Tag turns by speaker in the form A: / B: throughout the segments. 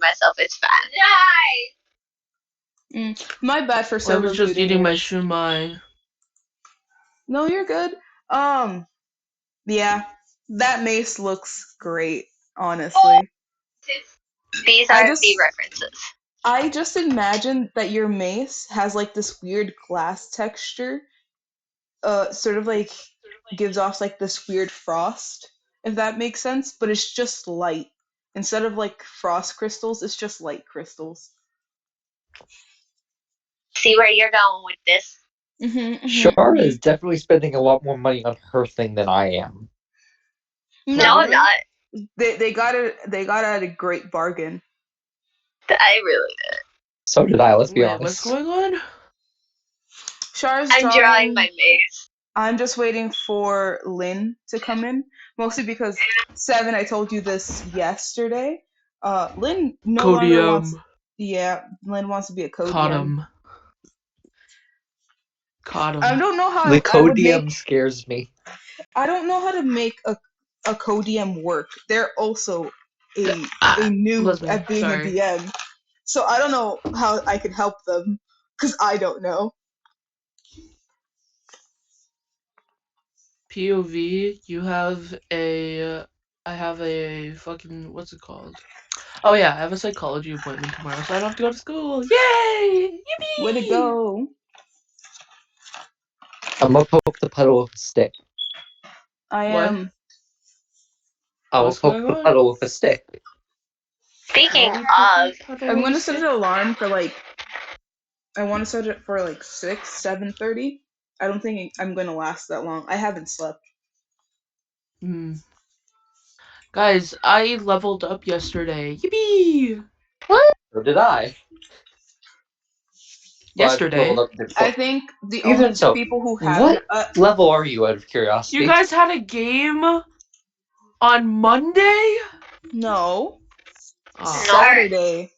A: myself. It's fine.
B: My bad for
C: I
B: solo
C: was just
B: shooting
C: eating my
B: yours.
C: shumai.
B: No, you're good. Yeah, that mace looks great, honestly.
A: These
B: I
A: are the
B: just
A: references.
B: I just imagine that your mace has like this weird glass texture, sort of like gives off like this weird frost, if that makes sense, but it's just light. Instead of like frost crystals, it's just light crystals.
A: See where you're going with this.
D: Shara is definitely spending a lot more money on her thing than I am.
A: No, I'm not.
B: They got it at a great bargain.
A: I really did.
D: So did I, let's be
C: Wait,
D: honest.
C: what's going on?
B: Char's
A: I'm drawing my maze.
B: I'm just waiting for Lynn to come in, mostly because Seven, I told you this yesterday. Lynn no longer wants.
C: Codium.
B: Yeah, Lynn wants to be a
C: Caught
B: Codium.
C: him. Caught him.
B: I don't know how
D: The
B: I would make.
D: Codium scares me.
B: I don't know how to make a Codium work. They're also a noob
C: Listen,
B: at being
C: sorry.
B: a DM, so I don't know how I could help them because I don't know.
C: POV, you have a... I have a fucking... What's it called? Oh yeah, I have a psychology appointment tomorrow, so I don't have to go to school. Yay! Yippee!
B: Way to go!
D: I'm gonna poke the puddle with a stick.
B: I
C: What?
B: am.
D: I will
C: What's
D: poke
C: going
D: the
C: on?
D: puddle with a stick.
A: Speaking of,
B: I'm gonna set an alarm for like. I want to set it for like 7:30. I don't think I'm gonna last that long. I haven't slept.
C: Guys, I leveled up yesterday. Yippee!
A: what?
D: Or did I?
C: Yesterday.
D: Well, I
B: I think the
D: Even
B: only
D: so,
B: people who haven't.
D: what level are you out of curiosity?
C: You guys had a game on Monday?
B: No.
C: Oh.
B: Saturday.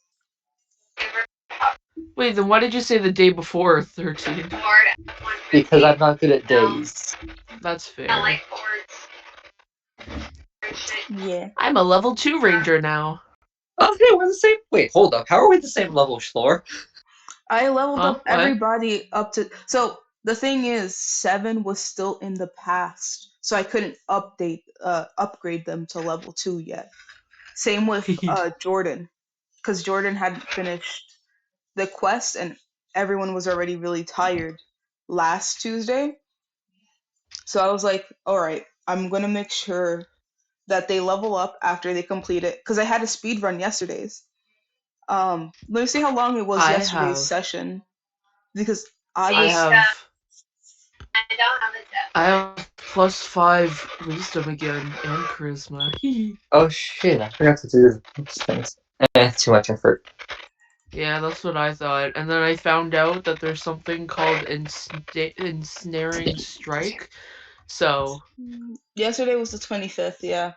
C: Wait, then why did you say the day before 13?
D: Because I'm not good at days.
C: That's fair.
B: Yeah.
C: I'm a level 2 ranger now.
D: Okay, we're the same. Wait, hold up. How are we the same level, Schlor?
B: I leveled up
C: What?
B: everybody up to. So the thing is, 7 was still in the past, so I couldn't upgrade them to level 2 yet. Same with Jordan, because Jordan hadn't finished the quest and everyone was already really tired last Tuesday. So I was like, all right, I'm going to make sure that they level up after they complete it because I had a speed run yesterday's. Let me see how long it was yesterday's session because I
C: have plus 5 wisdom again and charisma.
D: Oh shit, I forgot to do these things. Too much effort.
C: Yeah, that's what I thought. And then I found out that there's something called ensnaring strike. So
B: yesterday was the 25th, yeah.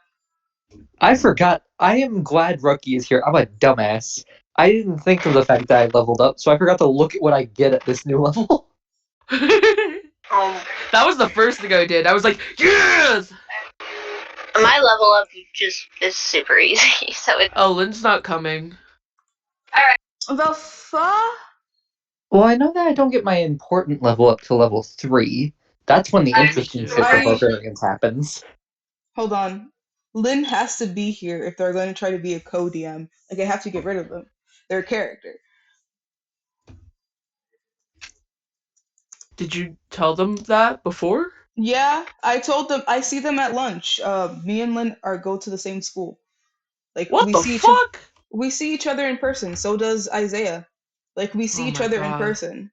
D: I forgot. I am glad Rookie is here. I'm a dumbass. I didn't think of the fact that I leveled up, so I forgot to look at what I get at this new level.
C: that was the first thing I did. I was like, yes!
A: My level up just is super easy. So it's...
C: Oh, Lynn's not coming.
B: The fuck?
D: Well, I know that I don't get my important level up to level 3. That's when the interesting shit for barbarians happens.
B: Hold on. Lynn has to be here if they're going to try to be a co-DM. Like, I have to get rid of them. Their character.
C: Did you tell them that before?
B: Yeah, I told them. I see them at lunch. Me and Lynn go to the same school. Like
C: what
B: we
C: the
B: see
C: fuck?
B: we see each other in person. So does Isaiah. Like we see each other in person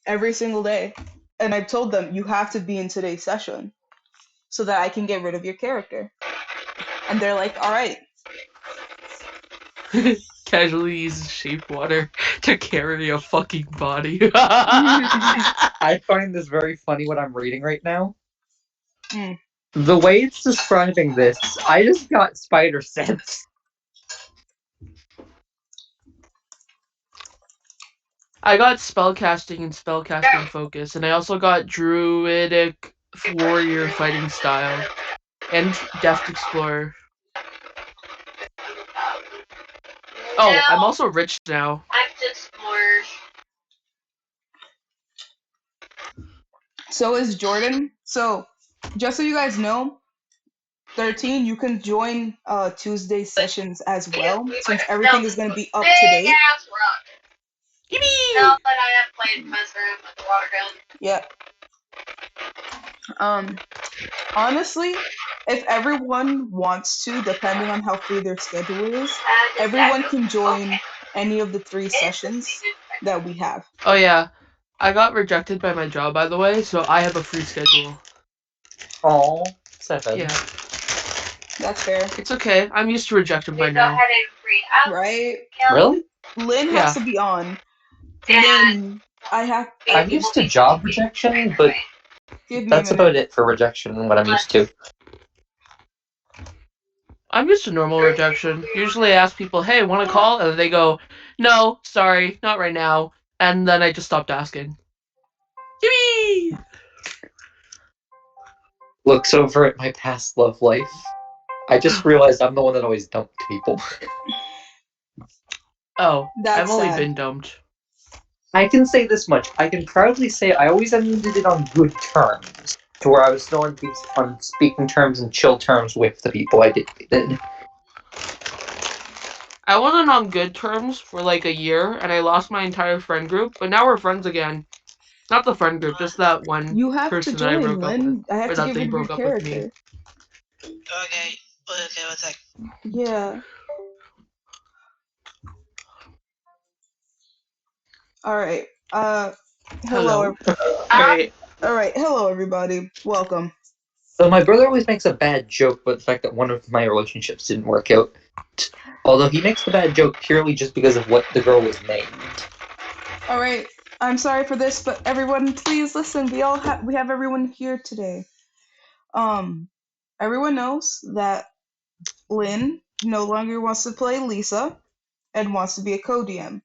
B: every single day. And I've told them you have to be in today's session so that I can get rid of your character. And they're like, all right.
C: Casually uses shape water to carry a fucking body.
D: I find this very funny what I'm reading right now. The way it's describing this, I just got spider sense.
C: I got spellcasting and spellcasting focus, and I also got druidic warrior fighting style and deft explorer. Oh,
A: now
C: I'm also rich now.
A: I'm just more.
B: So is Jordan. So just so you guys know, 13, you can join Tuesday sessions as well, since everything is going to be up to
A: Big
B: date.
A: ass rock.
C: Yippee!
A: No, but I have played Mushroom with the water gun.
B: Yeah. Honestly, if everyone wants to, depending on how free their schedule is, everyone can join any of the 3 sessions that we have.
C: Oh yeah, I got rejected by my job, by the way, so I have a free schedule.
D: Oh, 7.
C: Yeah.
B: That's fair.
C: It's okay. I'm used to rejection by now.
B: Right?
D: Really?
B: Lynn
C: Yeah.
B: has to be on. Lynn,
D: I'm used to job rejection, but
B: give me
D: that's
B: a minute.
D: about it for rejection and what I'm used to.
C: I'm used to normal rejection. Usually I ask people, hey, want to call? And they go, no, sorry, not right now. And then I just stopped asking. Yippee!
D: Looks over at my past love life. I just realized I'm the one that always dumped people.
C: Oh,
B: That's
C: I've only
B: sad.
C: been dumped.
D: I can say this much. I can proudly say I always ended it on good terms. To where I was still on speaking terms and chill terms with the people I dated.
C: I wasn't on good terms for like a year, and I lost my entire friend group, but now we're friends again. Not the friend group, just that one
B: You have to
C: person that I
B: join,
C: broke up with.
B: Lynn. I have
C: Or
B: to
C: that
B: get
C: they
B: rid of your
C: broke up with me.
B: character.
E: Okay, one sec.
B: Yeah. Alright. Hello.
C: Alright.
B: Alright, hello everybody. Welcome.
D: So my brother always makes a bad joke about the fact that one of my relationships didn't work out. Although he makes the bad joke purely just because of what the girl was named.
B: Alright, I'm sorry for this, but everyone please listen. We have everyone here today. Everyone knows that Lynn no longer wants to play Lisa and wants to be a co-DM.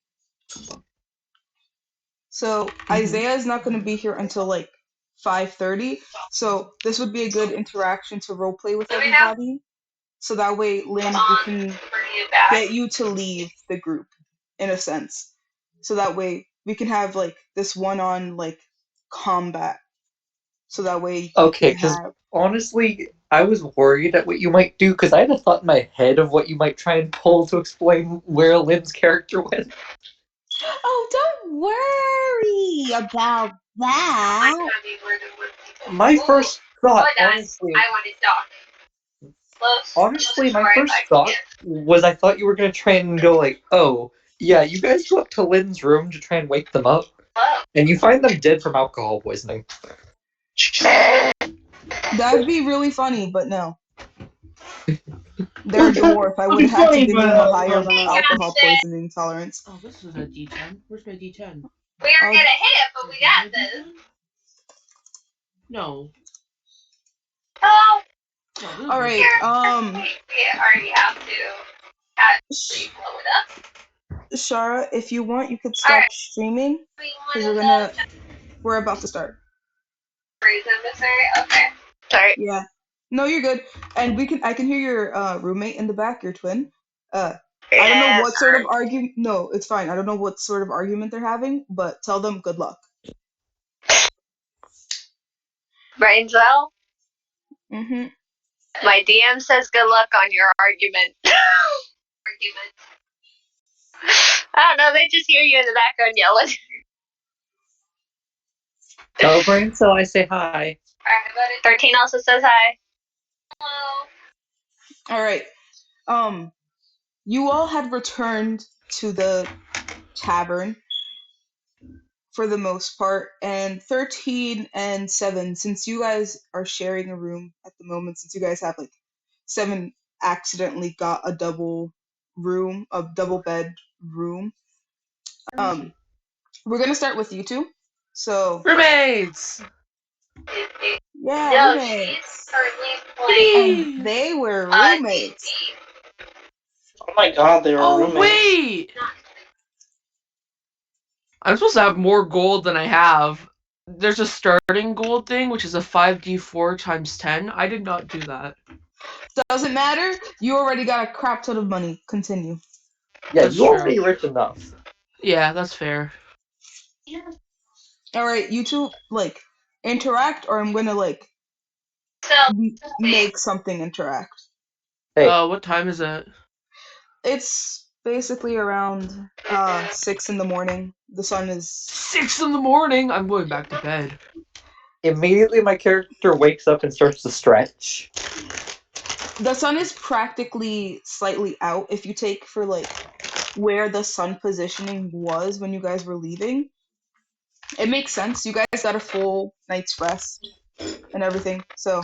B: So Isaiah is not going to be here until like 5:30. So this would be a good interaction to roleplay with everybody. So that way, Lynn, we can get you to leave the group, in a sense. So that way we can have like this one-on like combat. So that way you
D: Okay,
B: can
D: because
B: have.
D: honestly, I was worried at what you might do, because I had a thought in my head of what you might try and pull to explain where Lynn's character went.
B: Oh, don't worry about that.
D: My first thought, honestly, my first thought was I thought you were going to try and go like, oh, yeah, you guys go up to Lynn's room to try and wake them up, and you find them dead from alcohol poisoning.
B: That'd be really funny, but no. They're dwarf. I would have had to give them a higher alcohol poisoning tolerance.
C: Oh, this is a D10. Where's my D10?
A: We are gonna hit it, but we got this.
C: No.
A: Oh.
C: No,
B: All right.
A: We already have to actually blow it up.
B: Shara, if you want, you could stop streaming because we're about to start.
A: Okay. Sorry.
B: Yeah. No, you're good. And I can hear your roommate in the back, your twin. I don't know what sort of argument. No, it's fine. I don't know what sort of argument they're having, but tell them good luck.
A: Brainswell?
B: Mm-hmm.
A: My DM says good luck on your argument. I don't know, they just hear you in the background yelling.
D: Tell Brain so I say hi.
A: 13 also says hi. Hello.
B: All right. You all had returned to the tavern for the most part, and 13 and 7, since you guys are sharing a room at the moment, since you guys have like 7 accidentally got a double bed room. We're gonna start with you two. So
C: roommates!
B: yeah, roommates. And they were roommates.
E: Oh my god, they were roommates.
C: Oh, wait! I'm supposed to have more gold than I have. There's a starting gold thing, which is a 5d4 times 10. I did not do that.
B: Doesn't matter. You already got a crap ton of money. Continue.
D: Yeah,
C: That's
D: you're
C: true.
D: already rich enough.
C: Yeah, that's fair.
B: Alright, you two, like, interact, or I'm gonna, like,
A: So,
B: make something interact.
D: Hey,
C: What time is it?
B: It's basically around 6 in the morning. The sun is
C: 6 in the morning. I'm going back to bed.
D: immediately my character wakes up and starts to stretch.
B: the sun is practically slightly out if you take for like where the sun positioning was when you guys were leaving. It makes sense. You guys got a full night's rest and everything. So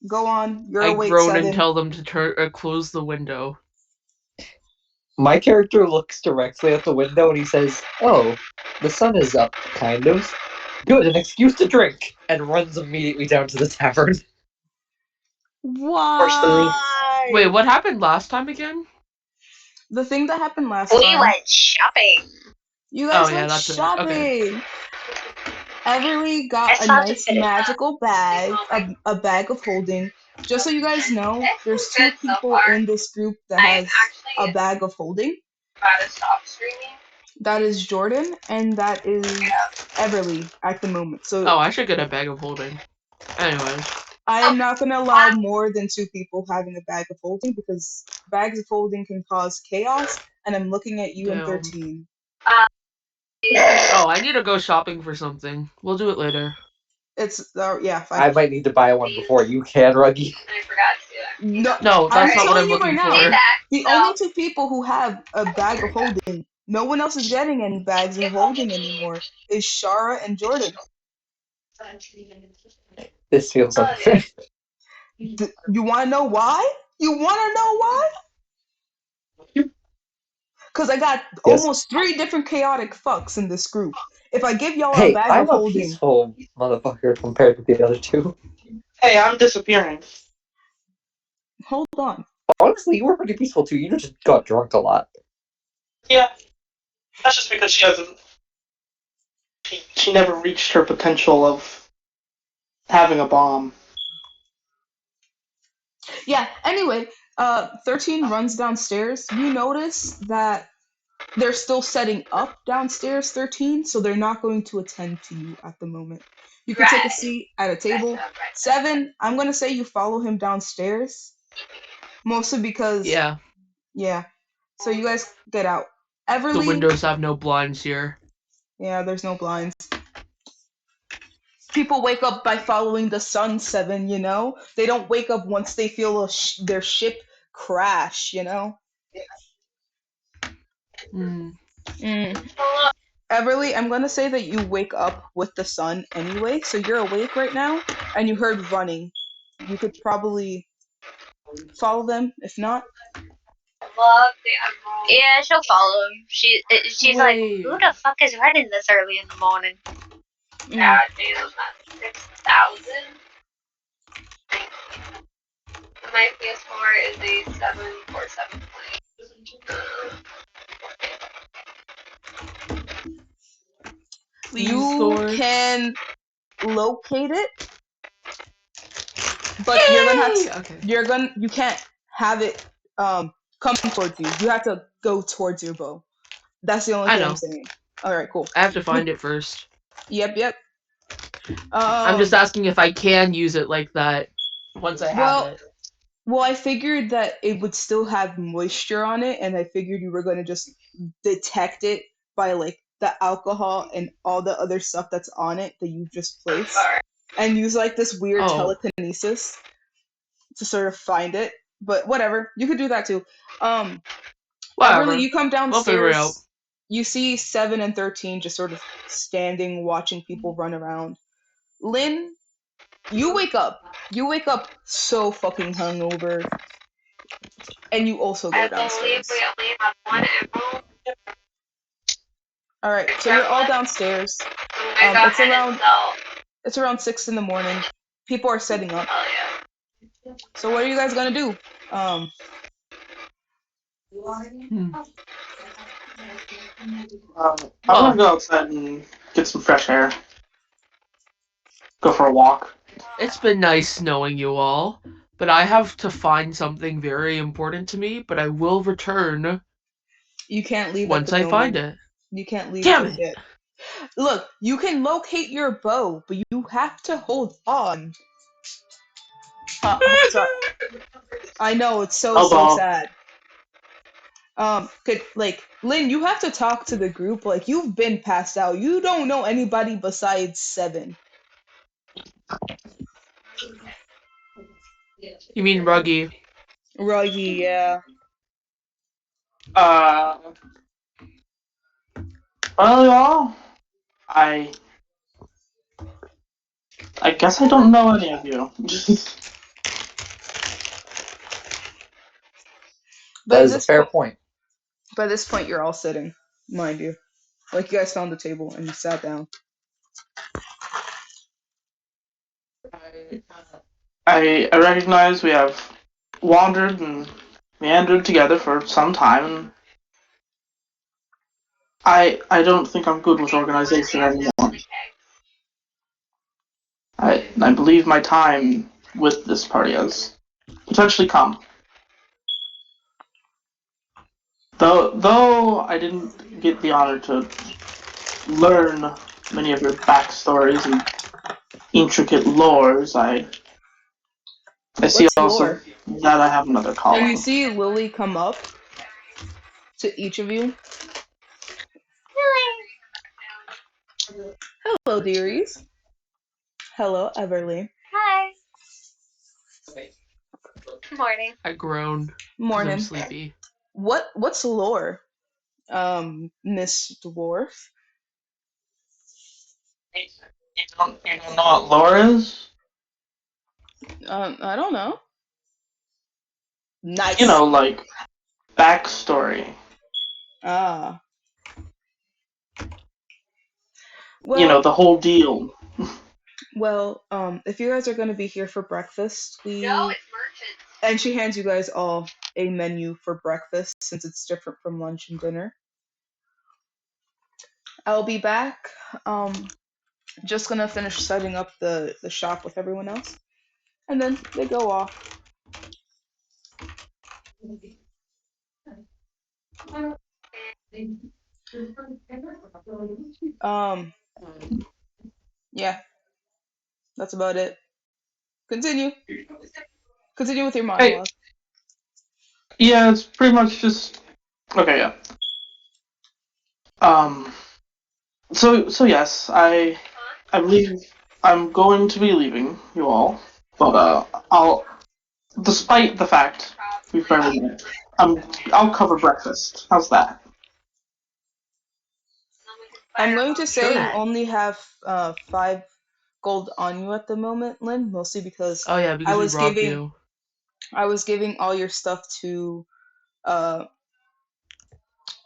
B: go on. You're
C: I
B: awake,
C: groan and
B: 7.
C: tell them to close the window.
D: My character looks directly at the window and he says, "Oh, the sun is up, kind of. Good, an excuse to drink," and runs immediately down to the tavern.
B: Why?
C: Wait, what happened last time again?
B: The thing that happened last
A: we
B: time.
A: went shopping.
B: You guys
C: Oh, yeah,
B: went
C: that's it.
B: shopping.
C: Okay.
B: Everly
A: I
B: got a
A: saw
B: nice
A: the
B: magical bag, a bag of holding. Just so you guys know, there's 2 people in this group that
A: I'm
B: has a
A: actually
B: bag of holding.
A: about to stop streaming.
B: That is Jordan, and that is Everly at the moment. So
C: Oh, I should get a bag of holding. Anyways.
B: I am not going to allow more than 2 people having a bag of holding because bags of holding can cause chaos. And I'm looking at you and
C: Damn.
B: 13.
C: Oh, I need to go shopping for something. We'll do it later.
B: It's yeah. Fine.
D: I might need to buy one before you can, Ruggy.
A: I forgot to.
B: No,
C: that's
B: I'm
C: not what
B: telling
C: I'm
B: you right
C: looking
B: now.
C: for.
B: The only 2 people who have a bag of holding, no one else is getting any bags of holding anymore, is Shara and Jordan.
D: This feels unfair.
B: You want to know why? You want to know why? Because I got
D: Yes.
B: almost 3 different chaotic fucks in this group. If I give y'all a
D: Hey,
B: bag
D: I'm
B: of
D: a
B: holding,
D: peaceful motherfucker compared to the other 2.
E: Hey, I'm disappearing.
B: hold on.
D: Honestly, you were pretty peaceful too. You just got drunk a lot.
E: Yeah, that's just because she hasn't. She never reached her potential of having a bomb.
B: Yeah, anyway, 13 runs downstairs. You notice that they're still setting up downstairs, 13, so they're not going to attend to you at the moment. You can take a seat at a table. 7, I'm going to say you follow him downstairs. Mostly because,
C: Yeah.
B: So you guys get out. Everly,
C: The windows have no blinds here.
B: yeah, there's no blinds. People wake up by following the sun, 7, you know? They don't wake up once they feel their ship crash, you know?
C: Hmm.
B: Everly, I'm gonna say that you wake up with the sun anyway, so you're awake right now, and you heard running. You could probably follow them, if not.
A: Love the emerald. Yeah, she'll follow him. She's like,
C: Wait.
A: who the fuck is running this early in the morning? Yeah, damn, that's 6,000. My PS4 is a 747
C: Please,
B: You
C: Thor.
B: can locate it, but you're gonna have to.
C: Okay.
B: You can't have it come towards you. You have to go towards your bow. That's the only
C: I
B: thing
C: know.
B: I'm saying. All right, cool.
C: I have to find it first.
B: Yep.
C: I'm just asking if I can use it like that once I have it.
B: Well, I figured that it would still have moisture on it, and I figured you were going to just detect it by like the alcohol and all the other stuff that's on it that you just placed, and use like this weird telekinesis to sort of find it. But whatever, you could do that too.
C: Whatever.
B: Everly, you come
C: We'll figure it out.
B: downstairs. You see 7 and 13 just sort of standing, watching people run around. Lynn, you wake up. You wake up so fucking hungover. And you also go downstairs.
A: I believe we only have one emerald.
B: Alright, so you're all downstairs. It's around 6 in the morning. People are setting up.
A: Oh, yeah.
B: So what are you guys gonna do?
E: I'm gonna go outside and get some fresh air. Go for a walk.
C: It's been nice knowing you all, but I have to find something very important to me, but I will return
B: You can't leave at
C: Once
B: the
C: I find
B: moment.
C: it.
B: You can't leave
C: Damn
B: just
C: it!
B: yet. Look, you can locate your bow, but you have to hold on. Sorry. I know, it's so
E: Oh well.
B: sad. Lynn, you have to talk to the group. Like, you've been passed out. You don't know anybody besides Seven.
C: You mean Ruggy?
B: Ruggy, yeah.
E: Well, y'all, I guess I don't know any of you.
B: By
D: That is a
B: this
D: fair
B: point,
D: point.
B: by this point, you're all sitting, mind you. Like, you guys found the table and you sat down.
E: I recognize we have wandered and meandered together for some time, and I don't think I'm good with organization anymore. I believe my time with this party has potentially come. Though I didn't get the honor to learn many of your backstories and intricate lores, I see
B: What's
E: also
B: lore?
E: that I have another
B: And you
E: calling.
B: see Lily come up to each of you. Hello, dearies. Hello, Everly.
A: Hi. Morning.
C: I groaned because I'm
B: Morning.
C: sleepy.
B: What's lore? Miss Dwarf.
E: You don't know what lore is?
B: I don't know.
E: You
B: Nice.
E: know, like backstory.
B: Ah.
E: You know,
B: Well,
E: the whole deal.
B: if you guys are gonna be here for breakfast,
A: No, it's merchants.
B: and she hands you guys all a menu for breakfast since it's different from lunch and dinner. I'll be back. Just gonna finish setting up the shop with everyone else, and then they go off. Um, yeah, that's about it. Continue. Continue with your
E: Hey,
B: monologue.
E: yeah, it's pretty much just okay. Yeah. Um. So yes, I believe I'm going to be leaving you all, but I'll despite the fact we've barely met, I'll cover breakfast. How's that?
B: I'm going to say you
C: Sure.
B: only have 5 gold on you at the moment, Lynn, mostly because
C: Oh yeah,
B: I
C: because we
B: was
C: robbed
B: giving
C: you.
B: I was giving all your stuff to uh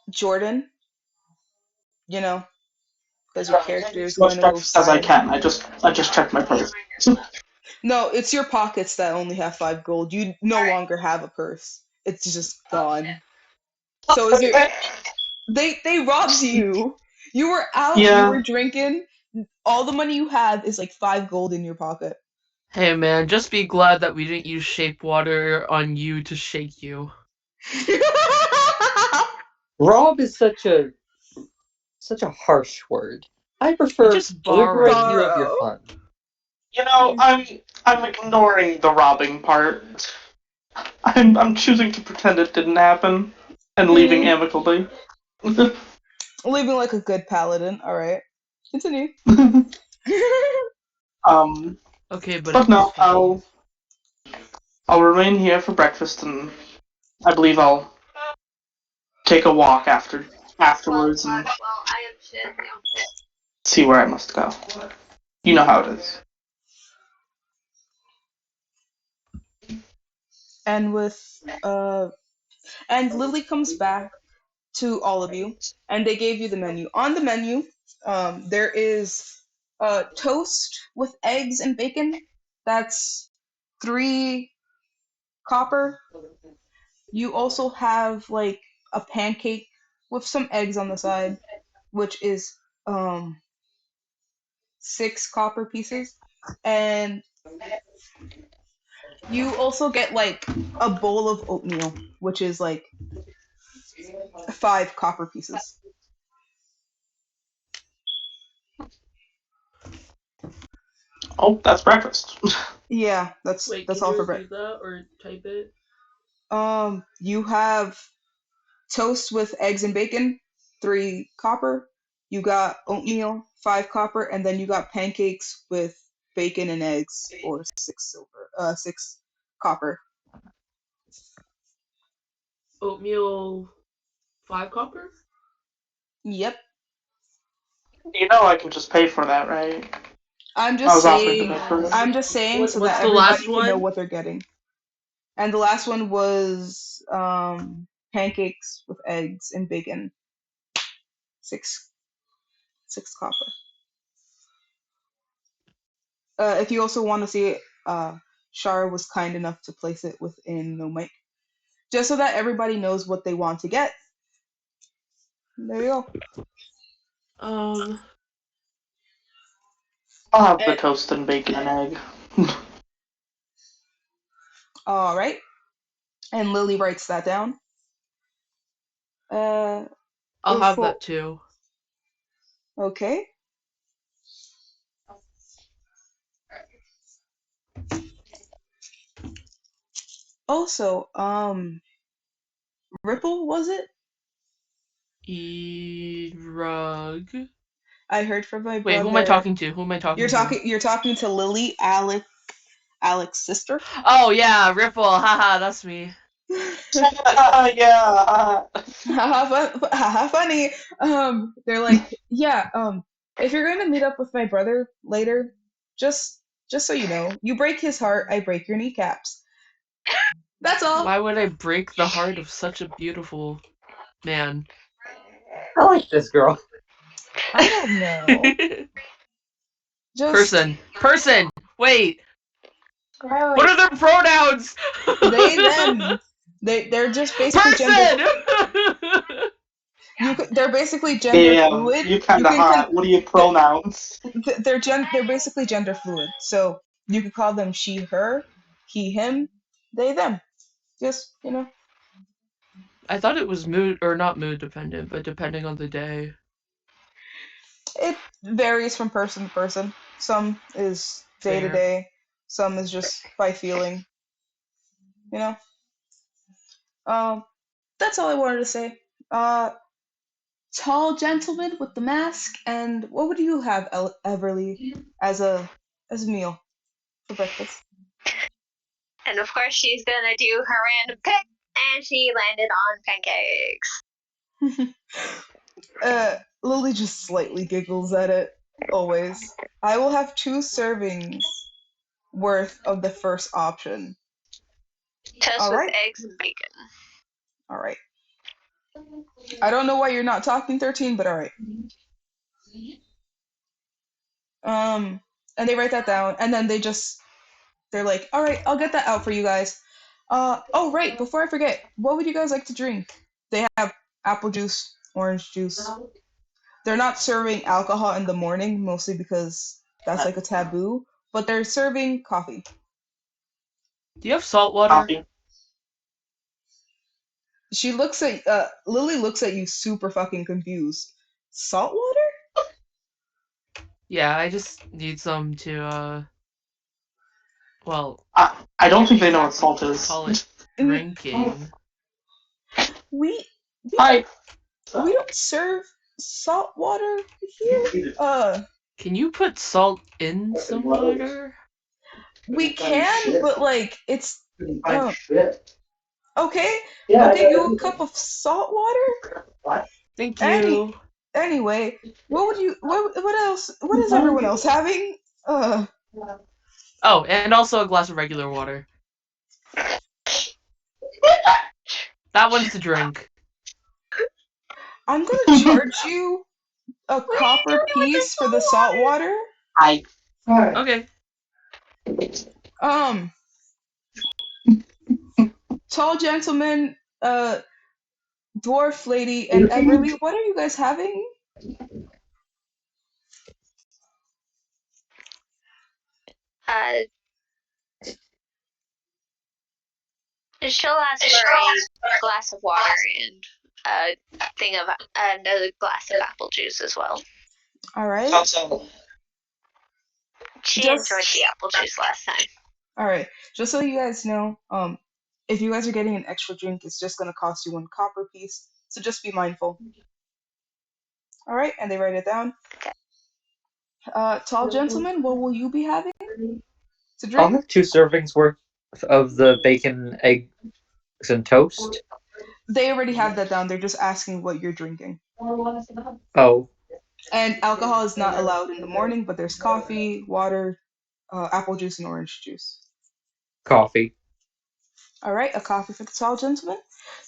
B: Jordan, you know, because your character
E: As
B: is
E: much
B: going to go
E: breakfast as I
B: silent.
E: can. I just checked my purse.
B: No, it's your pockets that only have 5 gold. You no longer have a purse. It's just gone. So is your they robbed you. You were out, you
E: Yeah.
B: were drinking. All the money you have is like 5 gold in your pocket.
C: Hey man, just be glad that we didn't use shape water on you to shake you.
D: Rob is such a harsh word. I
C: You
D: prefer
C: just
D: liberating
C: borrow.
D: you of your
B: Borrow.
D: fun.
E: You know, I'm ignoring the robbing part. I'm choosing to pretend it didn't happen and leaving
B: Mhm.
E: amicably.
B: Living like a good paladin. All right. Continue.
E: um,
C: Okay, but
E: but
C: it was
E: no,
C: funny.
E: I'll remain here for breakfast, and I believe I'll take a walk afterwards and
A: I am shit.
E: see where I must go. You know how it is.
B: and with uh, and Lily comes back to all of you, and they gave you the menu. On the menu, there is toast with eggs and bacon. That's 3 copper. You also have like a pancake with some eggs on the side, which is 6 copper pieces, and you also get like a bowl of oatmeal, which is like 5 copper pieces.
E: Oh, that's breakfast.
B: Yeah, that's
C: Wait,
B: that's
C: can
B: all
C: you
B: for bread.
C: repeat that or type it?
B: You have toast with eggs and bacon, 3 copper. You got oatmeal, 5 copper, and then you got pancakes with bacon and eggs, or 6 copper.
C: Oatmeal 5 copper?
B: Yep.
E: You know I can just pay for that, right?
B: I'm
E: I
B: just
E: was offering to
B: saying.
E: pay for it.
B: I'm just saying so
C: What's
B: that
C: the last
B: everybody can know
C: one?
B: what they're getting. And the last one was pancakes with eggs and bacon, 6 copper. If you also want to see it, Shara was kind enough to place it within No Mic, just so that everybody knows what they want to get. There you go.
C: Um,
E: I'll have the
B: And,
E: toast and bacon and egg.
B: all right. And Lily writes that down.
C: I'll have
B: For
C: that too.
B: okay. Also, Ripple was it?
C: Rug.
B: I heard from my
C: Wait, who am I
B: brother.
C: talking to? Who am I talking to?
B: You're talking to Lily, Alex's sister.
C: Oh yeah, Ripple. Haha, that's me.
E: Yeah.
B: Haha, funny. They're like, yeah. If you're going to meet up with my brother later, just so you know, you break his heart, I break your kneecaps. That's all.
C: Why would I break the heart of such a beautiful man?
D: I like this girl.
B: I don't know. Just
C: Person. Wait. What are their pronouns?
B: they them. They're just basically gender.
C: Person.
B: They're basically gender
E: Damn,
B: fluid.
E: you
B: You
E: kinda
B: can
E: hot. What are your pronouns?
B: they're basically gender fluid. So you could call them she, her, he, him, they, them. Just
C: I thought it was mood or not mood dependent, but depending on the day.
B: it varies from person to person. Some is day to
C: Fair.
B: day. Some is just by feeling. You know. That's all I wanted to say. Uh, Tall gentleman with the mask, and what would you have, Everly, as a meal for breakfast?
A: And of course, she's gonna do her random pick, and she landed on pancakes.
B: Lily just slightly giggles at it. Always. I will have 2 servings worth of the first option.
A: Toast
B: All
A: with
B: right.
A: eggs and bacon.
B: All right. I don't know why you're not talking 13, but all right. And they write that down, and then they're like, all right, I'll get that out for you guys. Oh right, before I forget, what would you guys like to drink? They have apple juice, orange juice. They're not serving alcohol in the morning, mostly because that's like a taboo, but they're serving coffee.
C: Do you have salt water?
E: Coffee.
B: Lily looks at you super fucking confused. Salt water?
C: Yeah, I just need some to well,
E: I don't think they know what salt is.
C: call it
B: Mm,
C: drinking.
B: We we
E: Hi.
B: we don't serve salt water here.
C: Can you put salt in some water?
B: We can, but like it's um okay.
D: Yeah,
B: I'll get you a cup of salt water.
C: Thank
B: Any
C: you.
B: Anyway, what else? What is everyone else having?
C: Oh, and also a glass of regular water. That one's to drink.
B: I'm gonna charge you a
A: What are you
B: copper
A: doing with the
B: piece for the
A: salt
B: salt
A: water?
B: water.
C: Okay.
B: Um, Tall gentleman, dwarf lady, and Everly, what are you guys having?
A: Uh, she'll ask for a glass of water and a thing of another glass of apple juice as well.
B: All right.
A: She
B: Just-
A: enjoyed the apple juice last time.
B: All right. Just so you guys know, if you guys are getting an extra drink, it's just gonna cost you 1 copper piece. So just be mindful. All right, and they write it down. Tall gentleman, what will you be having to
D: I'll
B: drink?
D: have 2 servings worth of the bacon, eggs, and toast.
B: They already have that down. They're just asking what you're drinking.
D: Oh,
B: And alcohol is not allowed in the morning, but there's coffee, water, apple juice, and orange juice.
D: coffee.
B: All right, a coffee for the tall gentleman.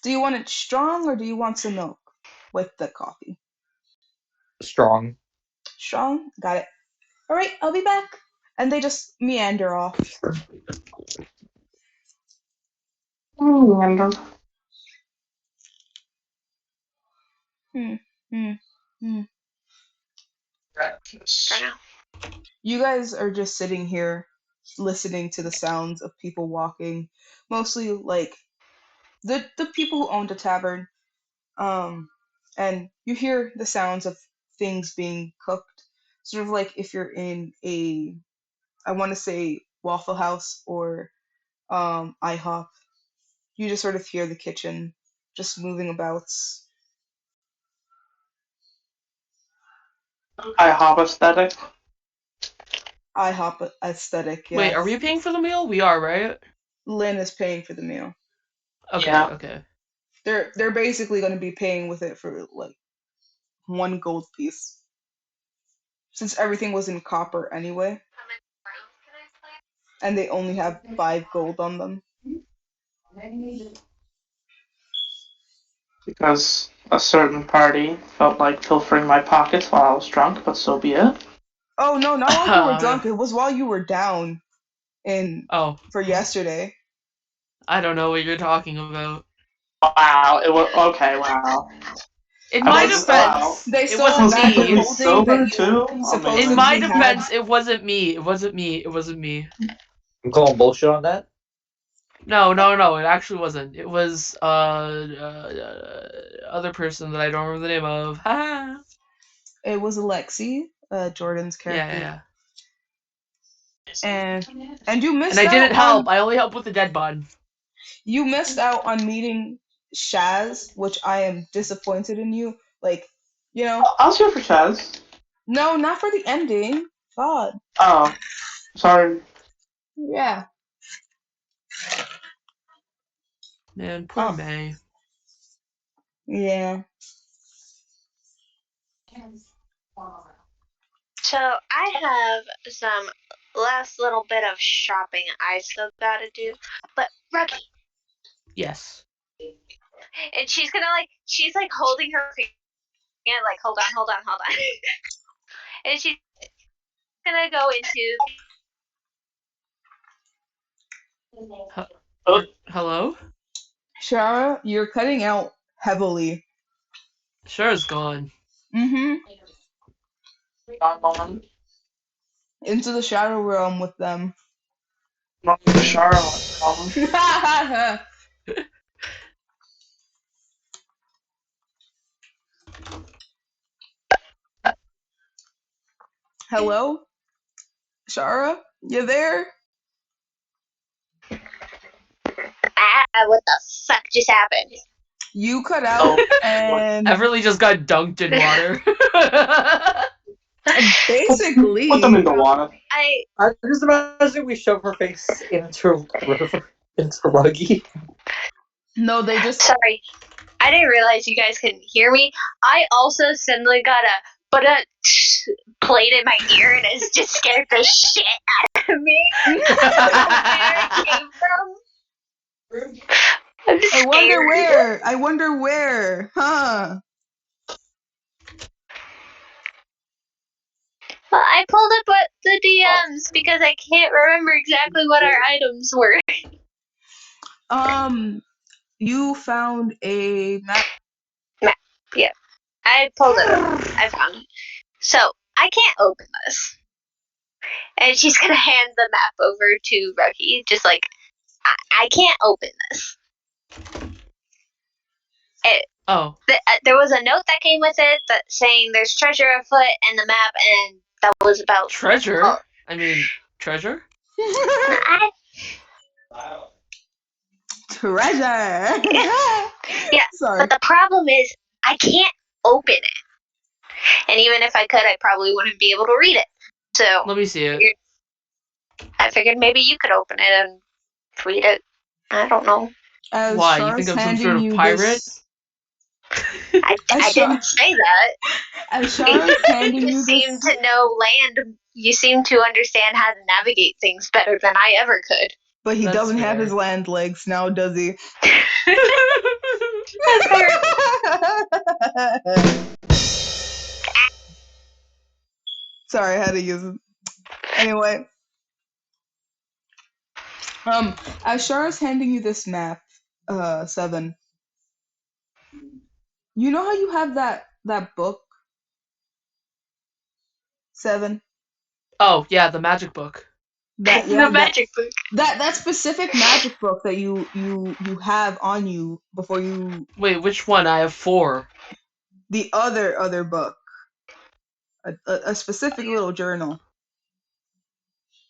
B: Do you want it strong or do you want some milk with the coffee?
D: Strong.
B: Strong? Got it. All right, I'll be back. And they just meander off.
E: Random.
B: Hmm.
A: For now.
B: You guys are just sitting here listening to the sounds of people walking, mostly like the people who owned the tavern. And you hear the sounds of things being cooked, sort of like if you're in a, I want to say Waffle House or IHOP. You just sort of hear the kitchen just moving about.
E: IHOP aesthetic.
B: IHOP aesthetic. Yes.
C: Wait, are we paying for the meal? We are, right?
B: Lynn is paying for the meal.
C: Okay,
E: Yeah.
C: okay.
B: They're basically going to be paying with it for like 1 gold piece, since everything was in copper anyway,
A: How many rounds can I play?
B: and they only have 5 gold on them.
E: Because a certain party felt like pilfering my pockets while I was drunk, but so be it.
B: Oh no, not while you were
C: Oh,
B: drunk.
C: yeah.
B: It was while you were down in
C: Oh,
B: for yesterday.
C: I don't know what you're talking about.
E: Wow, it was okay. Wow,
C: In
E: I
C: my
E: was
C: defense,
B: They
C: it
B: saw a
C: wasn't
B: bag of
C: me.
E: completely
B: holding that
E: sober
B: you
E: too.
C: In
B: supposedly
C: my
E: Amazing.
B: had.
C: defense, it wasn't me. It wasn't me. It wasn't me.
D: I'm calling bullshit on that.
C: No, it actually wasn't. It was other person that I don't remember the name of. Ha.
B: It was Alexi, Jordan's
C: Yeah,
B: character,
C: yeah,
B: and
C: yeah.
B: you
C: And
B: missed
C: I
B: out
C: didn't
B: on
C: help. I only helped with the dead body.
B: meeting Shaz, which I am disappointed in you. Like, you know,
E: I was here for Chaz.
B: no, not for the ending. God,
E: Oh, sorry.
B: yeah.
C: Man, poor
B: Oh,
C: May.
B: yeah.
A: So I have some last little bit of shopping I still gotta do. But Ruggy,
C: Yes.
A: and she's like holding her finger, like hold on, and she's gonna go into.
E: Oh,
C: Hello?
B: Shara, you're cutting out heavily.
C: Sure is gone.
B: Mm-hmm.
E: one moment.
B: Into the shadow realm with them.
E: Not the Charlotte.
B: Hello? Shara? You there?
A: What the fuck just happened?
B: You cut out and
C: Everly just got dunked in water.
B: basically
E: Put them in the water.
D: I'm just imagining we shove her face into Ruggy.
B: no, they just
A: Sorry, I didn't realize you guys couldn't hear me. I also suddenly got a played in my ear and it's just scared the shit out of me. I don't know where it came from. I'm
B: I wonder
A: scared.
B: where. I wonder where. Huh.
A: Well, I pulled up what the DMs because I can't remember exactly what our items were.
B: You found a map.
A: Yeah, I pulled it up. I found it. So I can't open this, and she's gonna hand the map over to Ruggy, just like I can't open this.
C: Oh,
A: There was a note that came with it that saying there's treasure afoot and the map, and that was about
C: treasure? I mean, treasure?
A: I,
B: Treasure.
A: yeah,
B: Sorry.
A: but the problem is I can't open it, and even if I could, I probably wouldn't be able to read it. So
C: Let me see it.
A: I figured maybe you could open it and read it. I don't know.
B: As
C: Why? You think
B: Char's
C: I'm some
B: handing
C: sort of
B: you
C: pirate?
B: this,
A: I
B: as
A: didn't say that.
B: as Char is handing
A: You
B: you
A: seem
B: this,
A: to know land. You seem to understand how to navigate things better than I ever could.
B: but he
C: That's
B: doesn't have
C: fair.
B: his land legs now, does he?
A: That's fair.
B: Sorry, I had to use it. Anyway, as Char is handing you this map, Seven, you know how you have that book, Seven?
C: Oh, yeah, the magic book.
B: That
A: The
B: yeah,
A: magic book.
B: that specific magic book that you have on you before you
C: Wait, which one? I have 4.
B: the other book, a specific little journal,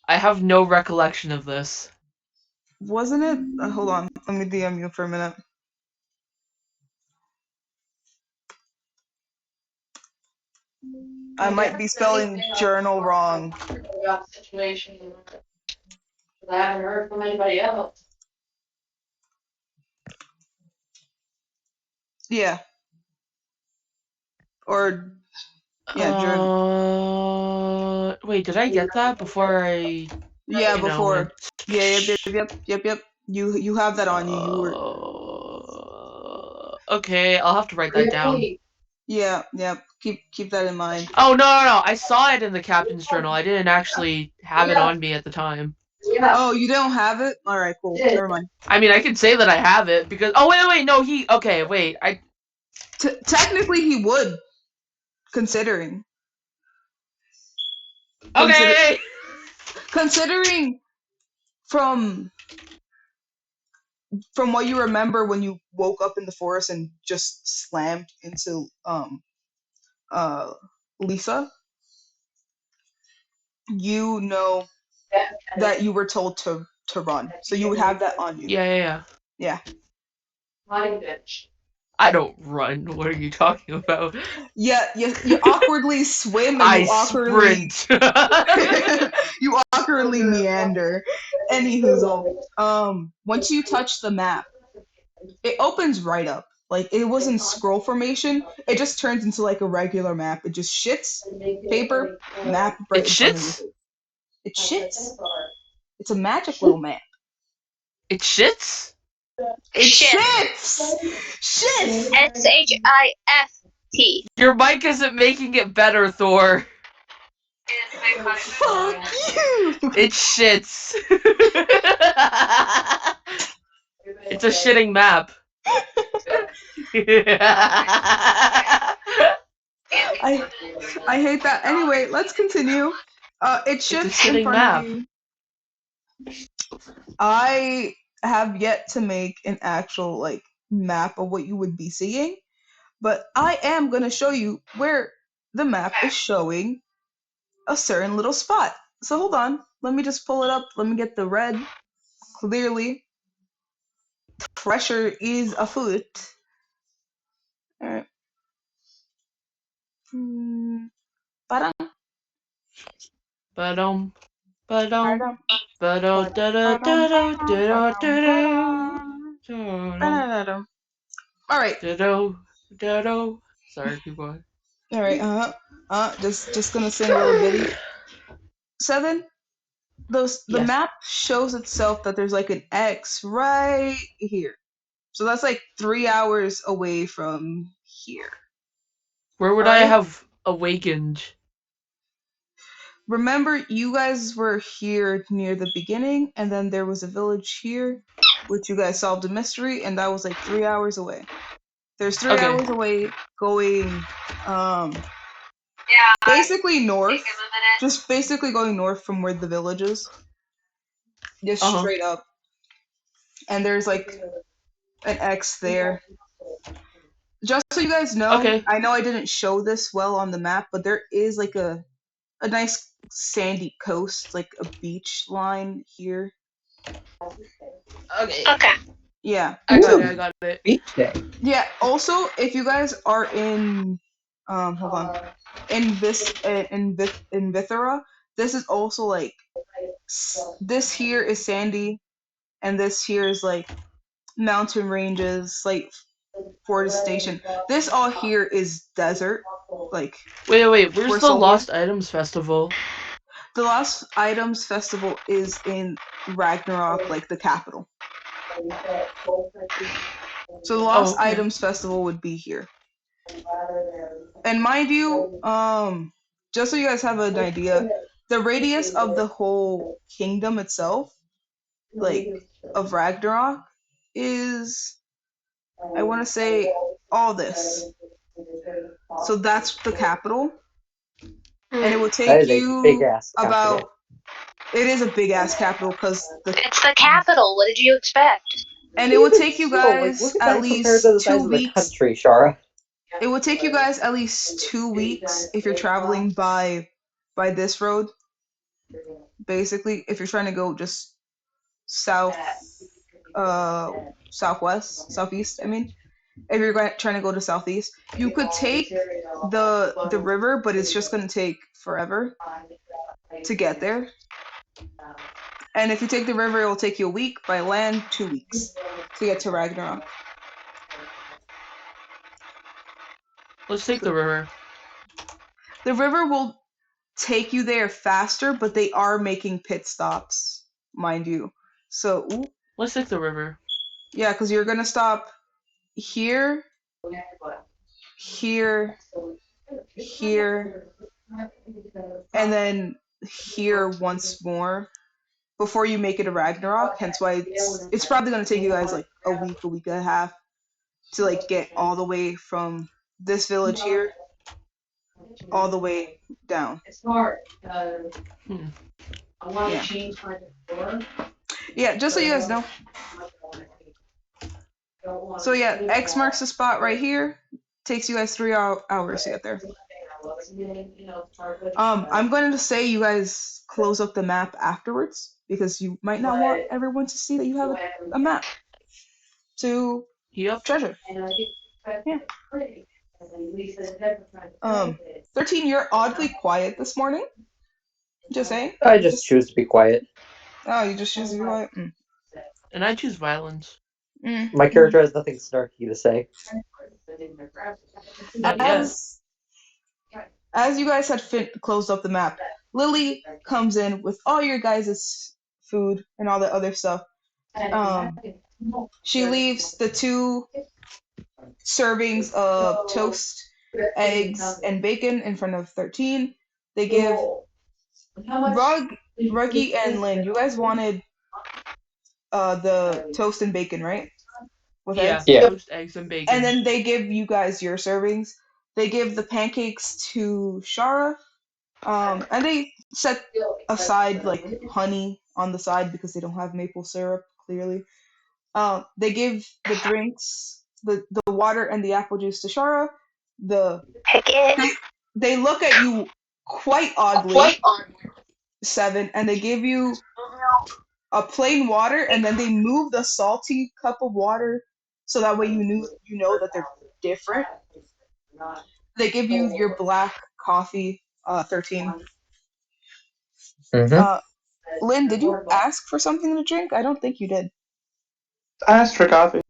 C: I have no recollection of this.
B: wasn't it? Hold on, let me DM you for a minute. I might be spelling journal wrong.
C: About the situation. I haven't heard from anybody else.
B: Yeah, or yeah, journal.
C: Wait, did I get that before I,
B: Yeah,
C: went?
B: before. Yeah, yep. You have that on you. You were.
C: Okay, I'll have to write that down.
B: Yeah. Keep that in mind.
C: Oh, no. I saw it in the captain's journal. I didn't actually have it on me at the time.
B: Oh, you don't have it? All right, cool. Never mind.
C: I mean, I can say that I have it because. Oh, wait. No, okay, wait.
B: Technically, he would, considering.
C: Okay!
B: Considering from what you remember when you woke up in the forest and just slammed into uh Lisa, you know that you were told to run, so you would have that on you.
C: Yeah.
B: Yeah.
C: I don't run. What are you talking about?
B: Yeah, you awkwardly swim and
C: I
B: you awkwardly
C: sprint.
B: you awkwardly meander. Anywho, once you touch the map, it opens right up. Like it was in scroll formation. It just turns into like a regular map. It just shits paper map
C: It
B: right in front of you.
C: shits?
B: It shits. It's a magic little map.
C: It shits?
B: It
A: Shit.
B: shits. Shit.
A: SHIFT.
C: Your mic isn't making it better, Thor.
B: Fuck you.
C: It shits. It's a shitting map.
B: I hate that. Anyway, let's continue. It
C: It's a
B: shits in
C: shitting
B: front of
C: map.
B: you. I have yet to make an actual like map of what you would be seeing, but I am gonna show you where the map is showing a certain little spot. So hold on, let me just pull it up. Let me get the red. Clearly, pressure is afoot. All right. Ba-dum,
C: Ba-dum, ba-dum,
B: ba-dum,
C: ba-do,
B: ba-dum,
C: da-do,
B: ba-dum,
C: da-do,
B: ba-dum,
C: da-do,
B: ba-dum,
C: da-do,
B: ba-dum. All right.
C: da-do. Sorry, keep going.
B: All right. Just gonna sing a little bitty. Seven. The
C: Yes.
B: map shows itself that there's like an X right here. So that's like 3 hours away from here.
C: Where would
B: All
C: I
B: right.
C: have awakened?
B: Remember, you guys were here near the beginning, and then there was a village here, which you guys solved a mystery, and that was like 3 hours away. There's 3 hours
C: Okay.
B: away going
A: Yeah.
B: basically north. Just basically going north from where the village is. Just straight up. And there's like an X there. just so you guys know,
C: Okay.
B: I know I didn't show this well on the map, but there is like a nice sandy coast, like a beach line here.
C: Okay.
A: Okay.
B: Yeah.
C: I got
D: Ooh.
C: it. I got it.
D: Beach day.
B: Yeah. Also, if you guys are in, hold on, in Vithera, this is also like this here is sandy, and this here is like mountain ranges, like forestation. This all here is desert. Like
C: Wait.
B: we're
C: Where's the
B: so
C: Lost Items Festival?
B: the Lost Items Festival is in Ragnarok, like the capital. So the Lost
C: okay.
B: Items Festival would be here. And mind you, just so you guys have an idea, the radius of the whole kingdom itself, like of Ragnarok, is, I want to say, all this. So that's the capital, and it would
D: That
B: take
D: is a big
B: you
D: ass capital.
B: about. It is a big ass capital because
A: It's the capital. What did you expect?
B: and it would take you
D: Even still, like,
B: guys
D: look at
B: at
D: that compared to the
B: least
D: size
B: 2
D: of the
B: weeks.
D: country, Shara.
B: It would take you guys at least 2 weeks if you're traveling by this road. Basically, if you're trying to go just south, southwest, southeast. I mean, if you're trying to go to southeast, you could take the river, but it's just gonna take forever to get there. And if you take the river, it will take you a week. By land, 2 weeks to get to Ragnarok.
C: Let's take the river.
B: The river will take you there faster, but they are making pit stops, mind you. So,
C: Let's take the river.
B: yeah, because you're gonna stop here, here, here, and then here once more before you make it to Ragnarok. Hence why it's probably gonna take you guys like a week and a half to like get all the way from this village here all the way down.
C: Hmm.
B: Yeah, just so you guys know. So yeah, X marks the spot right here. Takes you guys 3 hours to get there. I'm going to say you guys close up the map afterwards because you might not want everyone to see that you have a map to
C: Yep.
B: treasure. Yeah. 13, you're oddly quiet this morning. Just saying.
D: I just choose to be quiet.
B: Oh, you just choose to be quiet.
C: And I choose violence.
D: My character has nothing snarky to say.
C: Not yet.
B: As you guys had closed up the map, Lily comes in with all your guys' food and all the other stuff. She leaves the 2 servings of toast, eggs, and bacon in front of 13. They give Ruggy and Lynn. You guys wanted the toast and bacon, right? With
C: Yeah.
B: eggs?
D: Yeah.
C: Toast, eggs, and bacon.
B: And then they give you guys your servings. They give the pancakes to Shara. And they set aside like honey on the side because they don't have maple syrup, clearly. They give the drinks, the water and the apple juice to Shara.
A: Pick it.
B: They look at you quite oddly, 7, and they give you a plain water, and then they move the salty cup of water so that way you know that they're different. They give you your black coffee, 13.
D: Mm-hmm.
B: Lynn, did you ask for something to drink? I don't think you did.
E: I asked for coffee.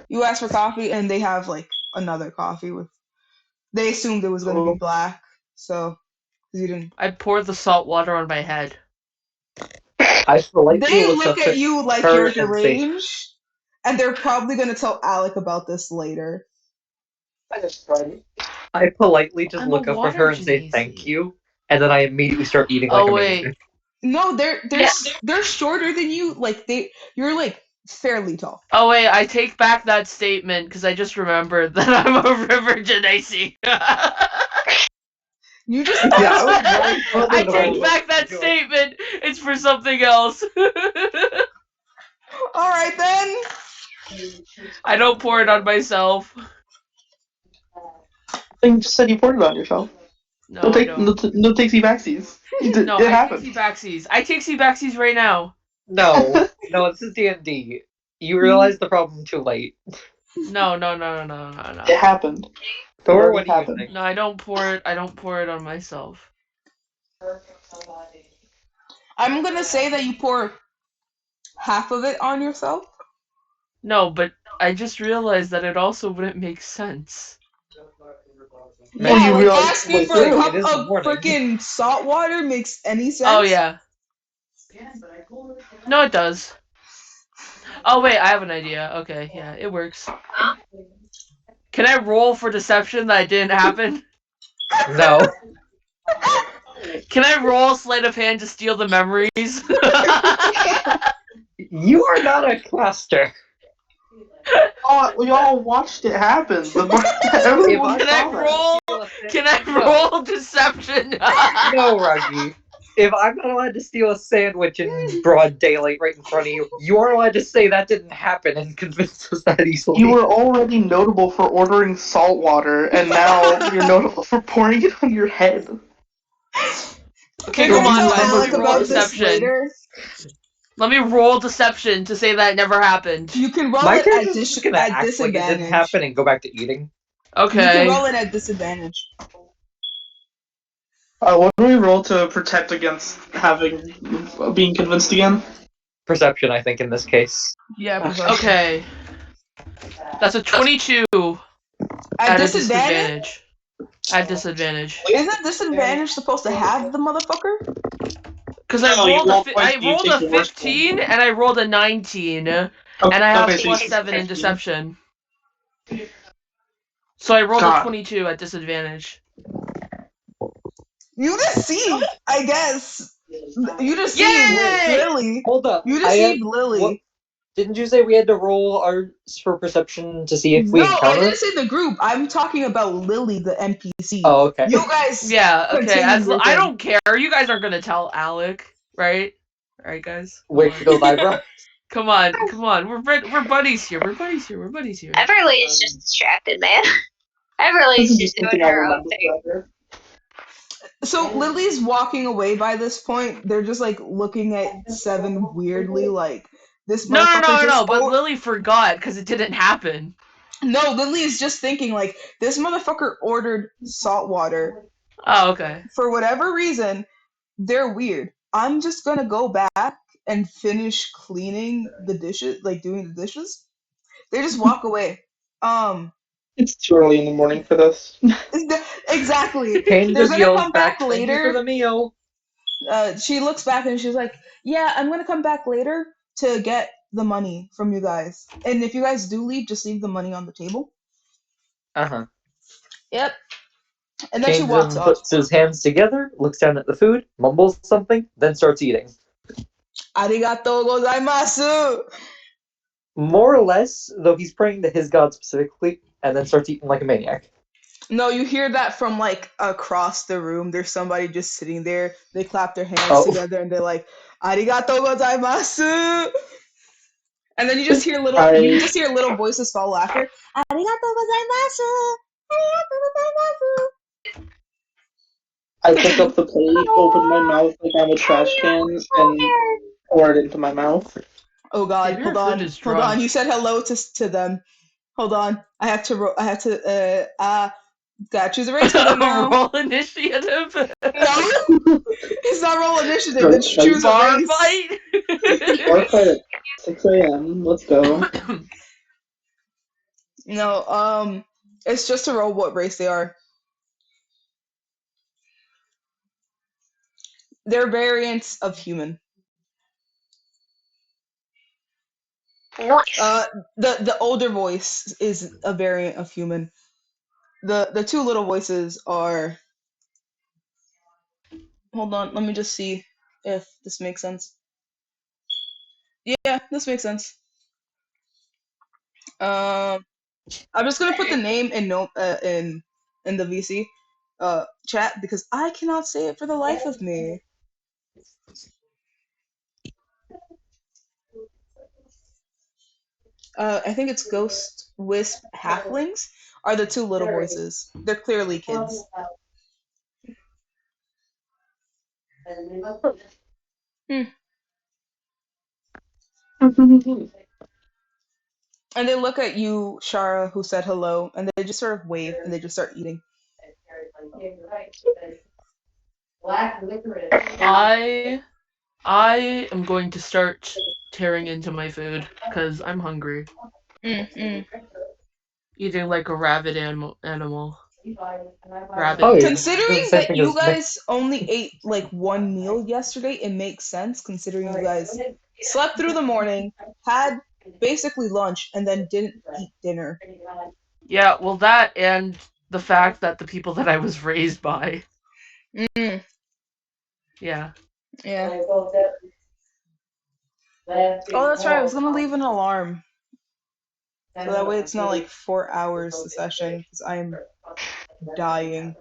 B: You asked for coffee, and they have like another coffee with. They assumed it was going to be black, so you didn't.
C: I'd pour the salt water on my head.
D: I politely
B: They
D: look
B: look
D: up
B: at you like
D: her
B: you're
D: and say,
B: deranged, and they're probably going to tell Alec about this later.
D: I politely just
C: I'm
D: look
C: a
D: up at
C: water
D: her and say
C: genasi.
D: thank you, and then I immediately start eating like
C: Oh
D: a
C: wait.
D: maniac.
B: No, they're shorter than you. Like you're like fairly tall.
C: Oh wait, I take back that statement because I just remembered that I'm a river genasi.
B: You just
D: Yeah,
B: asked.
D: I was very further
C: I
D: than
C: take
D: was
C: back that
D: doing.
C: statement. It's for something else.
B: All right then.
C: I don't pour it on myself.
E: You just said you poured it on yourself.
C: No,
E: No,
C: I don't.
E: no takesy backsies.
C: No,
E: It
C: I
E: happened.
C: takesy backsies. I takesy backsies right now.
D: No, this is D&D. You realize the problem too late.
C: No.
E: It happened.
D: Thor,
E: already
D: what do you
E: happened.
D: think?
C: No, I don't pour it. I don't pour it on myself.
B: I'm gonna say that you pour half of it on yourself.
C: No, but I just realized that it also wouldn't make sense.
E: Well,
B: Yeah,
E: you
B: like
E: realize
B: asking for a
D: true,
B: cup
D: it is
B: of
D: morning.
B: freaking salt water makes any sense.
C: Oh yeah. No, it does. Oh wait, I have an idea. Okay, yeah, it works. Can I roll for deception that it didn't happen?
D: No.
C: Can I roll sleight of hand to steal the memories?
D: You are not a caster.
E: we all watched it happen.
D: If
E: Everyone
D: I'm
C: Can
E: saw
C: I
E: that.
C: roll?
D: steal a
C: Can I
D: No.
C: roll deception?
D: No, Ruggy. If I'm not allowed to steal a sandwich in broad daylight right in front of you, you aren't allowed to say that didn't happen and convince us that easily.
E: You were already notable for ordering salt water, and now you're notable for pouring it on your head.
C: Okay,
B: We're
C: come
B: gonna
C: on,
B: tell
C: guys. Let me
B: Alec
C: roll
B: about this
C: deception.
B: later.
C: Let me roll deception to say that it never happened.
B: You can roll
D: My
B: it
D: character's just gonna
B: at
D: act like it didn't
B: disadvantage.
D: happen and go back to eating.
B: You can
C: Okay.
B: roll it at disadvantage.
E: What do we roll to protect against being convinced again?
D: Perception, I think, in this case.
B: Yeah,
C: Okay. That's a 22
B: At
C: at a
B: disadvantage?
C: disadvantage. At disadvantage.
B: Isn't disadvantage supposed to have the motherfucker?
C: Because
E: No, you roll twice,
C: I
E: you
C: rolled
E: take
C: a
E: the worst
C: 15 and I rolled a 19, and
E: Okay,
C: I have
E: okay, so you
C: plus
E: take
C: 7 in
E: 15.
C: deception. So I rolled a
E: God.
C: 22 at disadvantage.
B: You deceived, I guess. You deceived
C: Yay!
B: Lily.
D: Hold up.
B: You
D: I had
B: deceived Lily.
D: what? Didn't you say we had to roll ours for perception to see if we
B: No, I
D: encounter
B: didn't
D: it?
B: say the group. I'm talking about Lily, the NPC.
D: Oh, okay.
B: You guys
C: Yeah, okay.
B: continue your
C: I
B: thing.
C: don't care. You guys aren't gonna tell Alec, right? Right, guys?
D: Wait, those eyebrows?
C: Come on. We're buddies here. We're buddies here.
A: Everly is just distracted, man. Everly's just doing her own thing.
B: So Lily's walking away by this point. They're just like looking at Seven weirdly, like this motherfucker
C: No.
B: just.
C: But Lily forgot because it didn't happen.
B: No, Lily is just thinking like this motherfucker ordered salt water.
C: Oh, okay.
B: For whatever reason, they're weird. I'm just gonna go back and finish cleaning the dishes, like doing the dishes. They just walk away.
E: It's too early in the morning for this.
B: Exactly.
D: Kane
B: They're
D: just
B: gonna
D: yells
B: come
D: back,
B: back
D: "Thank you for
B: later.
D: the meal."
B: She looks back and she's like, "Yeah, I'm gonna come back later to get the money from you guys. And if you guys do leave, just leave the money on the table."
D: Uh-huh.
B: Yep. And then she
D: Kane
B: walks
D: then
B: off.
D: puts his hands together, looks down at the food, mumbles something, then starts eating.
B: Arigato gozaimasu.
D: More or less, though he's praying to his god specifically, and then starts eating like a maniac.
B: No, you hear that from like across the room. There's somebody just sitting there. They clap their hands
D: Oh.
B: together and they're like, "Arigato gozaimasu." And then you just hear little voices follow after. "Arigato gozaimasu. Arigato gozaimasu."
E: I pick up the plate, open my mouth like I'm a trash can, and pour it into my mouth.
B: Oh God!
C: Maybe
B: Hold
C: our food
B: on.
C: is
B: Hold on.
C: drunk.
B: You said hello to them. Hold on. I have to. Gotta choose a race with them now.
C: Roll initiative.
B: No, it's not roll initiative.
E: Sure,
B: It's choose a
C: Bar
B: race.
C: fight.
E: Bar fight at 6 a.m. Let's go.
B: No, it's just to roll what race they are. They're variants of human.
A: Nice.
B: The older voice is a variant of human. The two little voices are. Hold on, let me just see if this makes sense. Yeah, this makes sense. I'm just gonna put the name in in the VC chat because I cannot say it for the life of me. I think it's Ghost Wisp Halflings. are the two little voices. They're clearly kids. And they look at you, Shara, who said hello, and they just sort of wave and they just start eating.
C: I am going to start tearing into my food because I'm hungry. Eating like a rabid animal. Rabbit.
D: Oh, you're doing the
B: Considering
D: same
B: that
D: thing
B: you
D: as Nick.
B: guys only ate like one meal yesterday, it makes sense considering you guys slept through the morning, had basically lunch, and then didn't eat dinner.
C: Yeah, well, that and the fact that the people that I was raised by.
B: Mm,
C: Yeah.
B: yeah. Oh, that's right. I was gonna leave an alarm. So that way it's not like 4 hours a session, because I'm dying.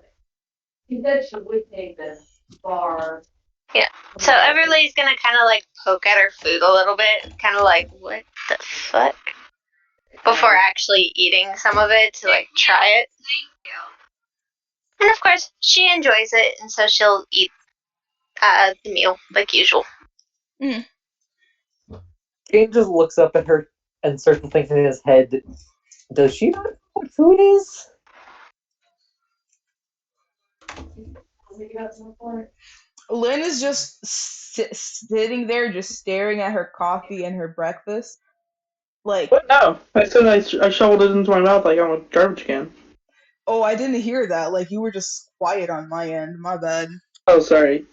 A: Yeah. So Everly's gonna kind of like poke at her food a little bit, kind of like, what the fuck? Before actually eating some of it to like try it. And of course, she enjoys it, and so she'll eat the meal like usual.
B: Mm.
D: Kane just looks up at her and starts to think in his head, does she not know what food is?
B: Lynn is just sitting there, just staring at her coffee and her breakfast. Like,
E: What? No. I said I shoveled it into my mouth like I'm a garbage can.
B: oh, I didn't hear that. Like, you were just quiet on my end. My bad.
E: Oh, sorry.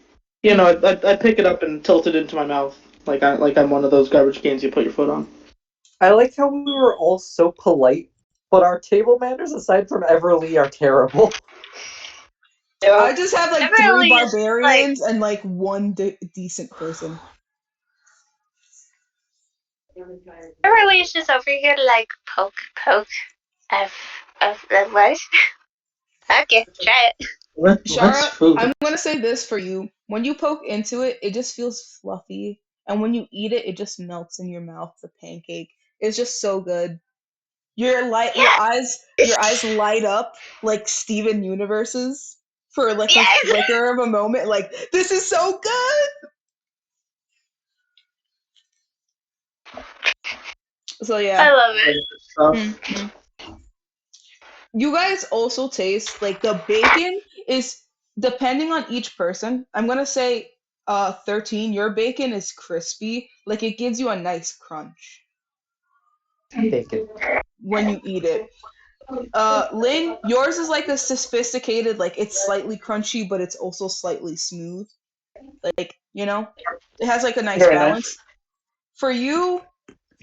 E: You know, I pick it up and tilt it into my mouth like I'm one of those garbage cans you put your foot on.
D: I like how we were all so polite, but our table manners, aside from Everly, are terrible.
B: I just have like
A: Everly
B: 3
A: is just,
B: barbarians and like 1 decent person.
A: Everly's just over here to like poke of the what? Okay, try it.
E: What's
B: Shara,
E: food?
B: I'm gonna say this for you. When you poke into it, it just feels fluffy, and when you eat it, it just melts in your mouth. The pancake. It's just so good. Your eyes light up like Steven Universe's for like a
A: Yes,
B: flicker of a moment. Like, this is so good. So yeah.
A: I love it.
B: Mm-hmm. You guys also taste like the bacon is depending on each person. I'm gonna say 13, your bacon is crispy, like it gives you a nice crunch
D: Bacon.
B: when you eat it. Lynn, yours is like a sophisticated, like it's slightly crunchy, but it's also slightly smooth. Like, it has like a nice
E: Very
B: balance.
E: nice.
B: For you,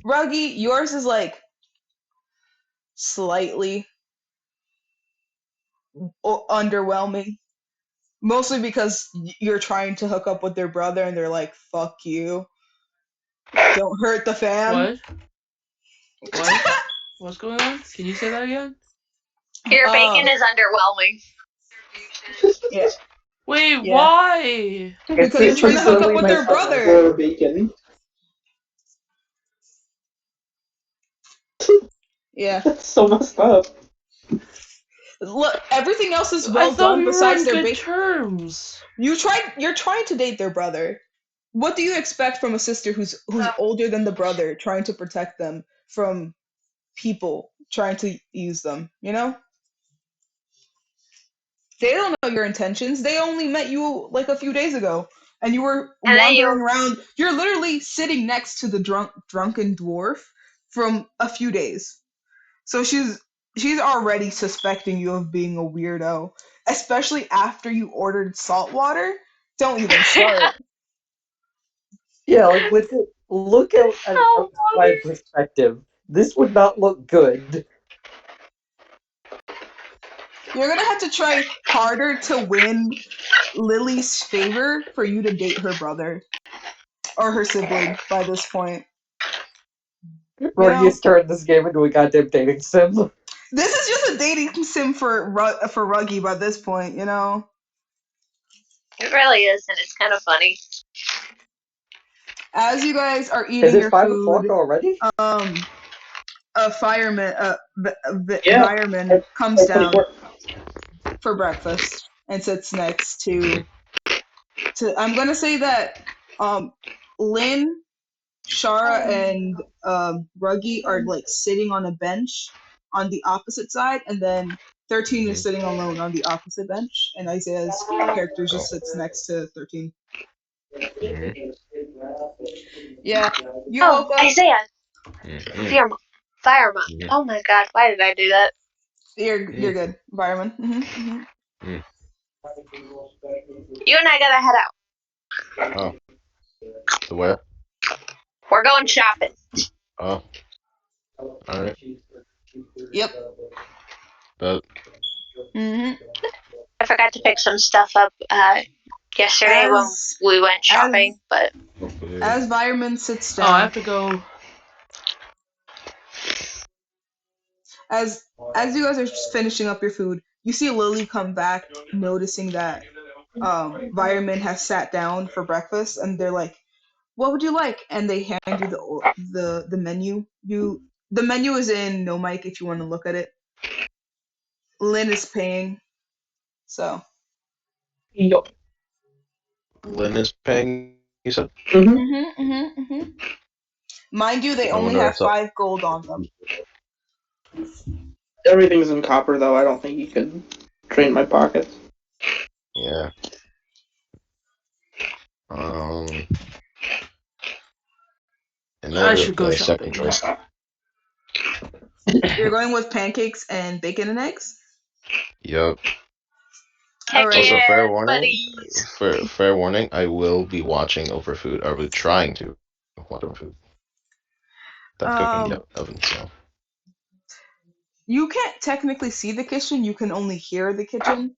B: Ruggy, yours is like slightly underwhelming. Mostly because you're trying to hook up with their brother and they're like, fuck you. Don't hurt the fam.
C: What? What's going on? Can you say that again?
A: Your bacon is underwhelming.
B: Yeah.
C: Wait,
B: Yeah.
C: why?
B: Because you're trying to hook up with their brother.
E: Bacon.
B: Yeah.
E: That's so messed up.
B: Look, everything else is
C: I
B: well
C: thought
B: done
C: we were
B: besides
C: on
B: their
C: good
B: bacon.
C: terms.
B: You're trying to date their brother. What do you expect from a sister who's older than the brother, trying to protect them from people trying to use them, They don't know your intentions. They only met you like a few days ago, and you were
A: And then
B: wandering around. You're literally sitting next to the drunken dwarf from a few days. So she's already suspecting you of being a weirdo, especially after you ordered salt water. Don't even start.
D: Yeah, like look at an
A: oh,
D: outside perspective. This would not look good.
B: You're gonna have to try harder to win Lily's favor for you to date her brother or her sibling by this point.
D: Ruggy's turned this game into a goddamn dating sim.
B: This is just a dating sim for Ruggy by this point,
A: it really is, and it's kind of funny.
B: As you guys are
D: Is
B: eating
D: it
B: your
D: 5 o'clock
B: food,
D: already?
B: a fireman,
E: Yeah.
B: fireman comes
E: That's what it
B: down
E: works.
B: for breakfast and sits next to. I'm gonna say that Lynn, Shara, and Ruggy are like sitting on a bench on the opposite side, and then 13 is sitting alone on the opposite bench, and Isaiah's character just sits next to 13. Yeah, you
A: Oh,
B: woke up.
A: Isaiah, fireman. Oh my God, why did I do that?
B: You're good, fireman.
A: You and I gotta head out.
F: Oh. To where?
A: We're going shopping.
F: Oh. Alright.
B: Yep.
F: But
A: I forgot to pick some stuff up yesterday when we went shopping, but
B: As fireman sits down.
C: Oh, I have to go.
B: As you guys are finishing up your food, you see Lily come back, noticing that Fireman has sat down for breakfast, and they're like, "What would you like?" And they hand you the menu. The menu is in No Mic if you want to look at it. Lynn is paying, so.
E: Yup.
F: Lynn is paying, you said?
B: Mind you, they
F: I
B: only
F: wonder
B: have
F: if that-
B: 5 gold on them.
E: Everything's in copper, though. I don't think you can drain my pockets.
F: Yeah. And
C: I
F: then
C: should go
F: the second
C: shopping.
F: choice.
B: You're going with pancakes and bacon and eggs?
F: Yep.
A: heck
B: Alright.
F: Also,
A: yeah,
F: fair warning.
A: buddies.
F: Fair warning. I will be watching over food. Or be trying to watch over food. That's cooking the oven. So.
B: You can't technically see the kitchen. You can only hear the kitchen.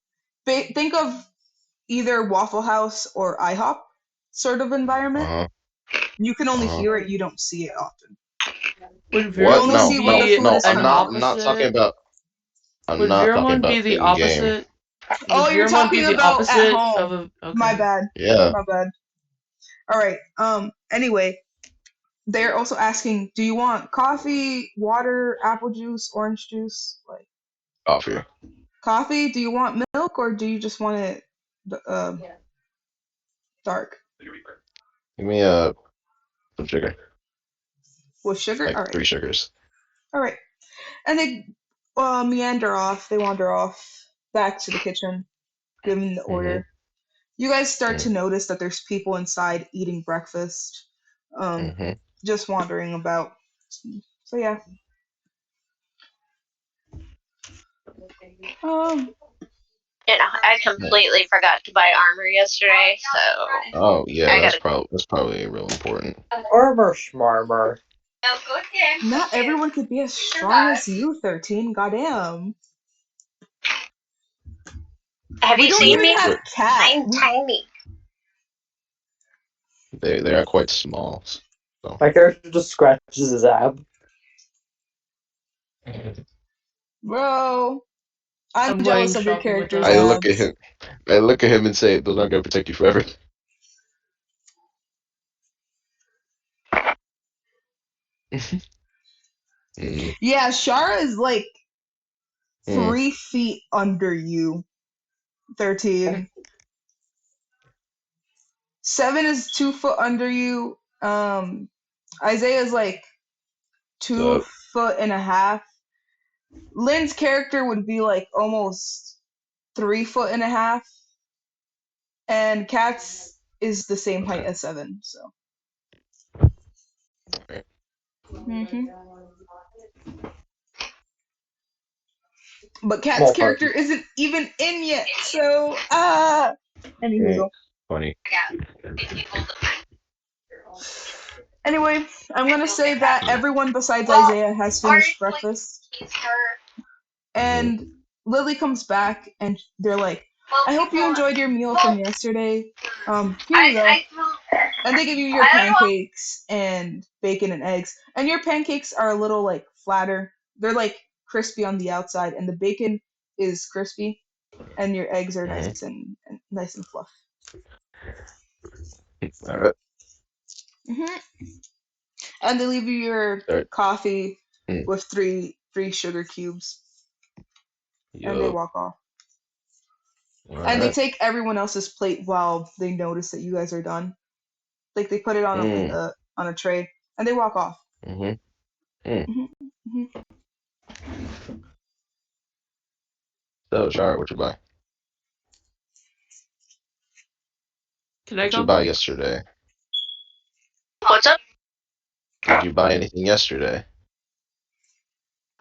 B: Think of either Waffle House or IHOP sort of environment. You can only hear it. You don't see it often.
C: Would
B: You only
F: No,
B: see what the
C: be
B: food is
C: an
B: coming out.
F: I'm not talking
C: opposite?
F: about. I'm
C: Would
F: not talking
C: Virmon be
F: about
C: the
F: in game.
C: opposite?
B: Oh,
C: Would
B: you're
C: Virmon be
B: talking
C: the
B: about at
C: opposite
B: home.
C: of a? Okay.
B: My bad.
F: Yeah.
B: My bad. All right. Anyway, they're also asking, do you want coffee, water, apple juice, orange juice? Like
F: Coffee.
B: coffee? Do you want milk or do you just want it dark?
F: Give me some sugar.
B: With sugar?
F: Like
B: All right.
F: 3 sugars.
B: All right. And they meander off. They wander off back to the kitchen, giving the order. You guys start to notice that there's people inside eating breakfast, just wandering about. So yeah.
A: I completely forgot to buy armor yesterday, so.
F: Oh yeah,
A: that's
F: probably real important.
D: Armor schmarmer.
B: Not everyone could be as strong as you, 13. Goddamn.
A: Have you seen me?
B: Have cat.
A: I'm tiny.
F: They are quite small. So.
D: My character just scratches his ab.
B: Bro. I'm
C: going
B: jealous of your
C: shopping with
B: character's
F: I
C: us.
F: look at
B: abs.
F: him. I look at him and say, "Those aren't gonna protect you forever."
B: Yeah, Shara is like 3 feet under you. 13. 7 is 2 foot under you. Isaiah's like 2.5 feet. Lynn's character would be like almost 3.5 feet. And Kat's is the same height as 7, so. But Kat's character isn't even in yet, so anywho.
F: Funny.
B: Anyway, I'm gonna say that everyone besides Isaiah has finished breakfast. And Lily comes back and they're like, I hope you enjoyed your meal from yesterday. Here you go. And they give you your pancakes and bacon and eggs. And your pancakes are a little like flatter. They're like crispy on the outside, and the bacon is crispy, and your eggs are nice and fluff.
F: All right.
B: And they leave you your coffee with three sugar cubes, and they
F: Yo.
B: walk off.
F: All
B: And they
F: right.
B: take everyone else's plate while they notice that you guys are done. Like they put it on a tray, and they walk off.
F: Mhm.
B: hmm
F: So, Shar, what you buy?
C: Can I
F: What you
C: come?
F: buy yesterday?
A: What's up?
F: Did you buy anything yesterday?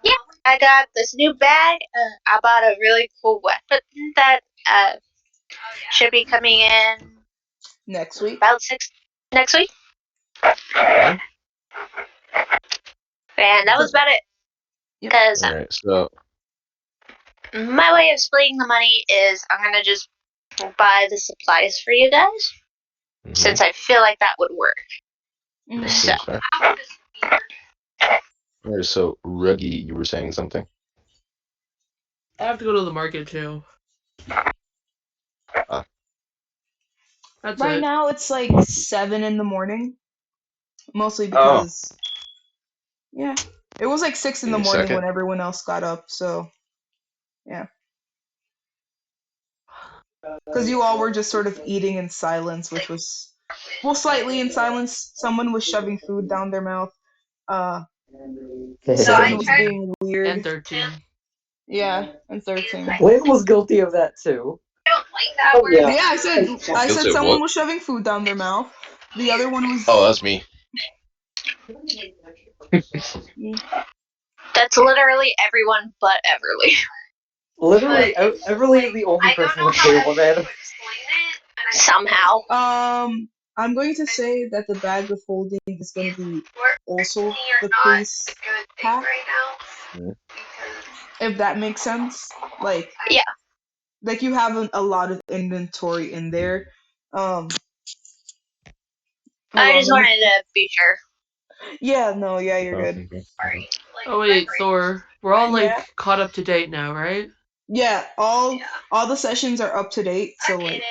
A: Yeah, I got this new bag. I bought a really cool weapon that should be coming in
B: Next week.
A: about next week.
F: Okay.
A: And that was about it.
B: Yep.
A: Because
F: All right. So,
A: my way of splitting the money is I'm gonna just buy the supplies for you guys, since I feel like that would work.
B: Mhm.
A: So
F: seems fair. All right. So, Ruggy, you were saying something.
C: I have to go to the market too. That's
B: Right
C: it.
B: now it's like 7 in the morning, mostly
F: Oh.
B: because yeah, it was like 6 in
F: Give
B: the
F: me a
B: morning
F: second.
B: when everyone else got up. So yeah, because you all were just sort of eating in silence, which was slightly in silence. Someone was shoving food down their mouth. Seven was being
C: And
B: weird.
C: 13.
B: Yeah, and 13.
D: Lynn was guilty of that too.
E: Oh, yeah.
B: Yeah, I said
F: Guilty of
B: someone
F: what?
B: was shoving food down their mouth. The other one was.
F: Oh, that's me.
A: that's literally everyone but Everly.
D: Literally, Everly is the only person with table manners.
A: Somehow.
B: I'm going to say that the bag of holding is going to be also the police pack, if that makes sense. Like
A: Yeah.
B: you have a lot of inventory in there. Hold
A: I
B: on,
A: just wanted to be sure.
B: Yeah, no, yeah, you're good.
F: Okay.
C: Oh wait, Thor. We're all
B: Yeah.
C: like caught up to date now, right?
B: Yeah, all the sessions are up to date. So like,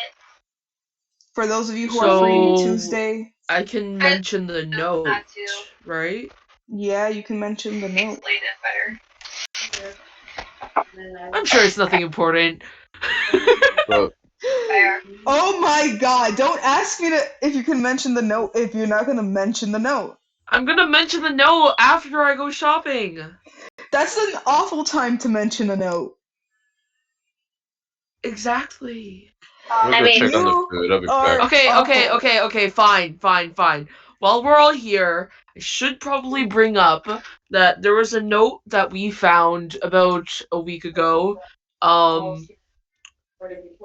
B: for those of you who are free
C: So
B: Tuesday,
C: I can mention the note, right?
B: yeah, you can mention the note.
C: I'm sure it's nothing important.
F: Bro,
B: Oh my god, don't ask me if you can mention the note if you're not going to mention the note.
C: I'm gonna mention the note after I go shopping.
B: That's an awful time to mention a note.
C: Exactly.
F: we'll
A: I
F: go
A: mean,
F: check on the
B: You
F: food. I'll be
B: are
F: back.
C: Okay, fine. While we're all here, I should probably bring up that there was a note that we found about a week ago.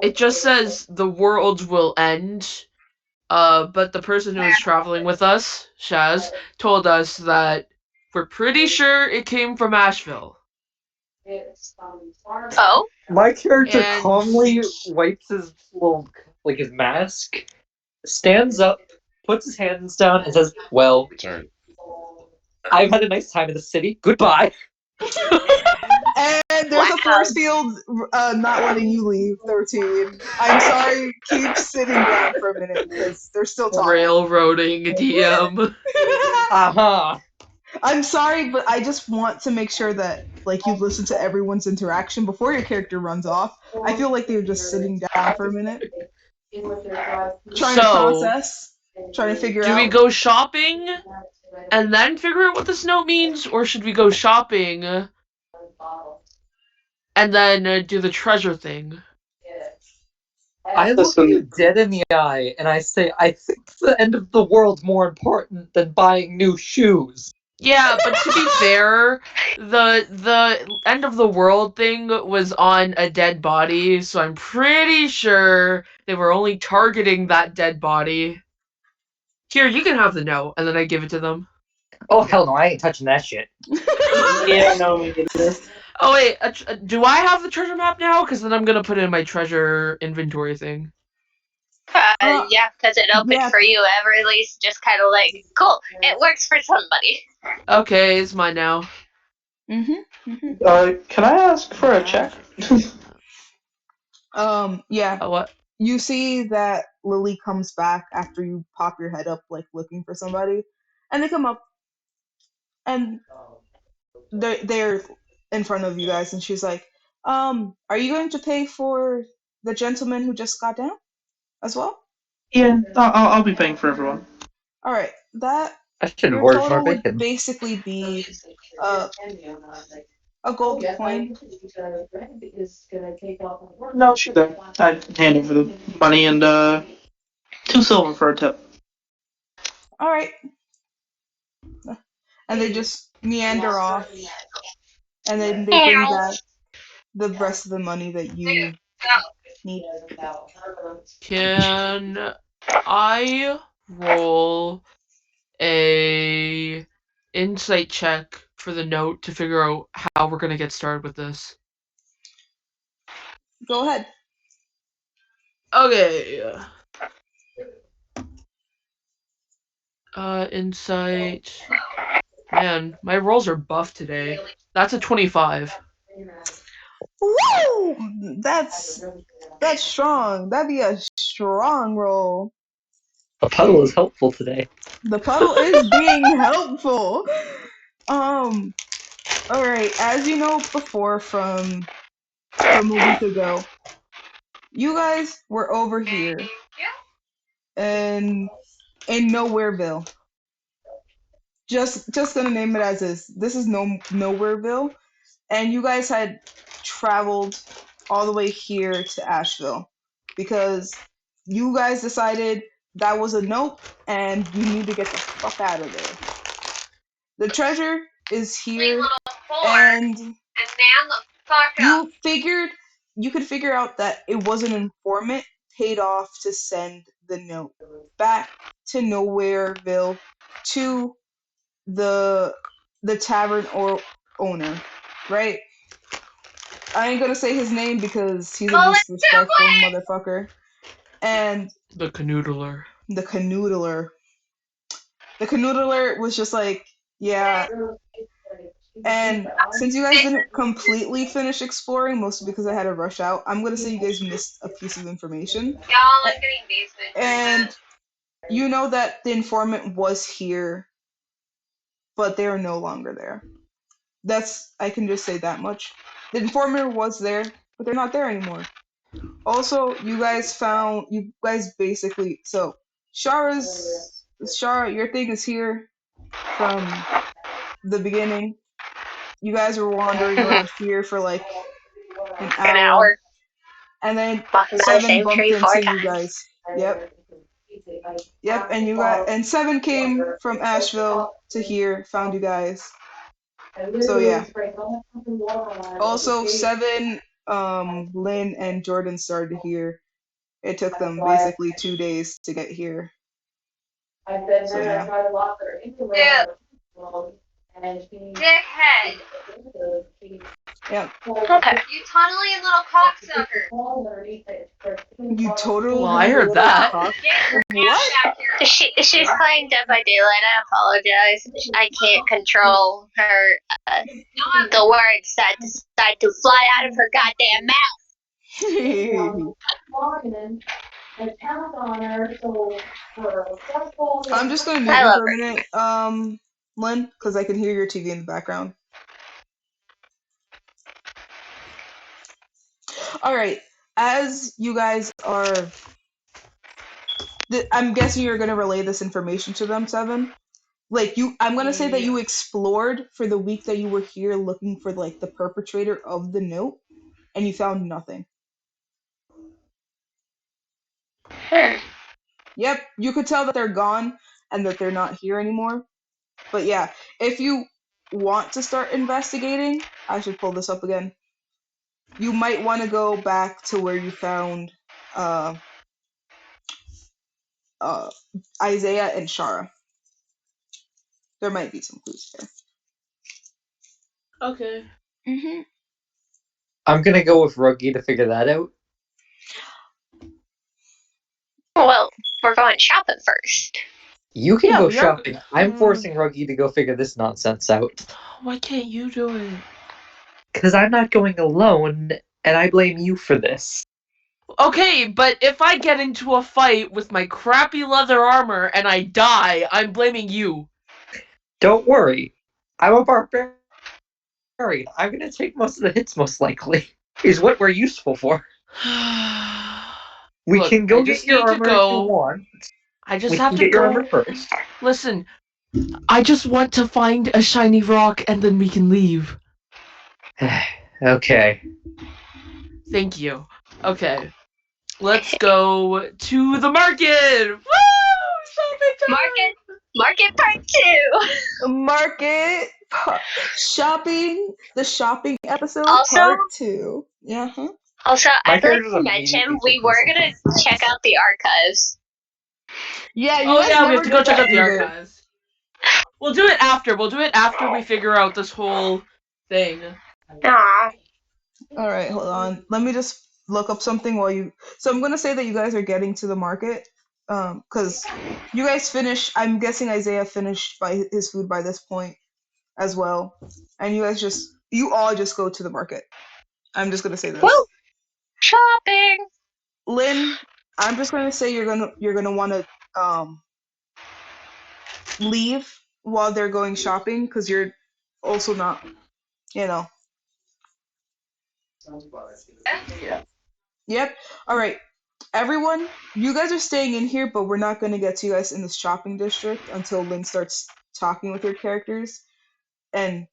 C: It just says the world will end. But the person who was traveling with us, Shaz, told us that we're pretty sure it came from Asheville.
A: oh,
D: My character
C: And
D: calmly wipes his his mask, stands up, puts his hands down, and says, "Well,
F: Return.
D: I've had a nice time in the city. Goodbye."
B: And there's a force field not letting you leave, 13. I'm sorry, keep sitting down for a minute because they're still talking.
C: railroading DM.
D: Uh-huh.
B: I'm sorry, but I just want to make sure that like you listen to everyone's interaction before your character runs off. I feel like they're just sitting down for a minute, trying to
C: So,
B: process, trying to figure
C: do we
B: out.
C: go shopping and then figure out what this note means, or should we go shopping and then do the treasure thing?
D: I look you dead in the eye and I say, I think the end of the world's more important than buying new shoes.
C: Yeah, but to be fair, the end of the world thing was on a dead body, so I'm pretty sure they were only targeting that dead body. Here, you can have the note, and then I give it to them.
D: Oh, hell no, I ain't touching that shit.
E: Yeah, no, me neither.
C: Oh wait, do I have the treasure map now? Because then I'm gonna put it in my treasure inventory thing.
A: yeah, because it opened
B: yeah.
A: for you. Everly's just kind of like, cool, it works for somebody.
C: Okay, it's mine now.
E: Can I ask for a check?
B: Yeah.
C: What?
B: You see that Lily comes back after you pop your head up, like looking for somebody, and they come up, and they're in front of you guys, and she's like, are you going to pay for the gentleman who just got down as well?
E: Yeah, I'll be paying for everyone.
B: All right, that
D: I should
B: your
D: order more
B: total would
D: bacon.
B: basically be uh, a gold coin.
E: No, sure. There. I hand over the money and 2 silver for a tip.
B: All right, and they just meander off, and then they bring back the rest of the money that you need.
C: Can I roll a insight check for the note to figure out how we're gonna get started with this?
B: Go ahead.
C: Okay. Insight. Man, my rolls are buff today. That's a 25.
B: Woo! That's strong. That'd be a strong roll.
D: A puddle is helpful today.
B: The puddle is being helpful. All right. As you know before from a week ago, you guys were over here in Nowhereville. Just gonna name it as is. This is Nowhereville, and you guys had traveled all the way here to Asheville because you guys decided that was a nope and you need to get the fuck out of there. The treasure is here, and you could figure out that it was an informant paid off to send the note back to Nowhereville to the tavern or owner, right? I ain't gonna say his name because he's a disrespectful motherfucker. And
C: The canoodler.
B: the canoodler. The canoodler was just like, yeah. And since you guys didn't completely finish exploring, mostly because I had to rush out, I'm gonna say you guys missed a piece of information. And you know that the informant was here, but they are no longer there. I can just say that much. The informant was there, but they're not there anymore. Also, you guys basically, so Shara, your thing is here from the beginning. You guys were wandering around here for like an hour, and then Seven bumped into you guys. Yep, and Seven came from Asheville to here, found you guys. So yeah. Also, Seven, Lynn, and Jordan started here. It took them basically 2 days to get here. So yeah.
A: Dickhead.
B: Yeah.
A: Okay. You tunneling little cocksucker.
B: You totally.
C: Well, I heard that.
B: What?
A: She's playing Dead by Daylight. I apologize. I can't control her. The words that decide to fly out of her goddamn mouth.
B: I'm just gonna mute you for a minute, Lynn, because I can hear your TV in the background. All right. As you guys are, I'm guessing you're gonna relay this information to them, Seven. Like I'm gonna say that you explored for the week that you were here looking for like the perpetrator of the note, and you found nothing. Yep, you could tell that they're gone and that they're not here anymore. But yeah, if you want to start investigating, I should pull this up again. You might want to go back to where you found Isaiah and Shara. There might be some clues there.
C: Okay.
B: Mm-hmm.
D: I'm gonna go with Ruggy to figure that out.
A: Well, we're going shopping first.
D: You can go
C: we are-
D: shopping. I'm forcing Ruggy to go figure this nonsense out.
C: Why can't you do it?
D: Because I'm not going alone, and I blame you for this.
C: Okay, but if I get into a fight with my crappy leather armor and I die, I'm blaming you.
D: Don't worry. I'm a barbarian. worry. I'm gonna take most of the hits, most likely. Is what we're useful for. We
C: Look,
D: can go
C: I
D: get
C: just
D: your
C: need to
D: armor if you
C: go.
D: want.
C: I just
D: We
C: have
D: can
C: to
D: get your
C: go.
D: armor first.
C: Listen, I just want to find a shiny rock and then we can leave.
D: Okay.
C: Thank you. Okay. Let's go to the market! Woo! Shopping time!
A: Market part 2.
B: Market shopping. The shopping episode
A: Also,
B: part 2. Yeah.
A: Also,
D: My
A: I'd like
D: character's
A: to
D: immediately
A: mention we
D: taking
A: were
D: some
A: gonna
D: notes.
A: check out the archives.
B: Yeah. You
C: Oh
B: guys
C: yeah, we
B: never
C: have to go
B: did
C: check
B: that
C: out the
B: either.
C: archives. We'll do it after. We'll do it after we figure out this whole thing.
A: Aww.
B: All right, hold on. Let me just look up something while you. So I'm gonna say that you guys are getting to the market, because you guys finished. I'm guessing Isaiah finished by his food by this point as well, and you all just go to the market. I'm just gonna say
A: Woo!
B: this,
A: Shopping!
B: Lynn. I'm just gonna say you're gonna want to leave while they're going shopping because you're also not, you know. Yep. All right. Everyone, you guys are staying in here, but we're not going to get to you guys in the shopping district until Lynn starts talking with your characters and,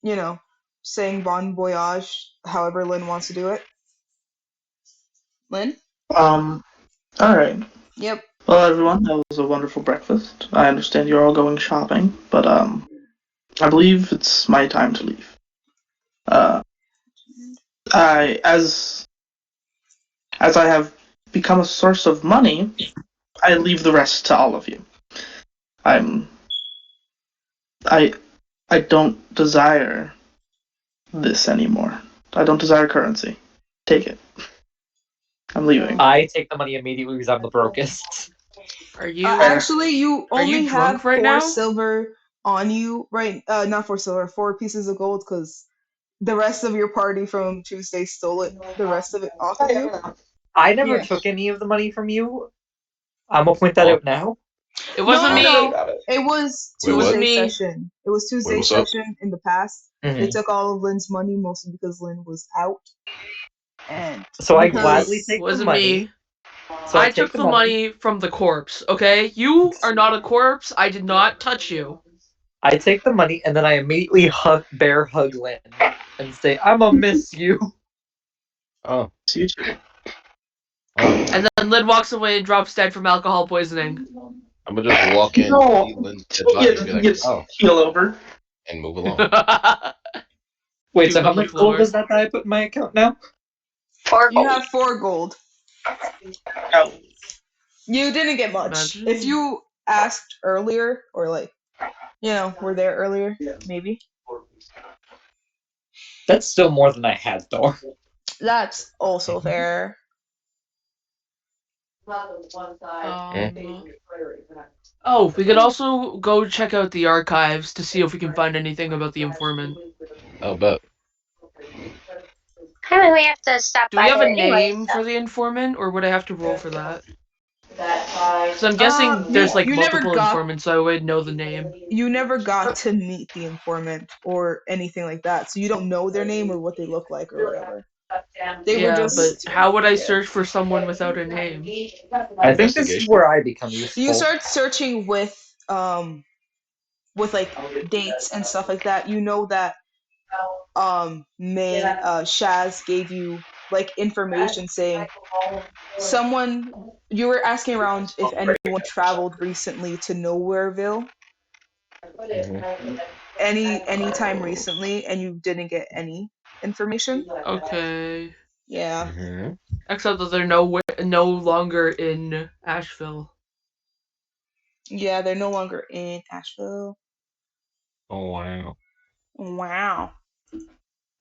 B: you know, saying bon voyage however Lynn wants to do it. Lynn?
E: Alright.
B: Yep.
E: Well, everyone, that was a wonderful breakfast. I understand you're all going shopping, but, I believe it's my time to leave. As I have become a source of money, I leave the rest to all of you. I'm I I don't desire this anymore. I don't desire currency. Take it. I'm leaving.
D: I take the money immediately because I'm the brokest.
C: Are you
B: Actually, you
C: are you
B: only
C: drunk
B: have
C: right
B: 4
C: now?
B: silver on you, right? Not 4 silver, 4 pieces of gold because the rest of your party from Tuesday stole it, the rest of it off of you.
D: I never
B: Yeah.
D: took any of the money from you. I'm gonna point that out now.
C: It
B: No,
C: wasn't
B: no,
C: me.
B: no. It was
C: It
F: Wait, what?
C: wasn't
B: Tuesday
C: me.
B: session. It was
F: Wait,
B: Tuesday
F: what's up?
B: session in the past. They
D: Mhm.
B: took all of Lynn's money mostly because Lynn was out. And
D: So I gladly
B: because
C: It
D: take the
C: wasn't
D: money.
C: me.
D: So I
C: I
D: take
C: took
D: the
C: the
D: money.
C: money from the corpse, okay? You are not a corpse. I did not touch you.
D: I take the money and then I immediately bear hug Lynn and say, "I'ma miss you."
F: Oh,
E: See you too.
F: oh.
C: And then Lynn walks away and drops dead from alcohol poisoning.
F: I'm gonna just walk in,
E: No,
F: see Lynn's dead
E: he
F: body, and
E: gets,
F: be
E: he
F: like,
E: gets
F: oh,
E: heel over.
F: and move along.
D: Wait,
C: Two
D: so how
C: on the
D: much gold
C: floor.
D: is that I put in my account now?
A: 4
B: you
A: gold.
B: have 4 gold.
E: No.
B: You didn't get much.
C: Imagine.
B: If you asked earlier, or like, were there earlier, maybe.
D: That's still more than I had, though.
B: That's also fair.
C: Oh, we could also go check out the archives to see if we can find anything about the informant.
F: Oh, but
A: I mean, we have to stop
C: Do we
A: by
C: have
A: there
C: a
A: anyway,
C: name
A: so.
C: for the informant, or would I have to roll for that? Because I'm guessing there's
B: You
C: like
B: you never
C: multiple
B: got
C: informants, so I would know the name.
B: you never got to meet the informant or anything like that, so you don't know their name or what they look like or whatever. They were
C: Yeah, but
B: just
C: how would I
B: yeah.
C: search for someone without a name?
D: I think this is
F: investigation.
D: where I become
B: You
D: useful.
B: start searching with like dates and stuff like that. You know that Shaz gave you like information saying someone you were asking around if anyone traveled recently to Nowhereville
F: Mhm.
B: any time recently, and you didn't get any information.
C: Okay.
B: Yeah.
F: Mhm.
C: Except that they're no longer in Asheville.
B: Yeah, they're no longer in Asheville.
F: Oh wow.
B: Wow.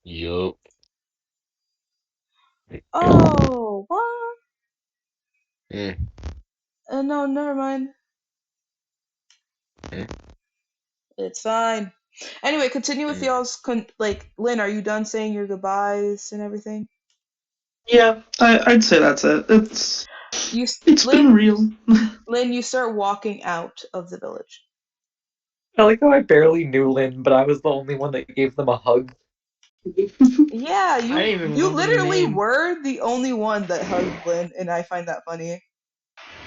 F: Yup.
B: Oh, what?
F: Mm.
B: No, never mind.
F: Mm.
B: It's fine. Anyway, continue with
F: Mm.
B: y'all's like Lynn. Are you done saying your goodbyes and everything?
E: Yeah, I'd say that's it.
B: You,
E: It's been
B: Lynn.
E: real.
B: Lynn, you start walking out of the village.
D: I like how I barely knew Lynn, but I was the only one that gave them a hug.
B: Yeah,
C: I didn't even
B: you
C: remember their
B: literally
C: name.
B: were the only one that hugged Lynn, and I find that funny.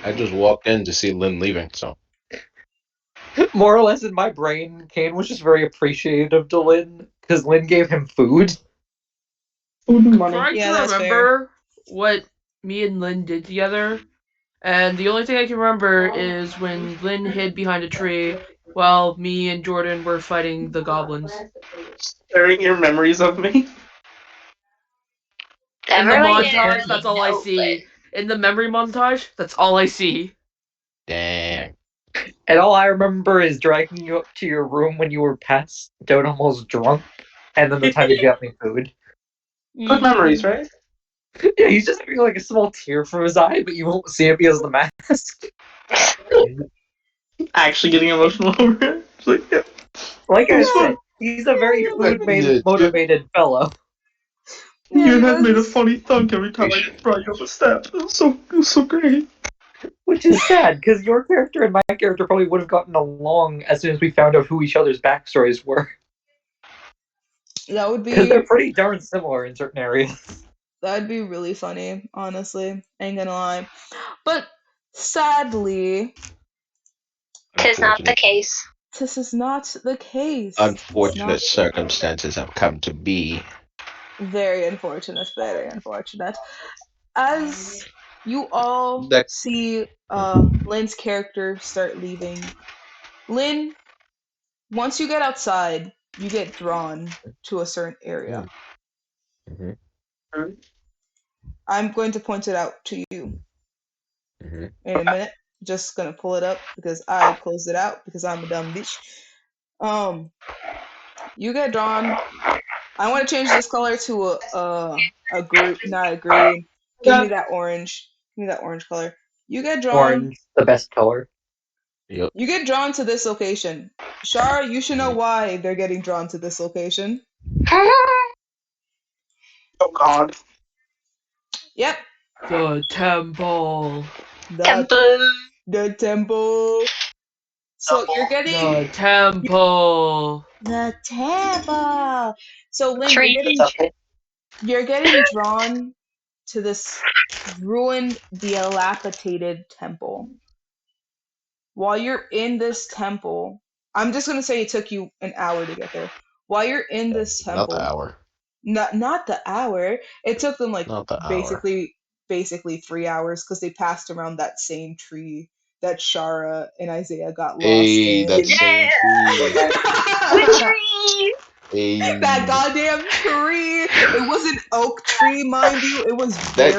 F: I just walked in to see Lynn leaving, so
D: More or less in my brain, Kane was just very appreciative to Lynn because Lynn gave him food.
E: Food and
C: I'm
E: money.
C: trying to
B: Yeah, that's fair.
C: remember what me and Lynn did together, and the only thing I can remember is when Lynn hid behind a tree while me and Jordan were fighting the goblins.
E: Sharing your memories of me.
C: In the
A: Never really did
C: montage, that's
A: anything
C: all I
A: no,
C: see. In the memory montage, that's all I see.
F: dang.
D: And all I remember is dragging you up to your room when you were passed out almost drunk, and then the time you got me food.
E: Good memories, right?
D: Yeah, he's just having like a small tear from his eye, but you won't see it because of the mask.
E: Actually getting emotional over it. It's like, yeah,
D: Like
E: it
D: I
E: was
D: said,
E: fun.
D: he's a very
F: Like,
D: food
F: yeah,
D: motivated fellow.
B: Yeah,
E: Your
B: he
E: head made a
B: was.
E: funny thunk every time I brought you up a step. It was so great.
D: Which is sad, because your character and my character probably would have gotten along as soon as we found out who each other's backstories were.
B: That would
D: Because they're
B: be
D: pretty darn similar in certain areas.
B: that'd be really funny, honestly. Ain't gonna lie. But sadly,
A: tis not the
F: unfortunate,
A: case.
B: this is not the case. It's not
F: unfortunate circumstances have come to be.
B: very unfortunate, very unfortunate. As you all
F: That
B: see Lynn's character start leaving, Lynn, once you get outside, you get drawn to a certain area.
F: Mhm,
B: I'm going to point it out to you
F: mhm.
B: in a minute. Just gonna pull it up because I closed it out because I'm a dumb bitch. Um, you get drawn. I want to change this color to not a green. Give me
E: Yeah.
B: that orange. Give me that orange color. You get drawn.
D: Orange, the best color.
F: Yep.
B: You get drawn to this location. Shara, you should know why they're getting drawn to this location.
E: Oh God.
B: Yep,
C: The temple.
B: the
A: Temple.
B: the temple. So you're getting
C: The temple.
B: the temple. So Lynn,
A: Tree.
B: you're getting drawn to this ruined, dilapidated temple. While you're in this temple, I'm just gonna say it took you an hour to get there. While you're in this
F: Not the
B: temple,
F: hour.
B: not the hour. It took them like
F: Not the hour.
B: basically 3 hours because they passed around that same tree that Shara and Isaiah got lost
F: Hey, that
B: in.
F: same tree.
A: The tree.
B: That
F: Hey,
B: goddamn tree. It was an oak tree, mind you. It was very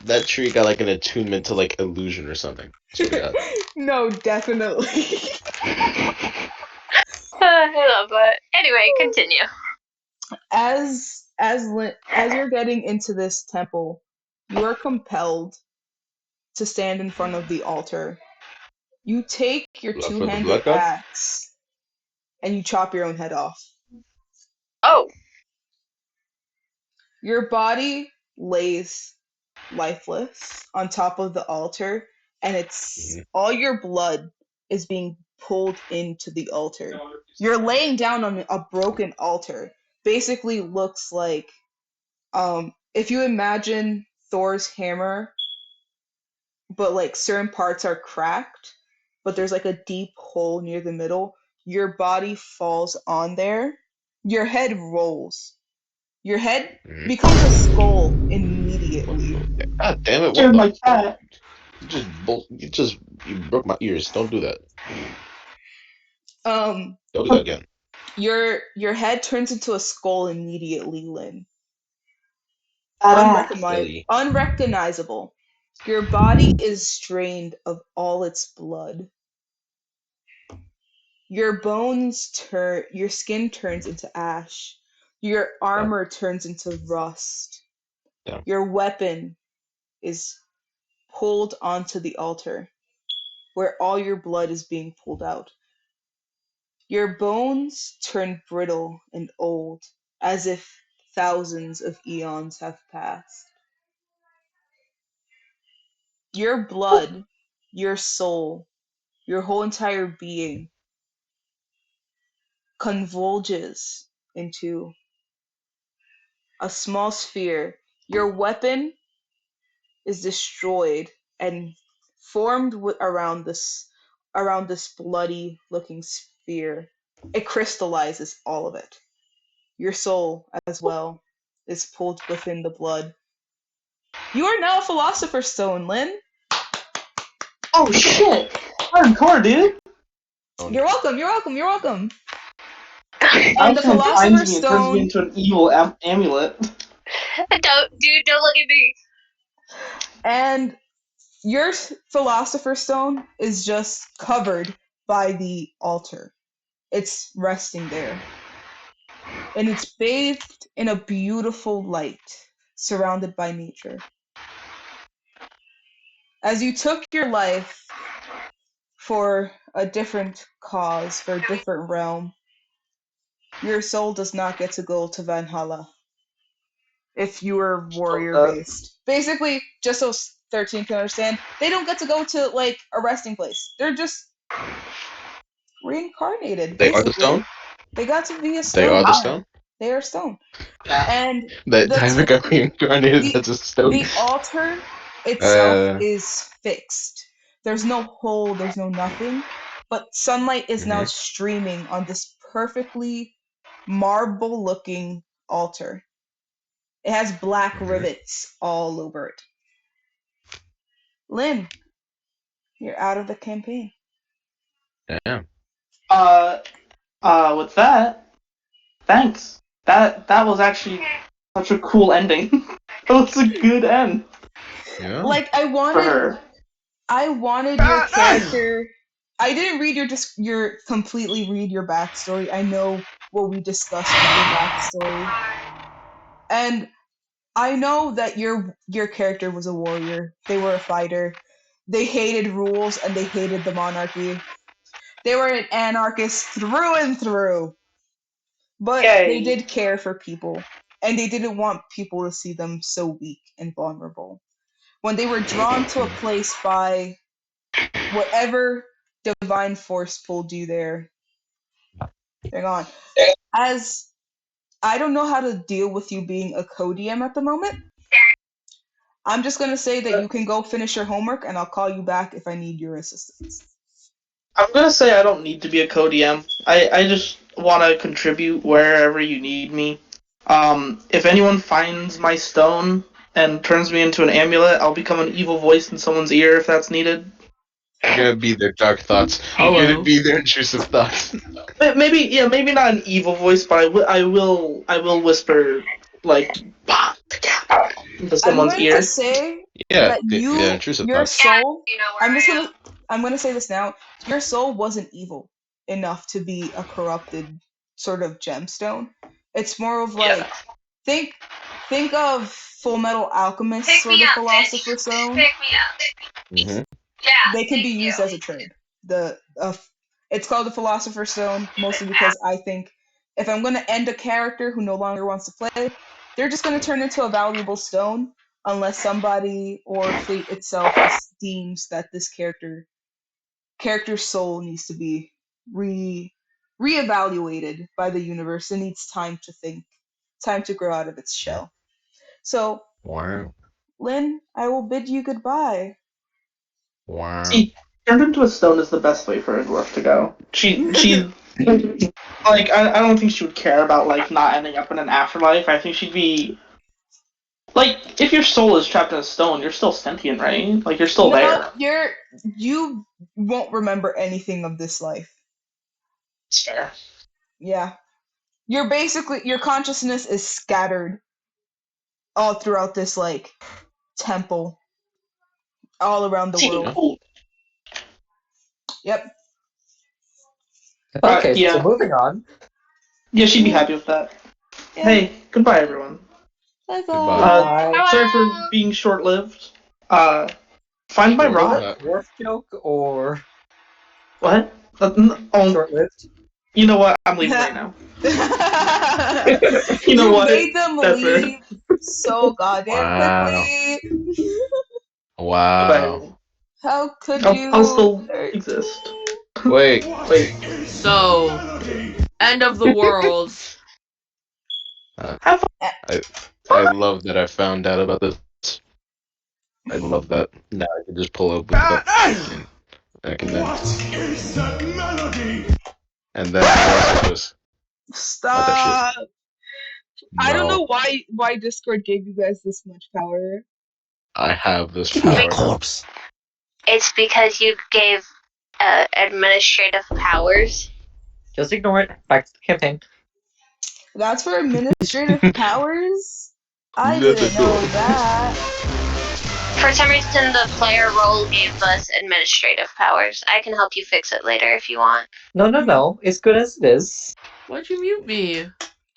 F: that tree got like an attunement to like illusion or something. Swear to God.
B: no, definitely.
A: I love that. Anyway, continue.
B: As you're getting into this temple, you are compelled to stand in front of the altar. You take your
F: Blood for the
B: two-handed
F: blood god.
B: axe and you chop your own head off.
A: Oh,
B: Your body lays lifeless on top of the altar, and it's
F: Mhm.
B: all your blood is being pulled into the altar. You're laying down on a broken altar. Basically looks like if you imagine Thor's hammer, but like certain parts are cracked, but there's like a deep hole near the middle. Your body falls on there. Your head rolls. Your head
F: Mhm.
B: becomes a skull immediately.
F: God damn it! What
E: Scared
F: the
E: my
F: fuck?
E: cat.
F: You broke my ears. Don't do that.
B: Um,
F: Don't do that again.
B: your head turns into a skull immediately, Lynn.
E: Badass.
F: Really?
B: Unrecognizable. Your body is drained of all its blood. Your skin turns into ash. Your
F: Damn.
B: armor turns into rust.
F: Damn.
B: Your weapon is pulled onto the altar where all your blood is being pulled out. Your bones turn brittle and old, as if thousands of eons have passed. Your blood, your soul, your whole entire being convulges into a small sphere. Your weapon is destroyed and formed around this bloody looking sphere. It crystallizes all of it. Your soul as well is pulled within the blood. You are now a philosopher's stone, Lynn.
E: Oh shit! Hardcore, dude.
B: You're welcome. You're welcome. You're welcome.
E: I
B: And the
E: also finds
B: philosopher's
E: me and turns me
B: stone.
E: into an evil amulet.
A: Don't look at me.
B: And your philosopher's stone is just covered by the altar. It's resting there. And it's bathed in a beautiful light, surrounded by nature. As you took your life for a different cause, for a different realm, your soul does not get to go to Valhalla if you were warrior based. Basically, just so 13 can understand, they don't get to go to like a resting place. They're just reincarnated.
F: They are the
B: Basically,
F: stone.
B: they got to be a
F: They
B: stone.
F: are the stone.
B: They are stone.
E: Yeah.
B: And
F: That
B: the
F: Tyler got reincarnated as a stone.
B: the altar itself
F: Uh,
B: is fixed. There's no hole, there's no nothing. But sunlight is now
F: Mhm.
B: streaming on this perfectly marble looking altar. It has black
F: Mhm.
B: rivets all over it. Lynn, you're out of the campaign.
F: Damn.
E: With that, thanks. That was actually such a cool ending. That was a good end
F: Yeah.
B: Like
E: for her.
B: I wanted your character. I didn't read your completely read your backstory. I know what we discussed with your backstory, and I know that your character was a warrior. They were a fighter. They hated rules and they hated the monarchy. They were an anarchist through and through, but they
E: Yay.
B: did care for people, and they didn't want people to see them so weak and vulnerable. When they were drawn to a place by whatever divine force pulled you there, they're gone. As I don't know how to deal with you being a co-DM at the moment, I'm just gonna say that you can go finish your homework, and I'll call you back if I need your assistance.
E: I'm gonna say I don't need to be a co-DM. I just want to contribute wherever you need me. If anyone finds my stone and turns me into an amulet, I'll become an evil voice in someone's ear if that's needed.
F: You're gonna be their dark thoughts. You're
C: Hello.
F: gonna be their intrusive thoughts.
E: Maybe not an evil voice, but I will whisper like into
B: I'm
E: someone's
B: going to
E: ear.
B: say
F: Yeah,
B: that
F: the intrusive
B: your
F: thoughts.
B: soul.
A: You know where I am.
B: I'm gonna say this now. Your soul wasn't evil enough to be a corrupted sort of gemstone. It's more of like
E: Yeah.
B: think think of Full Metal Alchemist
A: Pick
B: sort
A: me
B: of
A: up,
B: philosopher
A: bitch.
B: stone.
A: Pick me up.
F: Mm-hmm.
A: Yeah,
B: They can be
A: thank you.
B: used as a trade. It's called the Philosopher's Stone mostly because I think if I'm going to end a character who no longer wants to play, they're just going to turn into a valuable stone unless somebody or fate itself deems that this character's soul needs to be reevaluated by the universe. It needs time to think, time to grow out of its shell. So,
F: Wow.
B: Lynn, I will bid you goodbye.
F: Wow.
E: See, turned into a stone is the best way for a dwarf to go. She like I don't think she would care about like not ending up in an afterlife. I think she'd be like if your soul is trapped in a stone, you're still sentient, right? Like you're still
B: No,
E: there.
B: you won't remember anything of this life.
E: It's fair.
B: Yeah. You're basically your consciousness is scattered all throughout this like temple all around the
E: See,
B: world.
E: cool.
B: Yep.
D: Okay, so
E: Yeah,
D: moving on.
E: yeah, she'd be happy with that.
B: Yeah.
E: Hey, goodbye, everyone.
B: Bye
F: Goodbye.
B: bye.
D: Goodbye.
E: Sorry for being short-lived. Find my
F: Sure.
D: Was that
E: rock.
D: a dwarf joke or
E: What?
D: short-lived?
E: You know what? I'm leaving right now. You know
B: You
E: what?
B: made them
E: That's it.
B: leave so goddamn
F: Wow.
B: quickly.
E: Goodbye,
F: Wow.
E: everyone.
B: How could
E: I'll
B: you?
E: still
B: 13?
E: exist.
F: Wait.
C: So, end of the world.
F: Uh,
E: Have
F: I I love that I found out about this. I love that. Now I can just pull up with that, and I can then.
G: What is that melody?
F: And then I also just let that shit.
B: Stop. I don't
F: No,
B: know why Discord gave you guys this much power.
F: I have this
G: Give me a
F: power.
G: corpse.
A: It's because you gave administrative powers.
D: Just ignore it. Back to the campaign.
B: That's for administrative powers? I
F: Let
B: didn't
F: it go.
B: know that.
A: For some reason, the player role gave us administrative powers. I can help you fix it later if you want.
D: No. It's good as it is.
C: Why'd you mute me?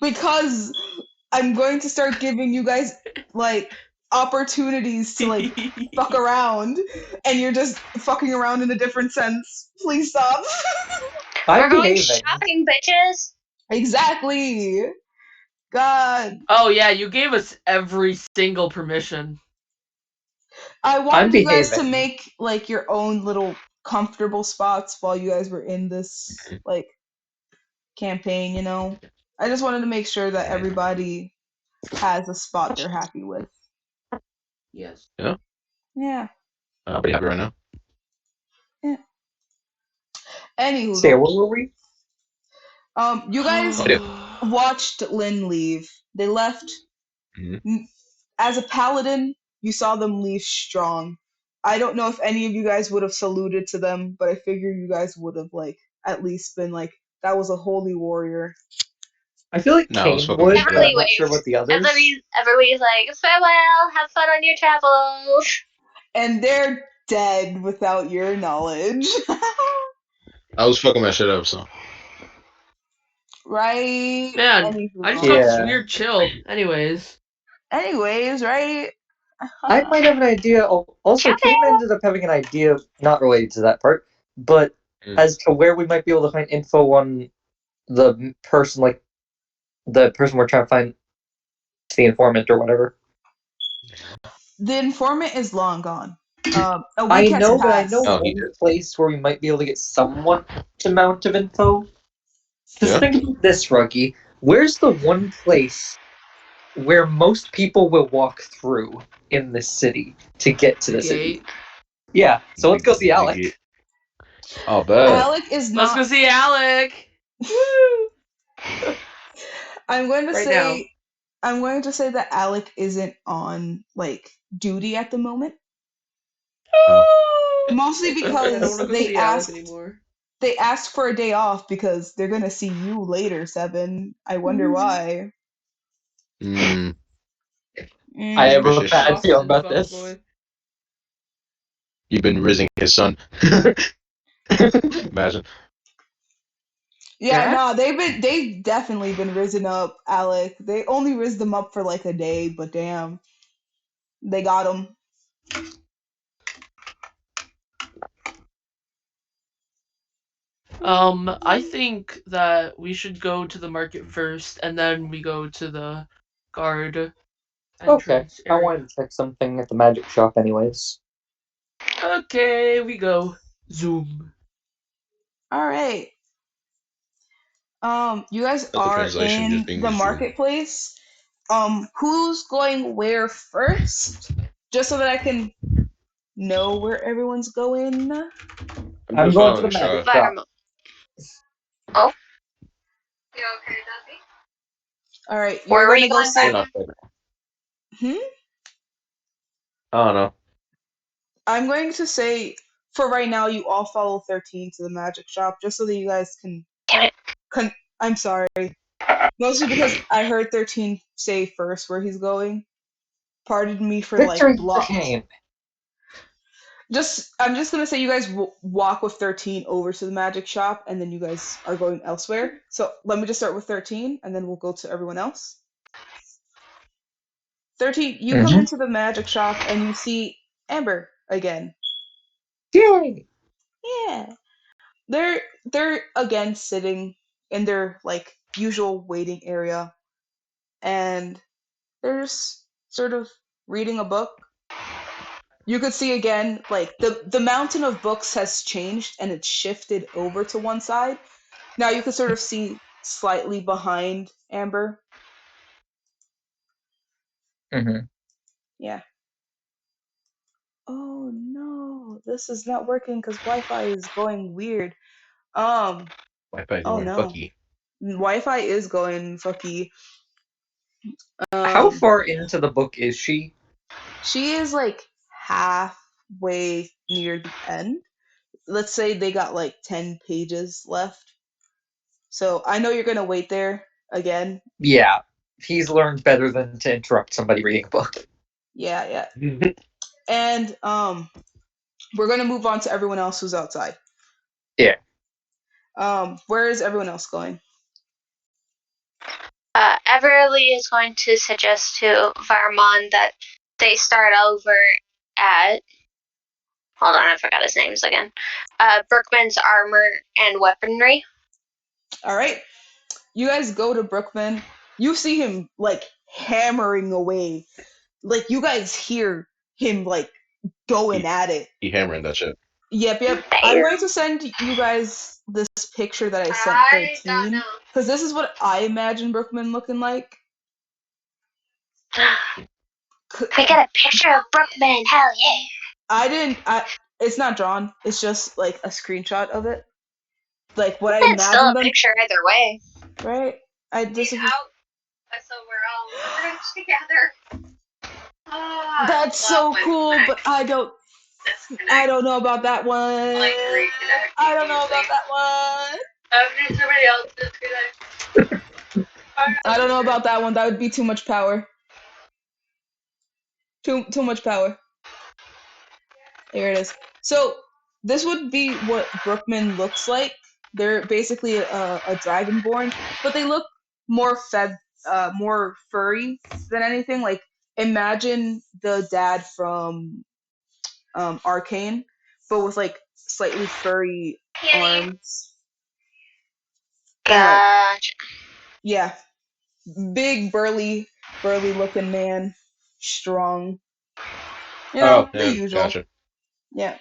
B: Because I'm going to start giving you guys like opportunities to like fuck around, and you're just fucking around in a different sense. Please stop.
D: I'm
A: We're going
D: behaving.
A: shopping, bitches.
B: Exactly. God.
C: Oh yeah, you gave us every single permission.
B: I wanted
D: I'm
B: you guys to
D: behaving.
B: make like your own little comfortable spots while you guys were in this like campaign, you know. I just wanted to make sure that everybody has a spot they're happy with.
C: Yes.
F: Yeah,
B: Yeah.
F: I'm pretty happy right now.
B: Yeah. Anywho,
D: Say, where were we?
B: you guys
F: Oh, yeah.
B: watched Lynn leave. They left.
F: Mhm.
B: As a paladin, you saw them leave strong. I don't know if any of you guys would have saluted to them, but I figure you guys would have like at least been like, that was a holy warrior.
D: I feel like
F: No, I was
D: Kane
F: fucking
D: would,
F: with
D: but
A: Everly
D: I'm not sure about
A: waves.
D: the others.
A: Everybody's like, farewell, have fun on your travels.
B: And they're dead without your knowledge.
F: I was fucking my shit up, so.
B: Right?
C: Man, I just got this
D: Yeah.
C: weird chill. Anyways.
B: Anyways, right?
D: I might have an idea. Also, Kane ended up having an idea not related to that part, but as to where we might be able to find info on the person, like the person we're trying to find, the informant or whatever.
B: The informant is long gone. A
D: I
B: week has
D: know, but I
B: passed.
D: know
F: Oh, he
D: one
F: did.
D: place where we might be able to get somewhat amount of info. Just
F: Yeah?
D: think about this, Ruggy. Where's the one place where most people will walk through in this city to get to the city?
C: Gate.
D: Yeah, so let's go see Alec.
F: Ziggy. Oh, bad.
B: Alec is
C: Let's
B: not.
C: go see Alec. Woo!
B: I'm going to
C: Right now.
B: say. I'm going to say that Alec isn't on like duty at the moment. Mostly
C: I don't want
B: because
C: to go
B: they
C: see Alec
B: asked
C: anymore.
B: for a day off because they're gonna see you later, Seven. I wonder why.
F: Mm.
D: I have a
F: Suspicious.
D: bad
C: Soft
D: feeling
C: and
D: about
C: fuck
D: this.
C: boy.
F: You've been rizzing his son. Imagine.
B: Yeah,
C: Dad?
B: no, they've definitely been risen up, Alec. They only rizzed them up for like a day, but damn, they got him.
C: I think that we should go to the market first, and then we go to the guard
D: Okay,
C: entrance
D: I
C: area.
D: wanted to check something at the magic shop anyways.
C: Okay, we go. Zoom.
B: All right. You guys
F: That's the
B: are
F: translation just
B: in
F: being
B: the
F: Zoom.
B: marketplace. Who's going where first? Just so that I can know where everyone's going.
D: I'm
F: just
D: going to the
F: following
D: magic
F: Shaw.
D: shop.
A: Oh. You okay, Dusty?
B: All right,
A: Where
B: you're
A: were
B: gonna
A: you
B: go
A: going,
F: We're
B: say.
A: Byron?
F: not fighting.
B: Hmm.
F: I don't know.
B: I'm going to say for right now, you all follow 13 to the magic shop, just so that you guys can.
A: Damn it.
B: I'm sorry. Mostly because I heard 13 say first where he's going. Pardon me for like
D: Victory for
B: block.
D: Kane.
B: I'm just gonna say you guys walk with 13 over to the magic shop, and then you guys are going elsewhere. So let me just start with 13, and then we'll go to everyone else. 13, you come into the magic shop and you see Amber again.
D: Yay!
B: Yeah, they're again sitting in their like usual waiting area, and they're just sort of reading a book. You could see again, like the mountain of books has changed and it's shifted over to one side. Now you could sort of see slightly behind Amber.
D: Mm-hmm.
B: Yeah. Oh no, this is not working because Wi-Fi is going weird.
F: Wi-Fi
B: Oh
F: going
B: no,
F: fucky.
B: Wi-Fi is going fucky.
D: How
B: Um,
D: far into the book is she?
B: she is like halfway near the end. Let's say they got like 10 pages left. So I know you're gonna wait there again.
D: Yeah, he's learned better than to interrupt somebody reading a book.
B: Yeah, yeah. And we're gonna move on to everyone else who's outside.
D: Yeah.
B: Where is everyone else going?
A: Everly is going to suggest to Varmon that they start over at. Hold on, I forgot his names again. Berkman's Armor and Weaponry.
B: All right, you guys go to Brookman. You see him like hammering away. Like you guys hear him like going at it.
F: He hammering that shit.
B: Yep. I'm going to send you guys this picture that I sent
A: I don't
B: 13
A: know.
B: because this is what I imagine Brookman looking like.
A: We got a picture of Brookman. Hell yeah.
B: I didn't. It's not drawn. It's just like a screenshot of it. Like what I
A: It's still
B: imagine
A: a
B: them.
A: picture either way.
B: Right. This is.
A: So we're all together.
B: That's so cool, but I don't know about that one. I don't know about that one.
A: Somebody else is
B: I don't know about that one. That would be too much power. Too much power. There it is. So this would be what Brookman looks like. They're basically a dragonborn, but they look more more furry than anything. Like imagine the dad from Arcane, but with like slightly furry arms.
A: Gotcha.
B: Yeah, big burly looking man, strong. You know, the
F: Yeah,
B: usual.
F: gotcha.
B: Yeah.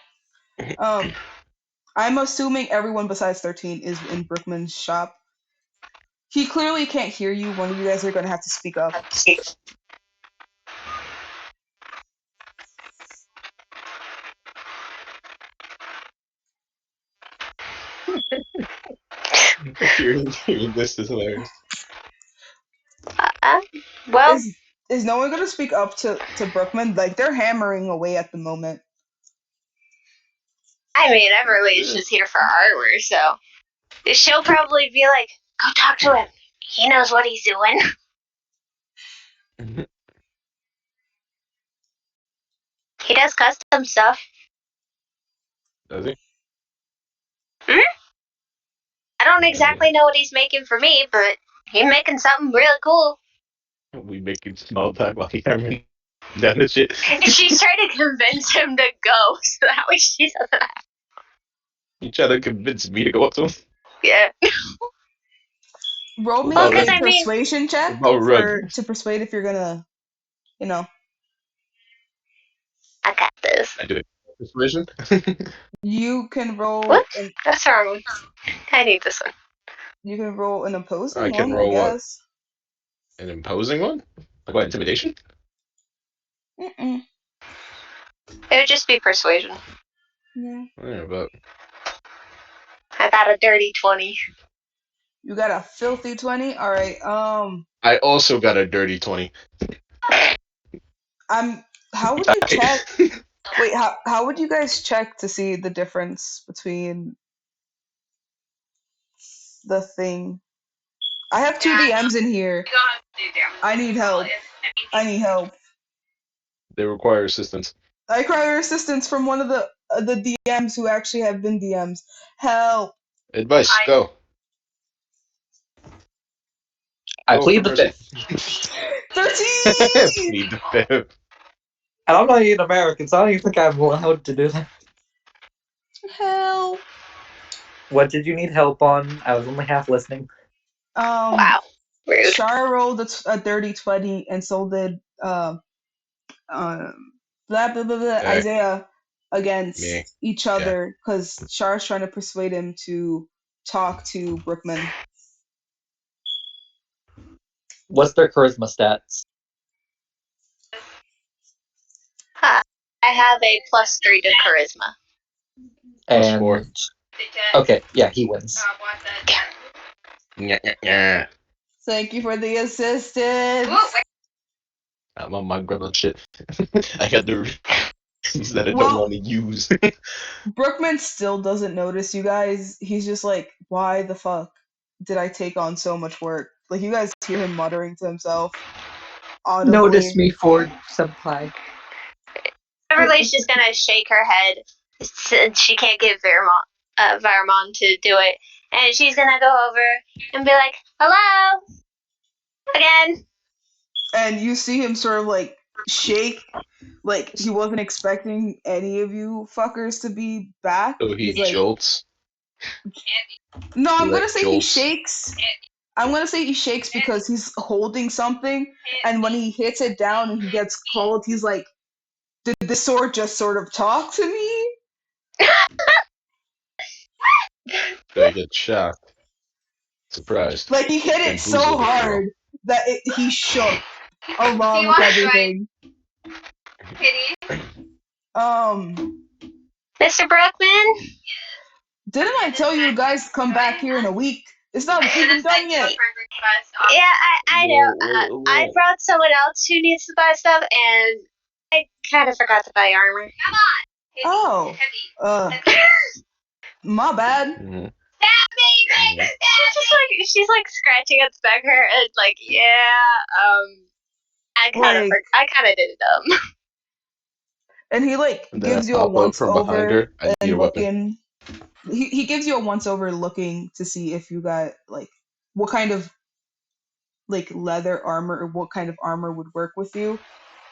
B: I'm assuming everyone besides 13 is in Brookman's shop. He clearly can't hear you. One of you guys are going to have to speak up.
F: Hearing this is hilarious.
A: Well,
B: Is no one going to speak up to Brookman? Like, they're hammering away at the moment.
A: I mean, Everly's just here for armor, so she'll probably be like, "Go talk to him. He knows what he's doing." He does custom stuff.
F: Does he?
A: I don't exactly know what he's making for me, but he's making something really cool.
F: We making small talk while he hammering down the shit.
A: She's trying to convince him to go, so that way she doesn't have.
F: You trying to convince me to go up to him?
A: Yeah.
B: Roll me
A: Well,
B: a
A: 'cause I mean-
B: persuasion check
F: About rug.
B: to persuade if you're going to, you know.
A: I got this.
F: I do it. Persuasion?
B: You can roll.
A: What? That's wrong. I need this one.
B: You can roll an opposing
F: I can
B: one,
F: roll
B: I
F: what?
B: guess.
F: An imposing one? Like what, intimidation?
B: Mm-mm.
A: It would just be persuasion.
B: Yeah.
F: Yeah, but
A: I got a dirty 20.
B: You got a filthy 20? All right.
F: I also got a dirty 20.
B: How would you check? Wait, how would you guys check to see the difference between the thing? I have two DMs in here. I need help.
F: They require assistance.
B: I require assistance from one of the DMs who actually have been DMs. Help.
F: Advice, go.
D: I
F: Go
D: plead
F: for
D: the
F: person.
D: fifth.
B: 13!
F: Plead the fifth.
D: And I'm not even American, so I don't even think I'm allowed to do that.
B: Help.
D: What did you need help on? I was only half listening.
A: Wow. Rude.
B: Shara rolled a dirty 20, and so did blah blah blah blah Isaiah against
F: Me.
B: each other because Shara's trying to persuade him to talk to Brookman.
D: What's their charisma stats?
A: I have a +3 to charisma.
F: Plus
D: And
F: 4.
D: okay, yeah, he wins.
F: Yeah.
B: Thank you for the assistance.
F: I'm on my gremlin shit. I got the reasons that I don't
B: Well-
F: want to use.
B: Brookman still doesn't notice you guys. He's just like, why the fuck did I take on so much work? Like, you guys hear him muttering to himself audibly.
D: Notice me, Ford Senpai.
A: Everly's just gonna shake her head since she can't get Varamon to do it. And she's gonna go over and be like, hello? Again.
B: And you see him sort of like shake, like he wasn't expecting any of you fuckers to be back.
F: So he
B: He's like,
F: jolts.
B: no, I'm
F: Like
B: gonna say
F: jolts.
B: he shakes. I'm gonna say he shakes because he's holding something, and when he hits it down and he gets cold, he's like, did the sword just sort of talk to me?
F: So he gets shocked. Surprised.
B: Like, he hit it so
F: Bamboozled, if you will.
B: hard that he shook along with everything.
A: Mr. Brookman?
B: Didn't I tell you guys come back here in a week? It's not even done yet.
A: Yeah, I know.
F: Whoa.
A: I brought someone else who needs to buy stuff, and I kind of forgot to buy armor.
B: Oh, my bad.
F: Mhm.
A: She's like scratching at the back of her head, like, yeah, I kind of did it dumb.
B: And he like
F: And then I
B: gives you a
F: pop up
B: once
F: from behind
B: over
F: her. I need
B: and
F: your weapon.
B: looking. He gives you a once over looking to see if you got like what kind of like leather armor or what kind of armor would work with you.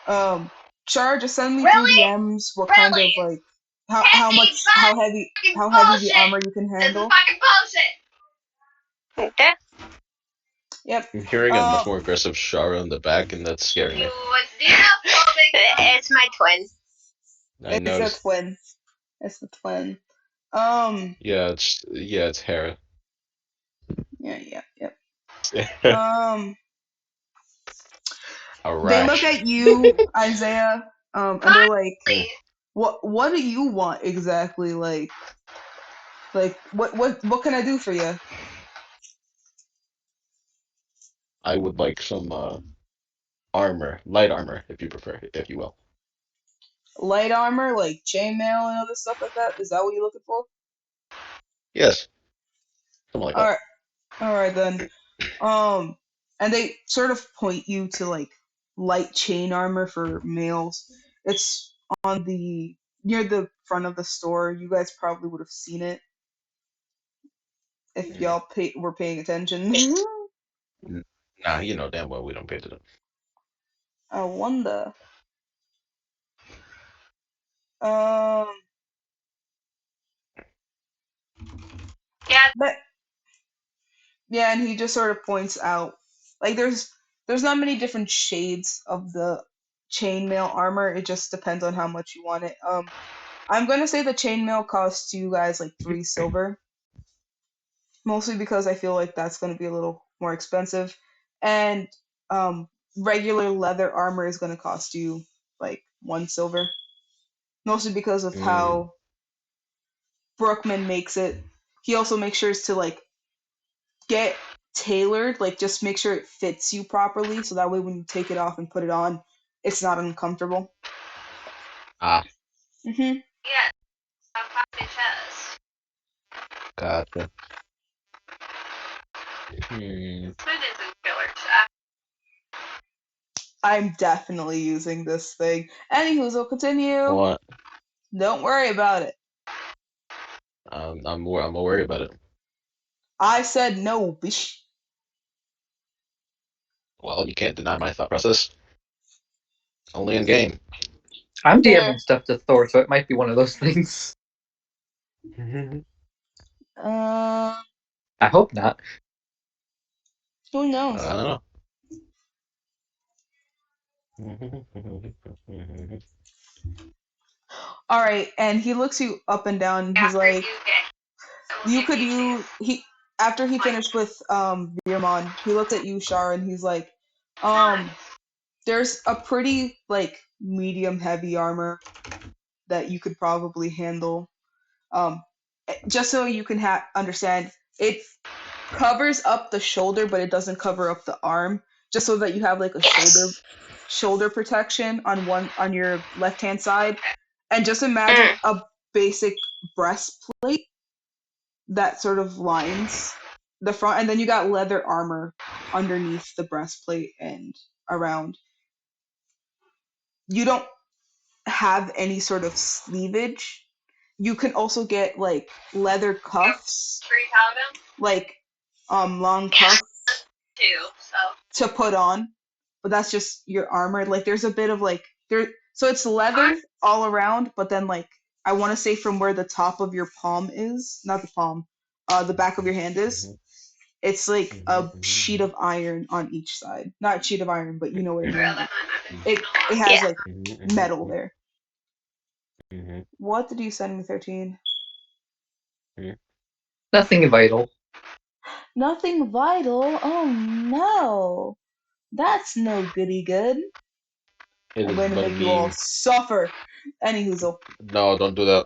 B: Char, just send me through DMs what kind of like how heavy the armor you can handle.
A: Okay.
B: Yep.
F: I'm hearing a much more aggressive Shara in the back, and that's scaring me.
A: It's my twin.
F: I
B: It's
F: noticed.
B: a twin. It's the twin.
F: Yeah, it's Hera.
B: Yeah.
F: All
B: They
F: right.
B: look at you, Isaiah, and they're like, "What do you want exactly? Like what can I do for you?"
F: I would like some armor, light armor, if you prefer, if you will.
B: Light armor, like chainmail and other stuff like that. Is that what you're looking for?
F: Yes, something like that.
B: All right then. And they sort of point you to like light chain armor for males. It's on the near the front of the store. You guys probably would have seen it if y'all were paying attention.
F: Nah, you know damn well we don't pay to them.
B: I wonder. Um,
A: Yeah.
B: but yeah, and he just sort of points out like there's not many different shades of the chainmail armor. It just depends on how much you want it. I'm gonna say the chainmail costs you guys like 3 silver, mostly because I feel like that's gonna be a little more expensive, and regular leather armor is gonna cost you like 1 silver, mostly because of how Brookman makes it. He also makes sure to like get tailored, like just make sure it fits you properly, so that way when you take it off and put it on, it's not uncomfortable.
F: Ah,
B: Mhm.
A: Yeah. Because.
F: gotcha.
B: I'm definitely using this thing. Anywho, so continue.
F: What?
B: Don't worry about it.
F: I'm worried about it.
B: I said no, bitch.
F: Well, you can't deny my thought process. Only in game.
D: I'm DMing stuff to Thor, so it might be one of those things.
B: Uh,
D: I hope not.
B: who knows?
F: I don't know.
B: All right, and he looks you up and down. And he's like, "You could use he." After he finished with Veermon, he looked at you, Shar, and he's like, "There's a pretty like medium heavy armor that you could probably handle. Just so you can understand, it covers up the shoulder, but it doesn't cover up the arm, just so that you have like a shoulder protection on your left hand side. And just imagine a basic breastplate that sort of lines the front, and then you got leather armor underneath the breastplate and around. You don't have any sort of sleevage. You can also get like leather cuffs, like long cuffs to put on, but that's just your armor. Like there's a bit of like there, so it's leather all around, but then like I want to say from where the top of your palm is, not the palm, the back of your hand is. It's like a sheet of iron on each side. Not sheet of iron, but you know what I mean. Like, it has like metal there. What did you send me, 13?
D: Nothing vital.
B: Nothing vital? Oh no. That's no goody good.
F: It
B: I'm
F: is
B: going to
F: but a
B: make you all
F: meme.
B: suffer. Any hoozle.
F: No, don't do that.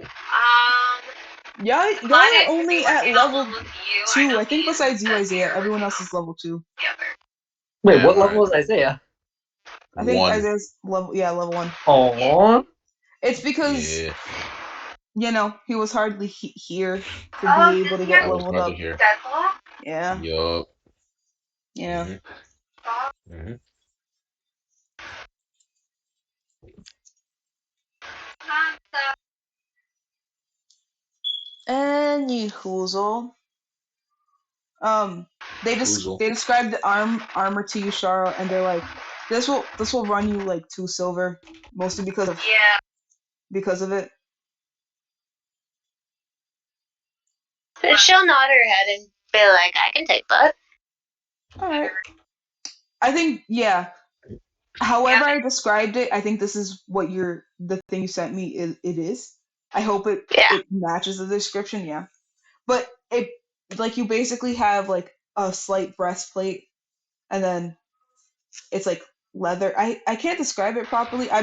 B: Y'all are only at level 2. I think besides you, Isaiah, everyone else is level 2.
D: Wait,
F: Yeah,
D: what level
F: alright.
D: was Isaiah?
B: I think
F: 1.
B: Isaiah's level 1.
D: Aww.
B: It's because,
F: Yeah.
B: he was hardly here to be able to get
F: I was
B: leveled
F: hardly
B: up.
F: here.
B: Yeah.
F: Yup.
B: Yeah. Any hoozle. They
F: Hoozle.
B: described the armor to you, Shara, and they're like, this will run you like 2 silver, mostly because of it.
A: She'll nod her head and be like, I can take that.
B: All right. I think however I described it, I think this is what the thing you sent me it is. I hope it matches the description, yeah. But it like you basically have like a slight breastplate and then it's like leather. I can't describe it properly. I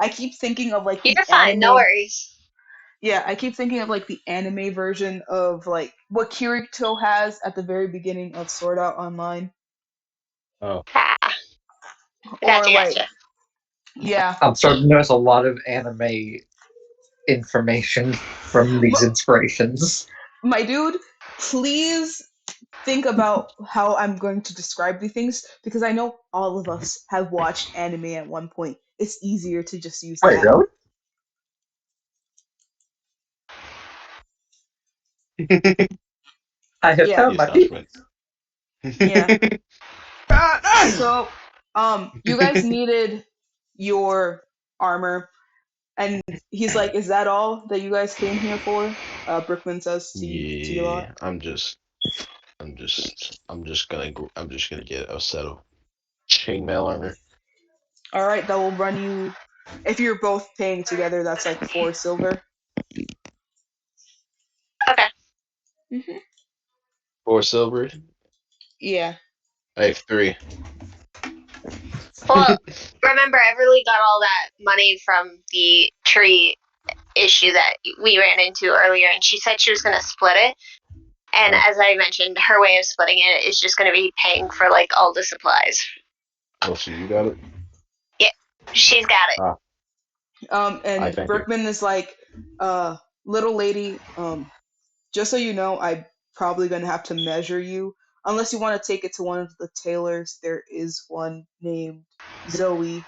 B: keep thinking of like the
A: You're fine,
B: anime.
A: no worries.
B: Yeah, I keep thinking of like the anime version of like what Kirito has at the very beginning of Sword Art Online.
F: Oh.
B: Or like yeah.
D: I'm starting to notice a lot of anime information from these inspirations.
B: My dude, please think about how I'm going to describe these things because I know all of us have watched anime at one point. It's easier to just use
D: Wait,
B: that.
D: really? I have
B: Yeah.
D: found my
F: sounds
D: peak.
B: Yeah. So, you guys needed your armor, and he's like, "Is that all that you guys came here for?" Brickman says to you lot.
F: Yeah, I'm just gonna get a set of chainmail armor.
B: All right, that will run you. If you're both paying together, that's like 4 silver.
A: Okay.
B: Mm-hmm.
F: 4 silver.
B: Yeah.
F: I have 3.
A: Well, remember, Everly got all that money from the tree issue that we ran into earlier, and she said she was going to split it. And as I mentioned, her way of splitting it is just going to be paying for like all the supplies.
F: Oh, so you got it?
A: Yeah, she's got it.
B: And
F: thank you.
B: Brickman is like, little lady, just so you know, I'm probably gonna have to measure you. Unless you want to take it to one of the tailors, there is one named Zoe,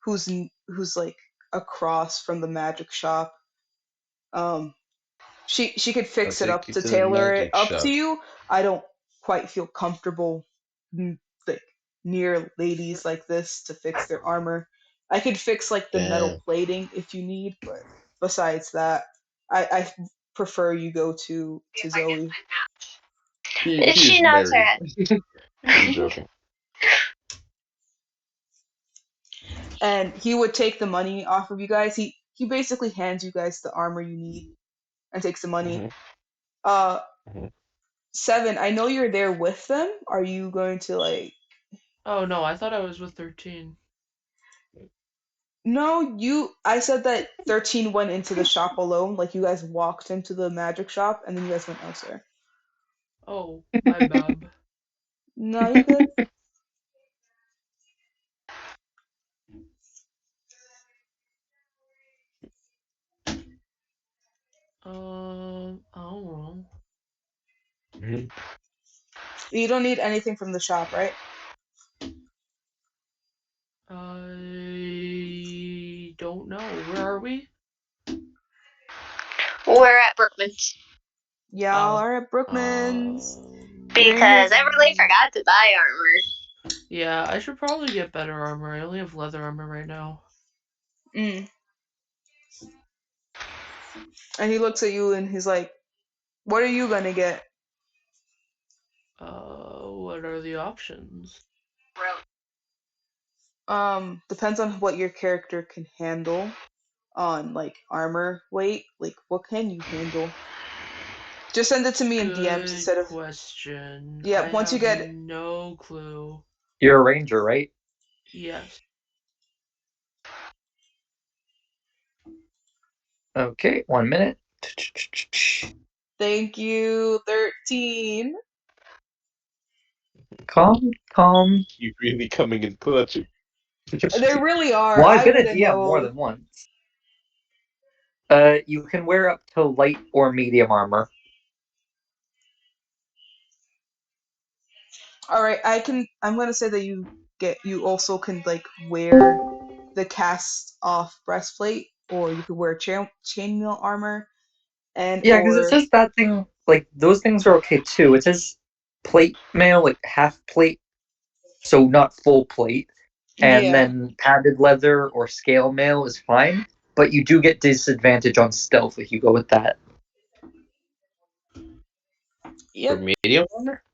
B: who's like across from the magic shop. She could
F: I'll
B: fix it
F: take
B: up
F: you
B: to
F: to the
B: tailor it
F: magic
B: up to
F: shop.
B: you. I don't quite feel comfortable like near ladies like this to fix their armor. I could fix like the metal
F: Damn.
B: plating if you need, but besides that, I prefer you go to Zoe.
F: He is
A: She nods her
F: married.
A: head.
F: I'm joking.
B: And he would take the money off of you guys. He basically hands you guys the armor you need and takes the money.
F: Mhm.
B: Uh,
F: Mhm.
B: 7. I know you're there with them. Are you going to like?
C: Oh no, I thought I was with 13.
B: No, I said that 13 went into the shop alone. Like you guys walked into the magic shop and then you guys went elsewhere.
C: Oh, my bad.
B: No, you good?
C: I don't know.
B: You don't need anything from the shop, right?
C: I don't know. Where are we?
A: We're at Brookman's
B: Y'all
C: Oh.
B: are at Brookman's.
A: because Everly forgot to buy armor.
C: Yeah, I should probably get better armor. I only have leather armor right now.
B: And he looks at you and he's like, "What are you gonna get?"
C: What are the options?
B: Depends on what your character can handle on like armor weight. Like, what can you handle? Just send it to me in DMs
C: Good
B: instead of.
C: question.
B: Yeah,
C: I
B: once you
C: have
B: get.
C: no clue.
D: You're a ranger, right?
C: Yes.
D: Okay, 1 minute.
B: Thank you, 13.
D: Calm.
F: You really coming in clutch.
B: They really are.
D: Well, I've
B: I
D: been a
B: wouldn't
D: DM more
B: know.
D: than once. You can wear up to light or medium armor.
B: All right, I'm gonna say that you also can like wear the cast off breastplate, or you could wear chainmail armor, and
D: Yeah, because it
B: or
D: says that thing, like, those things are okay too. It says plate mail, like half plate, so not full plate. And
B: yeah.
D: then padded leather or scale mail is fine, but you do get disadvantage on stealth if you go with that.
F: For
B: Yep.
F: medium armor?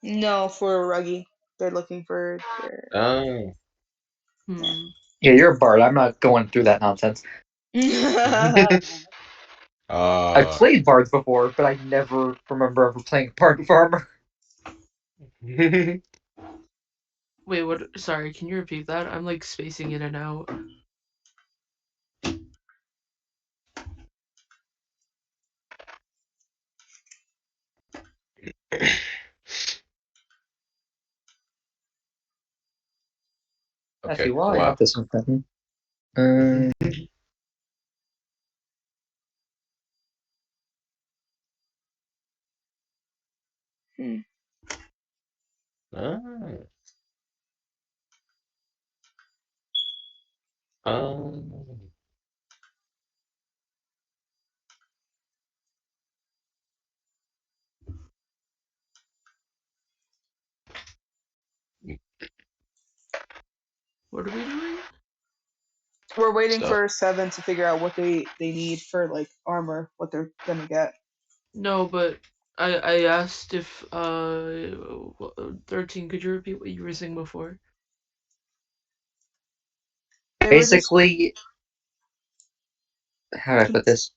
B: No, for Ruggy. They're looking for their.
F: Oh.
C: Hmm.
D: Yeah, you're a bard. I'm not going through that nonsense. I've played bards before, but I never remember ever playing bard with armor.
C: Wait, what? Sorry, can you repeat that? I'm like spacing in and out.
D: Actually,
F: Okay,
D: while I
F: wow.
D: have this in front of me,
F: Ah. Um,
C: What are we doing?
B: We're waiting
F: stuff.
B: for 7 to figure out what they need for like armor, what they're gonna get.
C: No, but I asked if 13. Could you repeat what you were saying before?
B: They were just.
D: basically, how do I put this?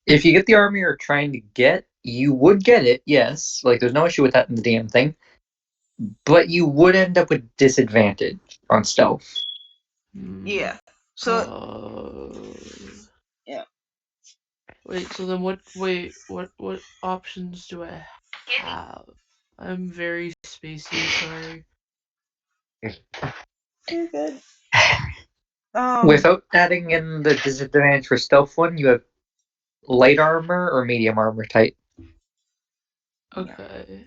D: If you get the armor you're trying to get, you would get it, yes. Like, there's no issue with that in the DM thing. But you would end up with disadvantage on stealth.
B: Yeah. So yeah.
C: Wait, so then what? Wait, what options do I have? I'm very spacey. Sorry.
B: You're good.
D: Without adding in the disadvantage for stealth one, you have light armor or medium armor type.
C: Okay.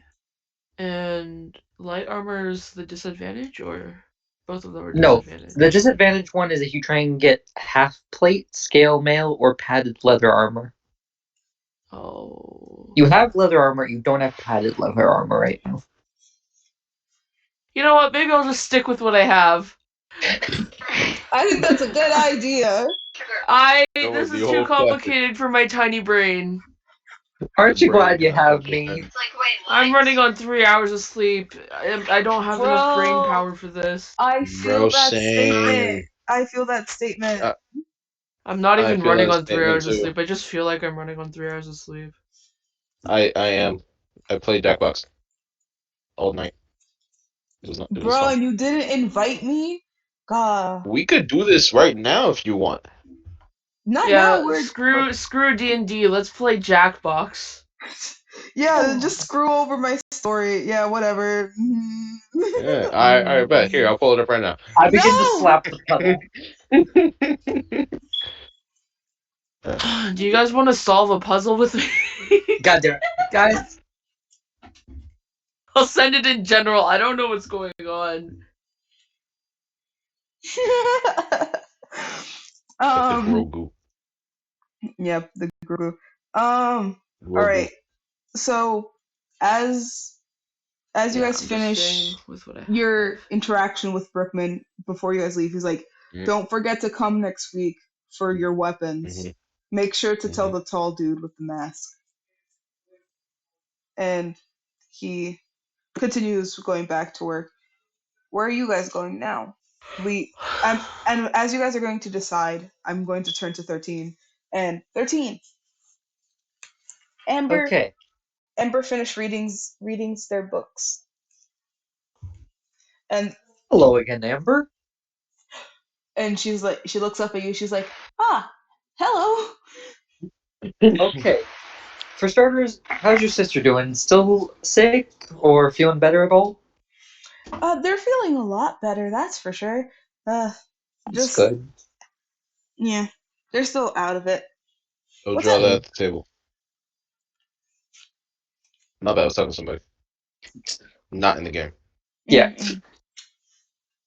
C: And light armor is the disadvantage, or both of them are
D: No,
C: disadvantage?
D: the disadvantage one is if you try and get half plate, scale mail, or padded leather armor.
C: Oh.
D: You have leather armor, you don't have padded leather armor right now.
C: You know what? Maybe I'll just stick with what I have.
B: I think that's a good idea.
F: Go with
C: This
F: the
C: is too
F: whole classic.
C: complicated for my tiny brain.
D: Aren't you glad you
F: Brain,
D: have
F: okay.
D: me?
A: It's like, wait, what?
C: I'm running on 3 hours of sleep. I don't have enough brain
B: Bro,
C: power for this.
B: I
F: Bro,
B: feel that statement.
F: same.
B: I feel that statement.
C: I'm not
F: I
C: even
F: feel
C: running
F: that
C: on 3
F: statement
C: hours of
F: too.
C: sleep. I just feel like I'm running on 3 hours of sleep.
F: I am. I played Jackbox all night. It was
B: Bro,
F: fun.
B: and you didn't invite me? God.
F: We could do this right now if you want.
B: Not now.
C: Yeah,
B: We're
C: screw D&D. Let's play Jackbox.
B: yeah. Just screw over my story. Yeah, whatever.
F: Yeah, I bet. Here, I'll pull it up right now.
D: I begin to
B: No.
D: slap the puddle.
C: Do you guys want to solve a puzzle with me?
D: God damn it. Guys,
C: I'll send it in general. I don't know what's going on.
F: The
B: um.
F: Grogu.
B: Yep. The Grogu. All
F: Grogu.
B: right. So as you
C: Yeah,
B: guys
C: I'm just
B: finish
C: staying with what I
B: your
C: have.
B: interaction with Brookman before you guys leave, he's like,
F: Mm-hmm.
B: "Don't forget to come next week for your weapons. Make sure to tell the tall dude with the mask." And he continues going back to work. Where are you guys going now? And as you guys are going to decide, I'm going to turn to 13. And 13, Amber
D: okay.
B: Amber finished readings their books. And
D: Hello again, Amber.
B: she's like, she looks up at you, she's like, "Ah, hello."
D: Okay. For starters, how's your sister doing? Still sick or feeling better at all?
B: They're feeling a lot better, that's for sure. Uh
D: That's
B: just
D: good.
B: yeah. They're still out of it.
F: Go
B: What's
F: draw
B: up?
F: that at the table. Not bad. I was talking to somebody. Not in the game.
D: Yeah.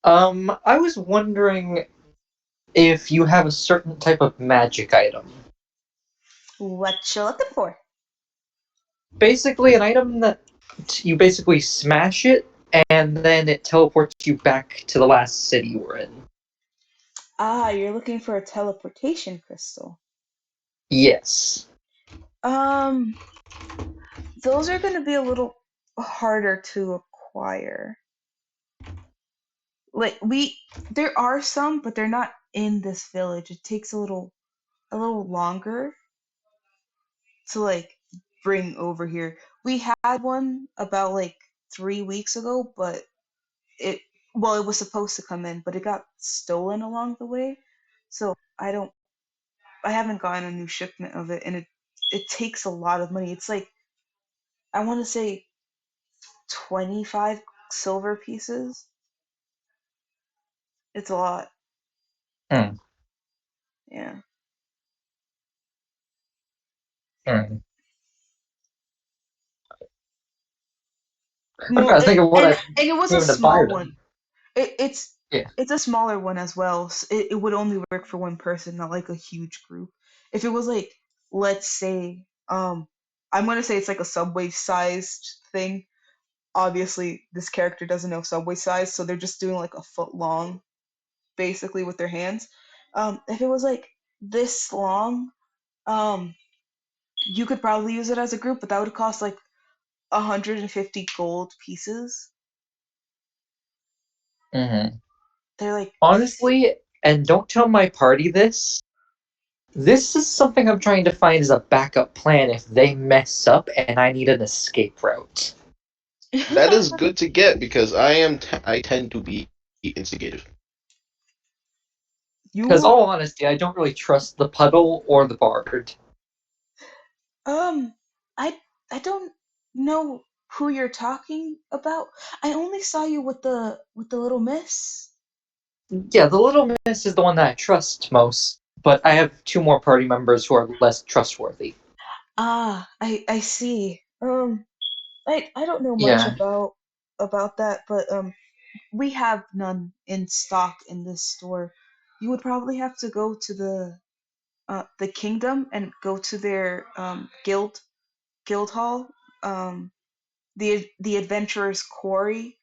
B: Mm-mm.
D: I was wondering if you have a certain type of magic item.
B: What you looking for?
D: Basically, an item that you basically smash it and then it teleports you back to the last city you were in.
B: Ah, you're looking for a teleportation crystal.
D: Yes.
B: Um, those are going to be a little harder to acquire. Like there are some, but they're not in this village. It takes a little longer to like bring over here. We had one about like 3 weeks ago, but it it was supposed to come in, but it got stolen along the way. So I haven't gotten a new shipment of it, and it takes a lot of money. It's like I want to say 25 silver pieces. It's a lot.
D: Hmm.
B: Yeah.
D: Hmm. I'm
B: Well,
D: trying to think of what I
B: and it was a
D: came to buy
B: small
D: them.
B: one. It's
D: Yeah.
B: it's a smaller one as well. It would only work for one person, not like a huge group. If it was like, let's say, I'm gonna say it's like a subway sized thing. Obviously, this character doesn't know subway size, so they're just doing like a foot long, basically with their hands. If it was like this long, um, you could probably use it as a group, but that would cost like 150 gold pieces.
D: Hmm.
B: They're like,
D: Honestly, and don't tell my party this, this is something I'm trying to find as a backup plan if they mess up and I need an escape route.
F: That is good to get because I tend to be instigative.
D: Because,
B: you
D: all honesty, I don't really trust the puddle or the bard.
B: Um, I I don't know who you're talking about. I only saw you with the little miss.
D: Yeah, the little miss is the one that I trust most, but I have two more party members who are less trustworthy.
B: Ah, I see. I don't know much
D: Yeah.
B: about that, but we have none in stock in this store. You would probably have to go to the kingdom and go to their guild hall, um the adventurer's quarry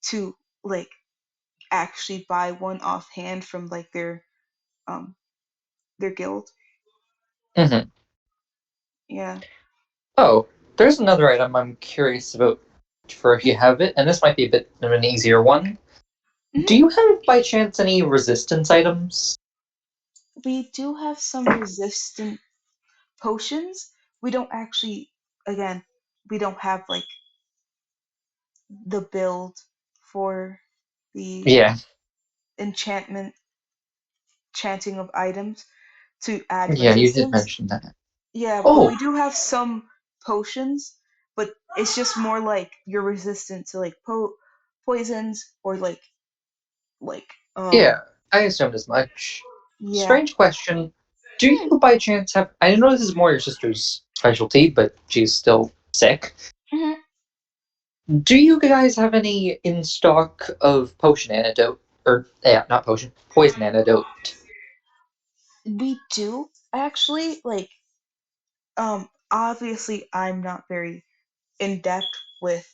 B: to like actually buy one offhand from like um their guild.
D: Hmm.
B: Yeah.
D: Oh, there's another item I'm curious about for if you have it, and this might be a bit of an easier one. Do
B: Hmm.
D: you have, by chance, any resistance items?
B: We do have some resistant potions. We don't actually, again, we don't have like the build for the
D: Yeah.
B: enchantment chanting of items to add
D: Yeah, you did
B: resistance.
D: mention that.
B: Yeah, but
D: Oh,
B: we do have some potions, but it's just more like you're resistant to like poisons or like
D: yeah, I assumed as much.
B: yeah.
D: Strange question. Do you by chance have. I know this is more your sister's specialty, but she's still sick.
B: Mhm.
D: Do you guys have any in stock of potion antidote? Or, yeah, not potion, poison antidote.
B: We do actually like obviously I'm not very in depth with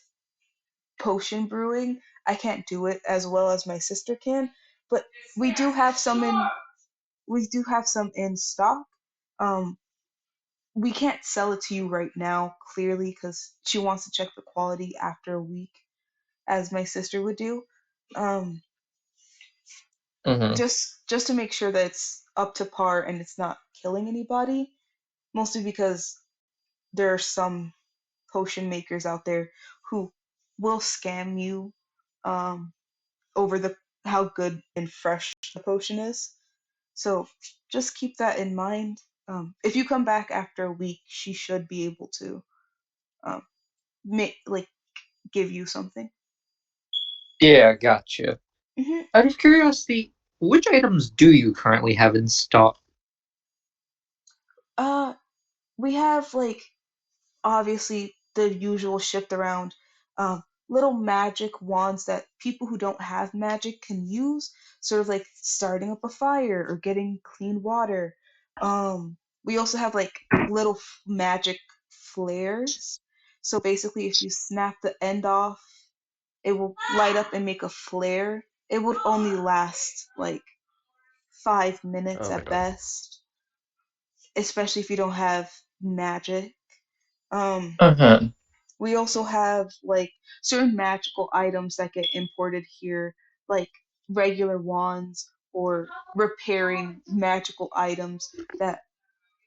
B: potion brewing. I can't do it as well as my sister can, but we do have some in we do have some in stock. Um we can't sell it to you right now clearly cuz she wants to check the quality after a week as my sister would do. Um
D: Mm-hmm.
B: just to make sure that it's up to par and it's not killing anybody, mostly because there are some potion makers out there who will scam you um, over the how good and fresh the potion is. So just keep that in mind. If you come back after a week, she should be able to um, make like give you something.
D: Yeah, gotcha.
B: hmm
D: Out of curiosity, which items do you currently have in stock?
B: Uh, we have like obviously the usual shift around little magic wands that people who don't have magic can use, sort of like starting up a fire or getting clean water. We also have like little magic flares. So basically, if you snap the end off, it will light up and make a flare. It would only last like 5 minutes
F: Oh my
B: at
F: god.
B: best, especially if you don't have magic. Um,
D: Uh-huh.
B: We also have like certain magical items that get imported here, like regular wands or repairing magical items that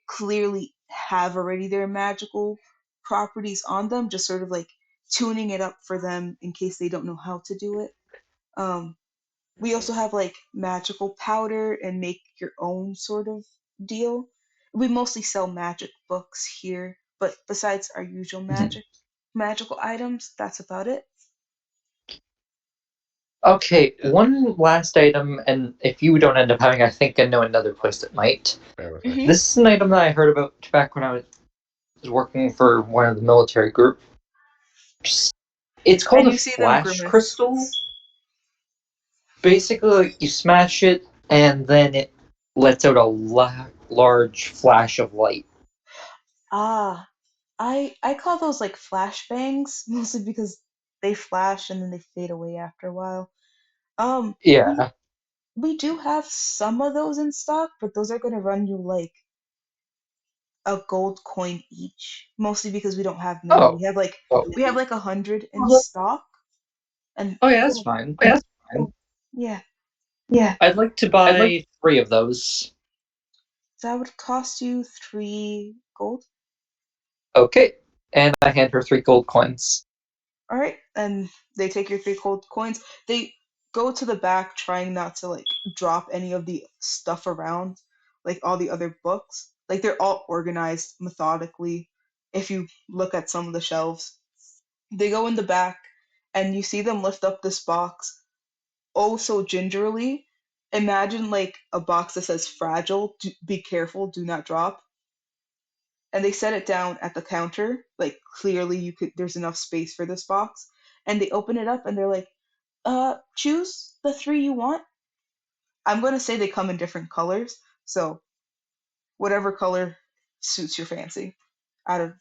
B: clearly have already their magical properties on them, just sort of like tuning it up for them in case they don't know how to do it. Um, we also have like magical powder and make your own sort of deal. We mostly sell magic books here, but besides our usual
D: Mhm.
B: magical items, that's about it.
D: Okay, one last item, and if you don't end up having, I think I know another place that might.
F: Bear with me.
B: hmm
D: This is an item that I heard about back when I was working for one of the military groups. It's called
B: And
D: a
B: you see them
D: flash crystal.
B: grimace.
D: Basically, like, you smash it, and then it lets out a large flash of light.
B: Ah, I call those like flashbangs, mostly because they flash and then they fade away after a while. Um, we
D: Yeah.
B: we do have some of those in stock, but those are gonna run you like a gold coin each, mostly because we don't have many.
D: Oh.
B: We have like 100 in stock, and
D: Oh, yeah, that's fine.
F: Oh, yeah.
B: yeah,
D: I'd like to buy 3 of those.
B: that would cost you 3 gold.
D: Okay. And I hand her 3 gold coins.
B: All right, and they take your 3 gold coins. They go to the back, trying not to like drop any of the stuff around, like all the other books. Like they're all organized methodically. If you look at some of the shelves, they go in the back, and you see them lift up this box oh so gingerly. Imagine like a box that says fragile, be careful, do not drop. And they set it down at the counter. Like clearly there's enough space for this box. And they open it up and they're like, choose the 3 you want. I'm gonna say they come in different colors, so whatever color suits your fancy. Out of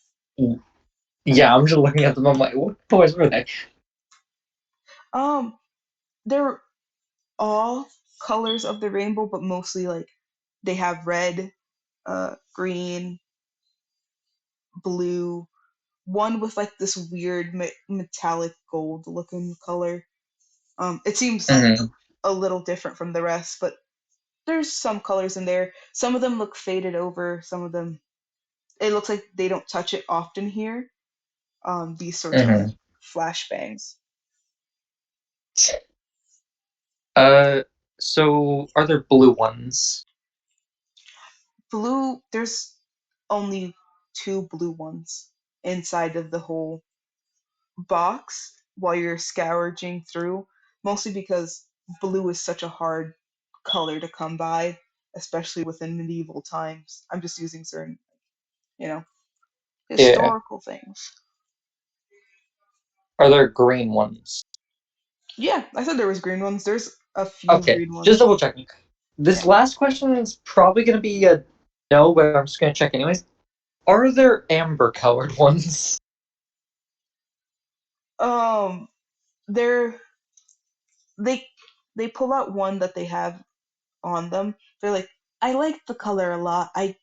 D: Yeah, I'm just looking at them. I'm like, what colors were they?
B: um they're all colors of the rainbow, but mostly like they have red, green, blue, one with like this weird metallic gold looking color. It seems
D: Mhm.
B: a little different from the rest, but there's some colors in there. Some of them look faded over. Some of them, it looks like they don't touch it often here. These sorts of
D: Mhm.
B: flashbangs.
D: Uh, So, are there blue ones?
B: Blue, there's only 2 blue ones inside of the whole box while you're scourging through, mostly because blue is such a hard color to come by, especially within medieval times. I'm just using certain, you know,
D: Yeah.
B: historical things.
D: Are there green ones?
B: Yeah, I said there was green ones. There's a few
D: Okay,
B: green
D: just
B: ones.
D: double checking. This
B: Yeah.
D: last question is probably going to be a no, but I'm just going to check anyways. Are there amber colored ones?
B: Um, they're they they pull out one that they have on them. They're like, I like the color a lot. I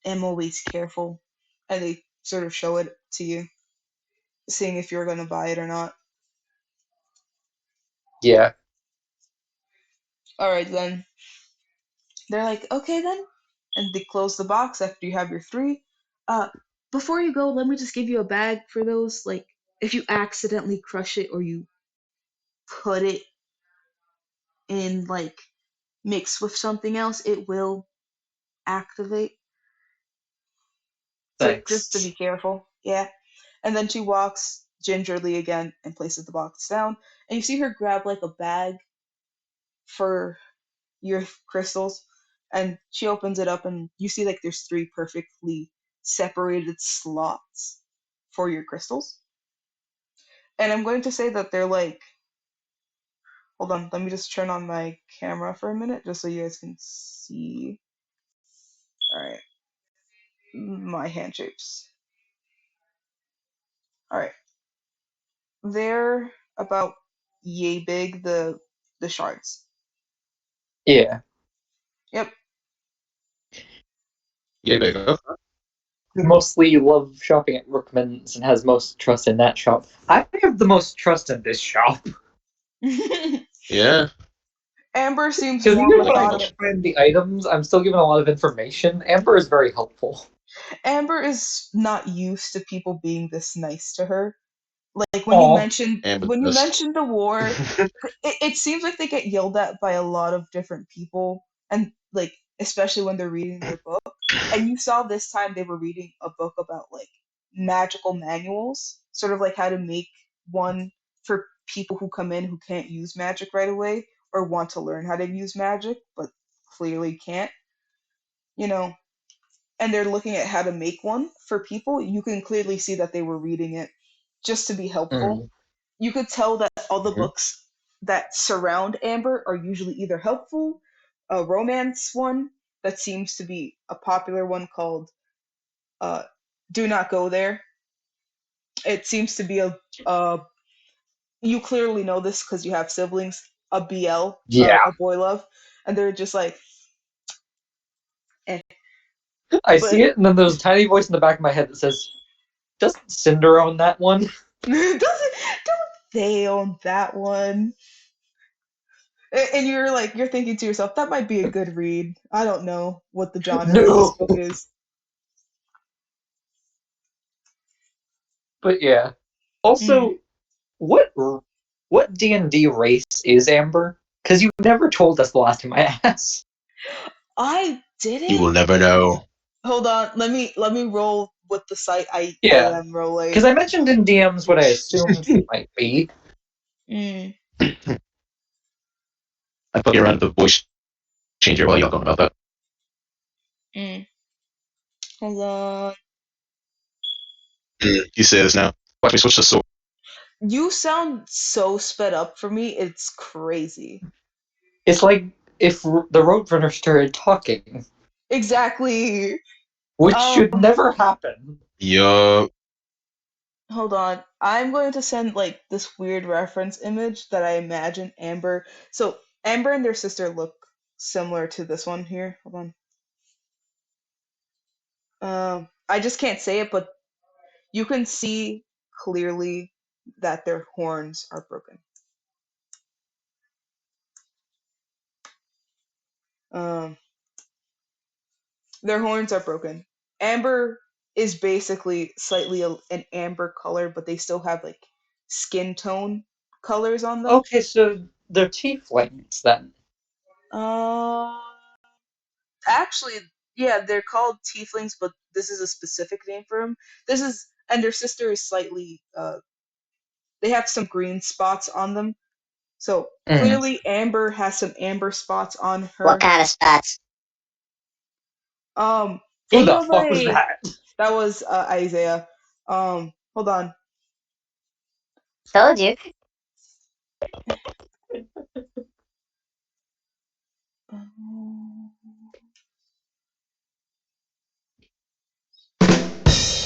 B: am always careful, and they sort of show it to you, seeing if you're gonna buy it or not.
D: Yeah.
B: All right then. They're like, okay then, and they close the box after you have your 3. Uh, before you go, let me just give you a bag for those. Like, if you accidentally crush it or you put it in like mixed with something else, it will activate. So just to be
D: Thanks.
B: careful. Yeah. And then she walks gingerly again and places the box down. And you see her grab like a bag for your crystals. And she opens it up and you see like there's 3 perfectly separated slots for your crystals. And I'm going to say that they're like, hold on, let me just turn on my camera for a minute just so you guys can see. Alright. My hand shapes. Alright. They're about yay big, the shards.
D: Yeah.
B: Yep.
F: Yeah, there you go.
D: Mostly love shopping at Rookman's and has most trust in that shop. I have the most trust in this shop.
F: Yeah.
B: Amber seems
D: Because
B: more
D: even
F: I
D: when I
F: pretty much.
B: methodical.
D: can't find the items, I'm still given a lot of information. Amber is very helpful.
B: Amber is not used to people being this nice to her. Like
D: Aw.
F: And but
B: when you
F: just.
B: mentioned the war, it seems like they get yelled at by a lot of different people, and like especially when they're reading their book. And you saw this time they were reading a book about like magical manuals, sort of like how to make one for people who come in who can't use magic right away or want to learn how to use magic but clearly can't, you know. And they're looking at how to make one for people. You can clearly see that they were reading it just to be helpful.
D: Mm.
B: You could tell that all the
F: Mhm.
B: books that surround Amber are usually either helpful, a romance one that seems to be a popular one called uh, "Do Not Go There." It seems to be a you clearly know this because you have siblings, a BL,
D: Yeah.
B: a boy love, and they're just like, eh.
D: I see
B: But
D: it, and then there's a tiny voice in the back of my head that says, doesn't Cinder own that one?
B: don't they own that one? And you're like, you're thinking to yourself, that might be a good read. I don't know what the genre of this
D: No!
B: book is.
D: But yeah.
B: Mm.
D: Also, what what D&D race is Amber? Because you never told us the last time I asked.
B: I
F: You
B: didn't.
F: will never know.
B: Hold on, let me roll with the site I
D: Yeah.
B: am rolling.
D: Because I mentioned in DMs what I assumed she might be.
B: Mm,
F: I fucking around the voice changer while y'all going about that.
B: mm. Hold on.
F: You say this now. Watch me switch to sword.
B: You sound so sped up for me. It's crazy.
D: It's like if the Roadrunner started talking,
B: Exactly.
D: which
B: Um,
D: should never happen.
F: Yup.
B: hold on. I'm going to send like this weird reference image that I imagine Amber. So Amber and their sister look similar to this one here. Hold on. I just can't say it, but you can see clearly that their horns are broken. Um, their horns are broken. Amber is basically slightly an amber color, but they still have like skin tone colors on them.
D: Okay, so they're tieflings then.
B: Actually, yeah, they're called tieflings, but this is a specific name for them. And their sister is slightly, they have some green spots on them. So clearly, Amber has some amber spots on her.
H: What kind of spots?
B: For
D: Who the
B: those
D: fuck was that?
B: that was Isaiah. Hold on.
H: Told you.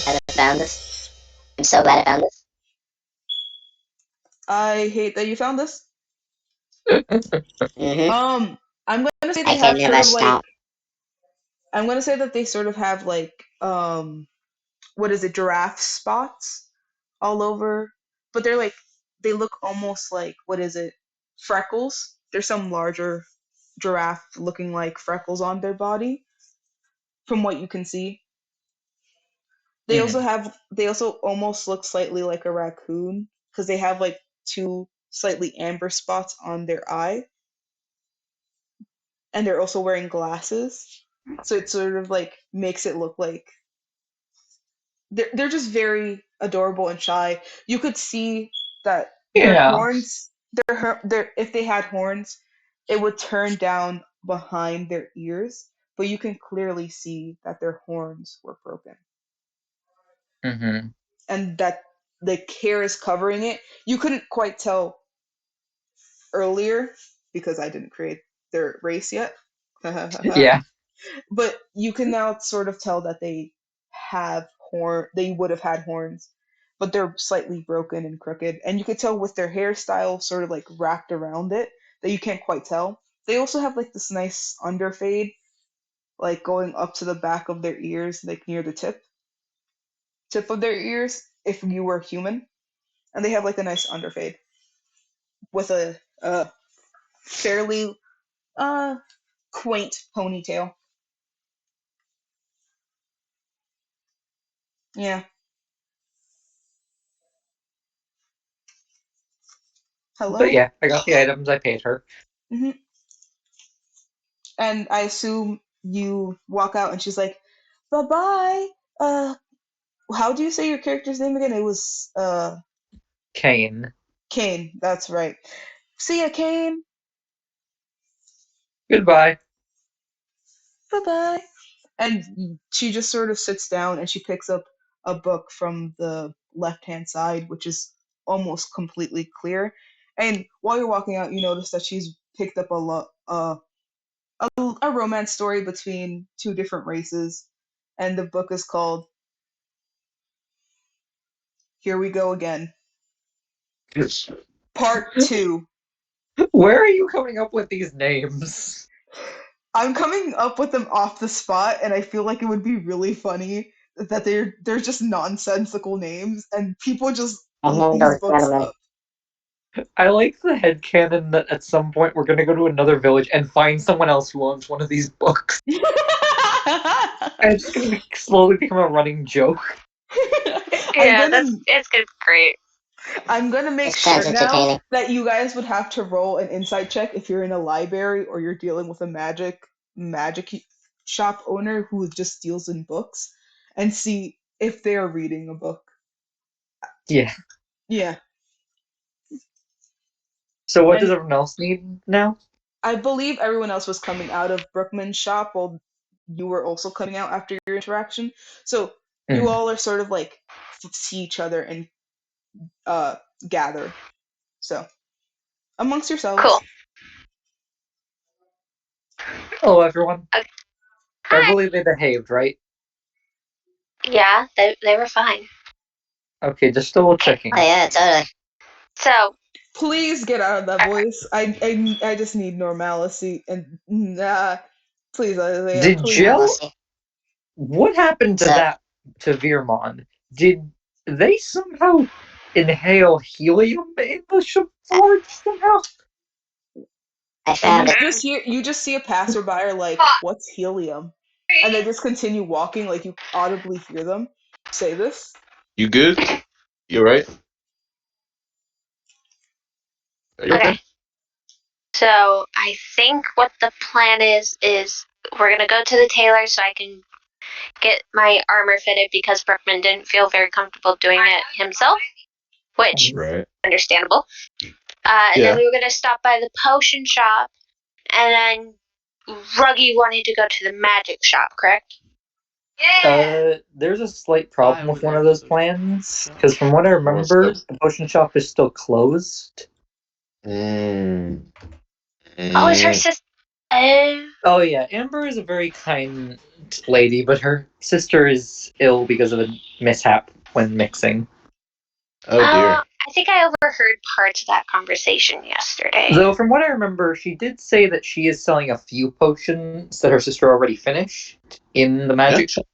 H: I found this. I'm so glad I found this.
B: I hate that you found this.
H: Mm-hmm.
B: I'm gonna say
H: I
B: they
H: can
B: have
H: never
B: sort of like.
H: stop.
B: I'm gonna say that they sort of have like what is it, giraffe spots all over, but they're like they look almost like what is it, freckles. There's some larger giraffe looking like freckles on their body, from what you can see. They also almost look slightly like a raccoon because they have like two slightly amber spots on their eye, and they're also wearing glasses. So it sort of like makes it look like they're just very adorable and shy. You could see that their
D: Yeah.
B: horns, their if they had horns, it would turn down behind their ears, but you can clearly see that their horns were broken
D: Mm-hmm.
B: and that the hair is covering it. You couldn't quite tell earlier because I didn't create their race yet.
D: Yeah.
B: But you can now sort of tell that they would have had horns, but they're slightly broken and crooked. And you could tell with their hairstyle sort of like wrapped around it that you can't quite tell. They also have like this nice underfade, like going up to the back of their ears, like near the tip of their ears, if you were human. And they have like a nice underfade with a fairly uh quaint ponytail. Yeah. Hello?
D: But yeah, I got the items. I paid her.
B: Hmm. And I assume you walk out and she's like, bye bye. How do you say your character's name again? It was
D: Kane.
B: Kane. That's right. See ya, Kane.
D: Goodbye.
B: Bye bye. And she just sort of sits down and she picks up a book from the left hand side, which is almost completely clear. And while you're walking out, you notice that she's picked up a romance story between two different races, and the book is called Here We Go Again, Part 2.
D: Where are you coming up with these names?
B: I'm coming up with them off the spot, and I feel like it would be really funny that they're just nonsensical names, and people just
H: And
B: eat
H: then
B: these
H: those
B: books
H: gentlemen.
B: up.
D: I like the headcanon that at some point we're gonna go to another village and find someone else who owns one of these books. And it's just gonna slowly become a running joke.
A: Yeah, it's gonna be great.
B: I'm gonna make
H: This sounds
B: sure now
H: entertaining.
B: that you guys would have to roll an insight check if you're in a library or you're dealing with a magic shop owner who just deals in books, and see if they're reading a book.
D: Yeah.
B: Yeah.
D: So what
B: And
D: does everyone else need now?
B: I believe everyone else was coming out of Brookman's shop while you were also coming out after your interaction. So you all are sort of like see each other and gather. So amongst yourselves.
A: Cool.
D: Hello, everyone.
A: Hi.
D: Beverly, they behaved, right?
A: Yeah, they were fine.
D: Okay, just double checking.
H: Oh yeah, totally.
A: So,
B: Please get out of that voice. I just need normalcy and please, Isaiah,
D: Did
B: please.
H: Yeah, we'll
D: Jill?
H: see.
D: What happened to
H: So
D: to Veermon? Did they somehow inhale helium in the ship forge somehow?
H: I
B: And
H: found it.
B: you just see a passerby are like, what's helium? And they just continue walking, like you audibly hear them say this.
F: You good? You alright? Are you okay?
A: So I think what the plan is we're gonna go to the tailor so I can get my armor fitted because Brookman didn't feel very comfortable doing it himself, which
F: Right.
A: understandable. And then we were gonna stop by the potion shop, and then Ruggy wanted to go to the magic shop, correct?
D: There's a slight problem
C: I
D: with
C: would
D: one
C: like
D: of
C: to
D: those
C: go to
D: plans,
C: the
D: because from what I
F: What's
D: remember,
F: that?
D: the potion shop is still closed.
F: Mm.
A: Oh, is her
F: Mm.
A: sister?
D: Oh yeah, Amber is a very kind lady, but her sister is ill because of a mishap when mixing.
F: Oh dear.
A: I think I overheard parts of that conversation yesterday.
D: Though from what I remember, she did say that she is selling a few potions that her sister already finished in the magic shop.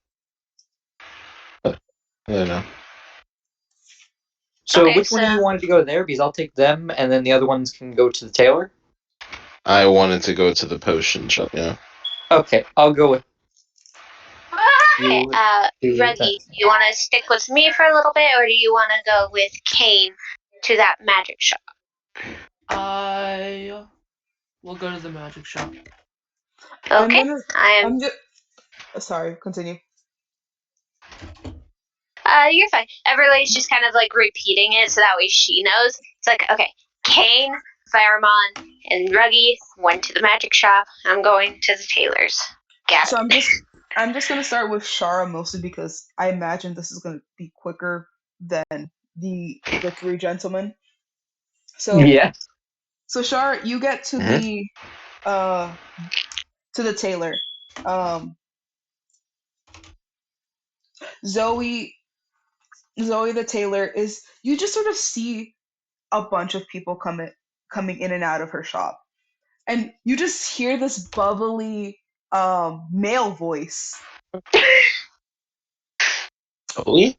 F: I don't know.
D: So
A: Okay,
D: which one of you wanted to go there? Because I'll take them, and then the other ones can go to the tailor.
F: I wanted to go to the potion shop. Yeah.
D: Okay, I'll go with
A: Okay,
D: you.
A: Ruggy, do you want to stick with me for a little bit, or do you want to go with Kane to that magic shop?
C: I will go to the magic shop.
A: Okay,
B: I'm just. Sorry, continue.
A: You're fine. Everybody's just kind of like repeating it so that way she knows. It's like, okay, Kane, Fireman, and Ruggy went to the magic shop. I'm going to the tailor's. Got
B: So
A: it.
B: I'm just gonna start with Shara mostly because I imagine this is gonna be quicker than the three gentlemen. So
D: Yeah.
B: so Shara, you get to the tailor. Zoe the tailor is you just sort of see a bunch of people coming in and out of her shop. And you just hear this bubbly male voice.
F: Bubbly?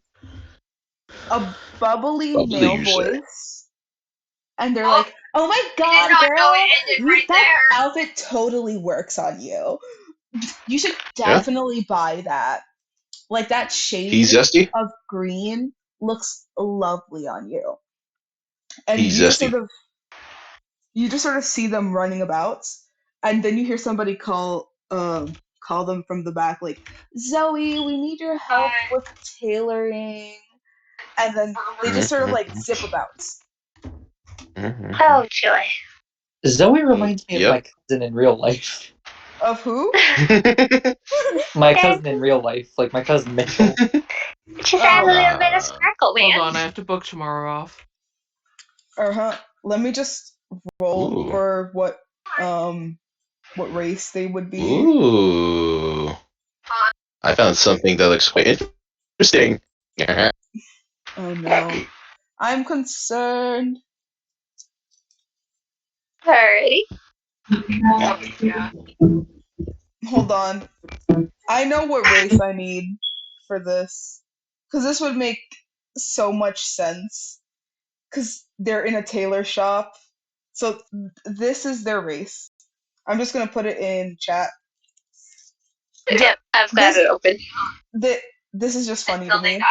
B: A bubbly
F: Bubbly,
B: male
F: you say?
B: voice. And they're like, "Oh my
A: I did
B: god,
A: not know
B: girl,
A: it ended right
B: that
A: there.
B: outfit totally works on you. You should
F: Yeah.
B: definitely buy that. Like that
F: He's
B: shade
F: zesty.
B: of green looks lovely on you." And
F: He's zesty.
B: you just sort of see them running about, and then you hear somebody call them from the back, like, "Zoe, we need your help with tailoring." And then they just sort of like zip about.
A: Oh, joy.
D: Zoe reminds me of
F: Yep.
D: my cousin in real life.
B: Of who?
D: My cousin in real life, like my cousin Mitchell.
A: Just add a
B: Oh,
A: little bit of sparkle, man.
C: Hold on, I have to book tomorrow off.
B: let me just roll
F: Ooh.
B: for what race they would be.
F: Ooh. I found something that looks quite interesting.
B: Oh no, I'm concerned.
A: Alrighty.
B: Hold on. I know what race I need for this. Because this would make so much sense. Because they're in a tailor shop. So this is their race. I'm just going to put it in chat.
A: Yep, I've got
B: This,
A: it open.
B: this is just funny to me.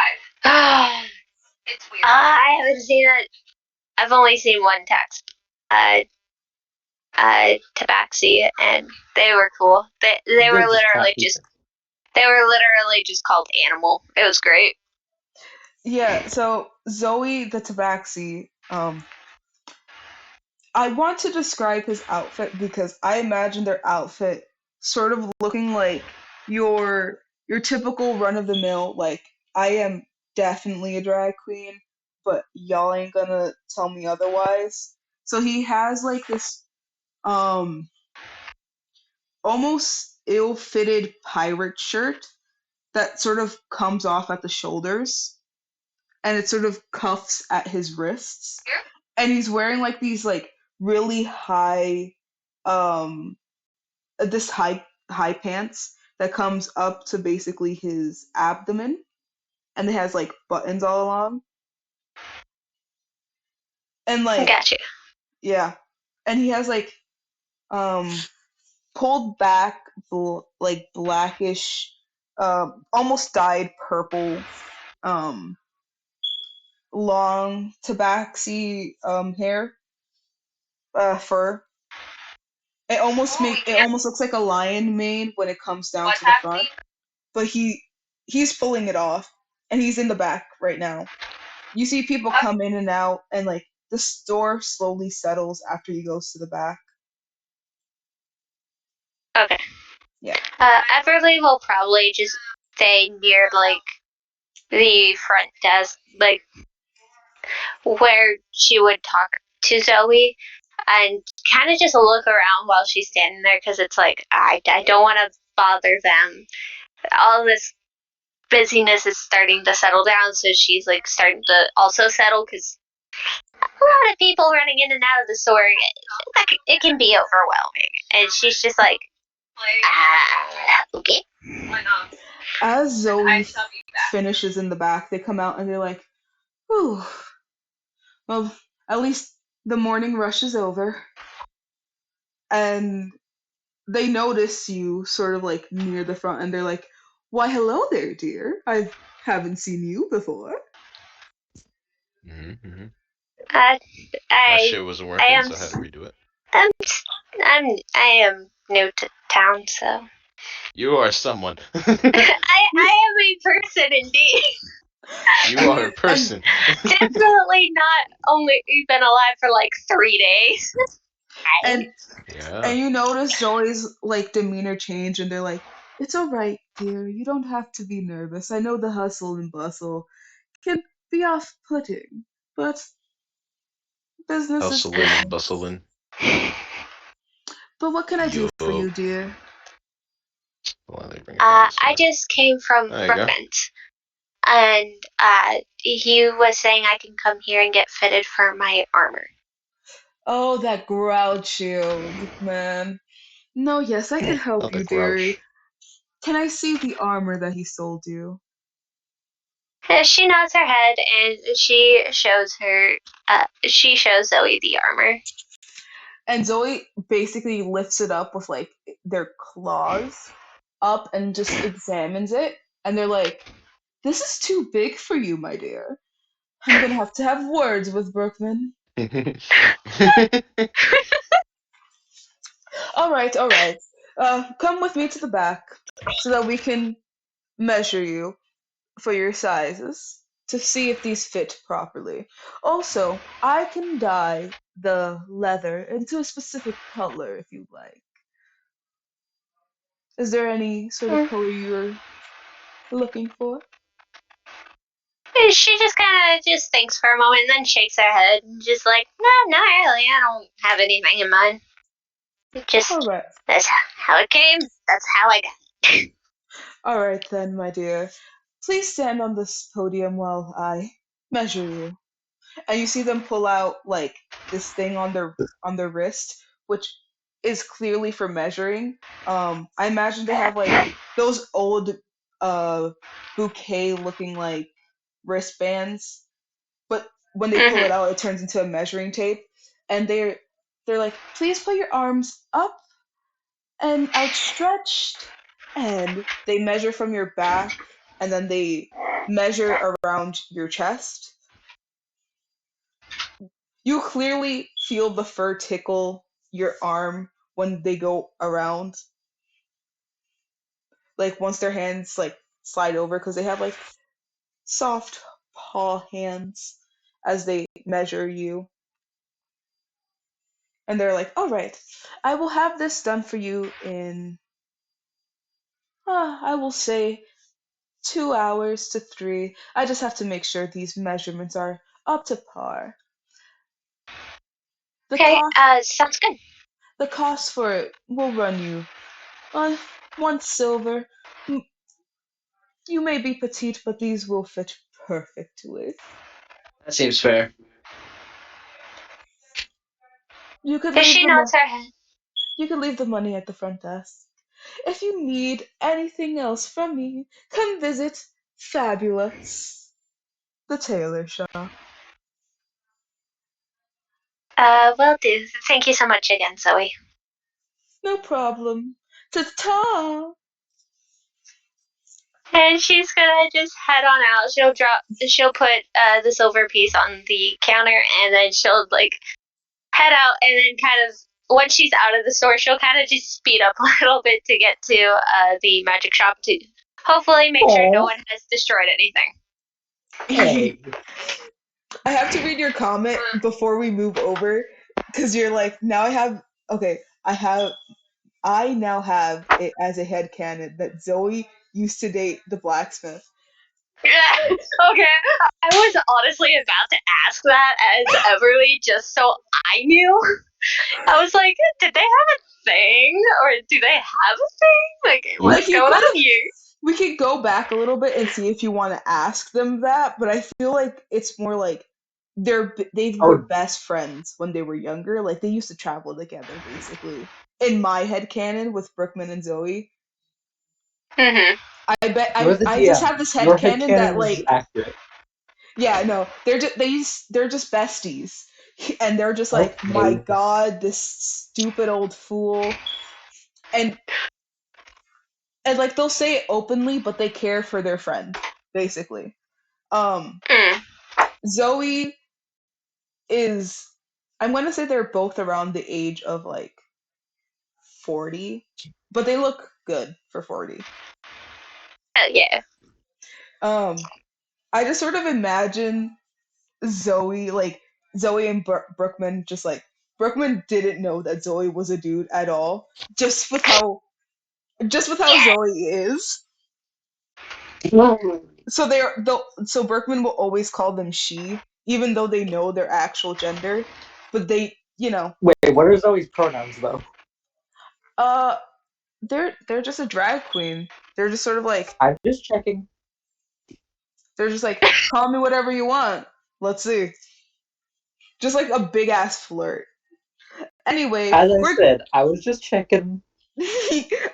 A: It's weird. I haven't seen it. I've only seen one text. Tabaxi, and they were cool. They
D: They're
A: were
D: just
A: literally
D: happy.
A: just called Animal. It was great.
B: Yeah, so Zoe the Tabaxi, I want to describe his outfit because I imagine their outfit sort of looking like your typical run of the mill, like, I am definitely a drag queen, but y'all ain't gonna tell me otherwise. So he has like this um almost ill-fitted pirate shirt that sort of comes off at the shoulders, and it sort of cuffs at his wrists, and he's wearing like these like really high um this high pants that comes up to basically his abdomen, and it has like buttons all along, and like,
A: Gotcha.
B: yeah, and he has like um pulled back like blackish almost dyed purple um long tabaxi hair fur, It almost looks like a lion mane when it comes down to the front, but he's pulling it off, and he's in the back right now. You see people come in and out, and like the store slowly settles after he goes to the back.
A: Okay.
B: Yeah.
A: Everly will probably just stay near like the front desk, like where she would talk to Zoe, and kind of just look around while she's standing there because it's like I don't want to bother them. All this busyness is starting to settle down, so she's like starting to also settle because a lot of people running in and out of the store, it can be overwhelming. And she's just like, okay.
B: As Zoe finishes in the back, they come out and they're like, "Whew. Well, at least the morning rush is over." And they notice you sort of like near the front, and they're like, "Why, hello there, dear. I haven't seen you before."
F: Mm-hmm.
A: Uh,
F: That shit
A: I
F: wasn't
A: I
F: working,
A: am
F: so I had to redo it.
A: I am new to town, so
F: You are someone.
A: I am a person indeed.
F: You are a person.
A: Definitely not only been alive for like 3 days.
B: And
F: Yeah.
B: you notice Zoe's like demeanor change, and they're like, "It's all right, dear. You don't have to be nervous. I know the hustle and bustle can be off-putting, but business is
F: Hustling and
B: business.
F: bustling.
B: But what can I do for
F: Yo.
B: you, dear?"
F: Well, they bring it down this
A: I
F: way.
A: just came from
F: There you go.
A: Brookman's, and he was saying I can come here and get fitted for my armor.
B: Oh, that grout shield, man. No, yes, I can help
F: Not the
B: you, dearie.
F: grouch.
B: Can I see the armor that he sold you?
A: She nods her head and she shows Zoe the armor.
B: And Zoe basically lifts it up with like their claws up and just examines it. And they're like, "This is too big for you, my dear. I'm gonna have to have words with Brookman." All right, all right. Come with me to the back so that we can measure you for your sizes to see if these fit properly. Also, I can dye the leather into a specific color if you'd like. Is there any sort of color you're looking for?
A: She just kind of just thinks for a moment and then shakes her head and just like, no, not really. I don't have anything in mind.
B: All right.
A: That's how it came. That's how I got it.
B: All right then, my dear. Please stand on this podium while I measure you. And you see them pull out like this thing on their wrist, which is clearly for measuring. I imagine they have like those old bouquet looking like wristbands, but when they pull it out, it turns into a measuring tape. And they're like, "Please put your arms up and outstretched," and they measure from your back, and then they measure around your chest. You clearly feel the fur tickle your arm when they go around, like once their hands like slide over, because they have like soft paw hands as they measure you. And they're like, "All right, I will have this done for you in, I will say, 2 hours to 3. I just have to make sure these measurements are up to par. The
A: Okay,
B: cost,
A: sounds good.
B: the cost for it will run you uh, 1 silver. M- You may be petite, but these will fit perfectly.
D: That seems fair.
B: You could leave
A: She
B: the
A: nods her head.
B: money at the front desk. If you need anything else from me, come visit Fabulous, the tailor shop.
A: Will do. Thank you so much again, Zoe.
B: No problem. Ta-ta!
A: And she's gonna just head on out. She'll put the silver piece on the counter, and then she'll like head out, and then kind of when she's out of the store, she'll kind of just speed up a little bit to get to the magic shop to hopefully make sure no
D: Aw.
A: one has destroyed anything.
D: Hey.
B: I have to read your comment before we move over, because you're like, now I have. Okay, I now have it as a headcanon that Zoe used to date the blacksmith.
A: Okay, I was honestly about to ask that as Everly just so I knew. I was like, did they have a thing? Or do they have a thing? Like, what's
B: Like, you
A: going
B: could
A: on here?
B: we could go back a little bit and see if you want to ask them that, but I feel like it's more like they were
D: Oh,
B: best friends when they were younger. Like, they used to travel together, basically. In my headcanon with Brookman and Zoe,
A: Mm-hmm.
B: I bet
D: you're the
B: I just
D: DM.
B: have this
D: Your
B: headcanon that,
D: headcanon is
B: like,
D: accurate.
B: yeah, no, they're just besties, and they're just like, my
D: Okay.
B: God, this stupid old fool, and like, they'll say it openly, but they care for their friend, basically. Um,
A: Mm.
B: Zoe is, I'm gonna say they're both around the age of like 40, but they look good for 40.
A: Yeah.
B: I just sort of imagine Zoe, like, Zoe and Brookman, just like, Brookman didn't know that Zoe was a dude at all, just with how
A: Yeah.
B: Zoe is. So Berkman will always call them she, even though they know their actual gender. But they,
D: Wait, what are Zoe's pronouns though?
B: uh, they're just a drag queen. They're just sort of like,
D: I'm just checking.
B: they're just like, call me whatever you want. Let's see. Just like a big ass flirt. Anyway,
D: As I said, I was just checking.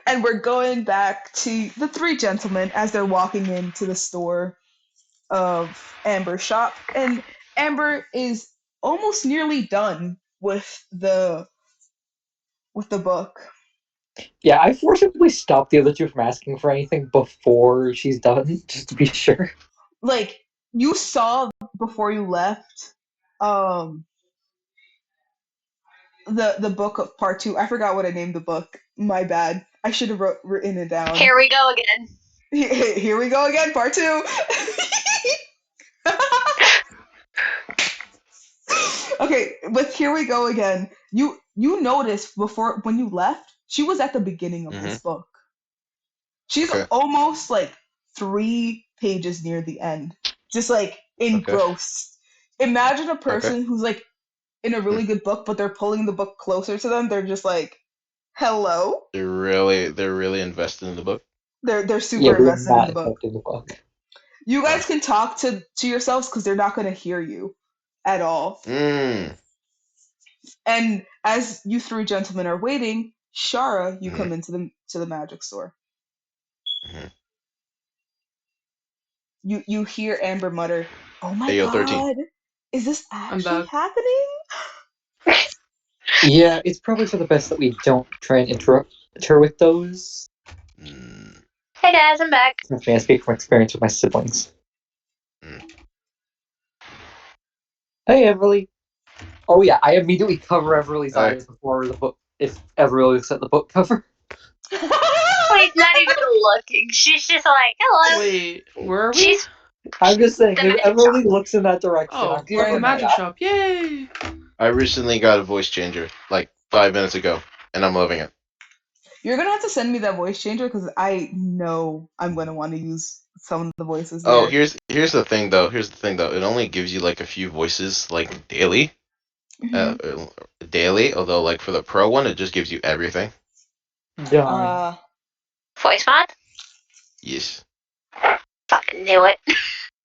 B: and we're going back to the three gentlemen as they're walking into the store of Amber's shop, and Amber is almost nearly done with the book.
D: Yeah, I forcibly stopped the other two from asking for anything before she's done, just to be sure.
B: Like, you saw before you left, the book of part two. I forgot what I named the book. My bad. I should have written it down.
A: Here we go again.
B: Here we go again, part two. Okay, with here we go again. You noticed before when you left, she was at the beginning of this book. She's
F: Okay.
B: almost like 3 pages near the end, just like engrossed. Imagine a person who's like in a really good book, but they're pulling the book closer to them. They're just like, "Hello."
F: They're really invested in the book.
B: They're
D: Yeah,
B: super
D: we are
B: invested in
D: not
B: the book.
D: affecting the book.
B: You guys can talk to yourselves because they're not going to hear you at all.
F: Mm.
B: And as you three gentlemen are waiting, Shara, you come into the magic store.
F: Mm-hmm.
B: You hear Amber mutter, "Oh my
F: Hey, yo, 13.
B: God, is this
C: I'm
B: actually
C: back.
B: happening?"
D: Yeah, it's probably for the best that we don't try and interrupt her with those.
F: Mm.
A: Hey guys, I'm back.
D: Since may I speak from experience with my siblings.
F: Mm.
D: Hey, Everly. Oh yeah, I immediately cover Everly's
F: Alright.
D: eyes before the book. If Everly looks at the book cover.
A: She's not even looking. She's just like, hello.
C: Wait, where are we?
A: She's
D: I'm just saying,
A: the
D: if
A: magic
D: Everly
A: shop.
D: looks in that direction,
C: Oh,
D: I'm
B: You're in
C: the
B: the
D: covering my
C: magic
D: eye.
C: shop. Yay!
F: I recently got a voice changer, like 5 minutes ago, and I'm loving it.
B: You're gonna have to send me that voice changer because I know I'm gonna want to use some of the voices there.
F: Oh, here's the thing though. It only gives you like a few voices like daily.
B: Mhm.
F: Daily, although like for the pro one it just gives you everything.
D: Darn.
A: Voice mod?
F: Yes.
A: Fucking knew it.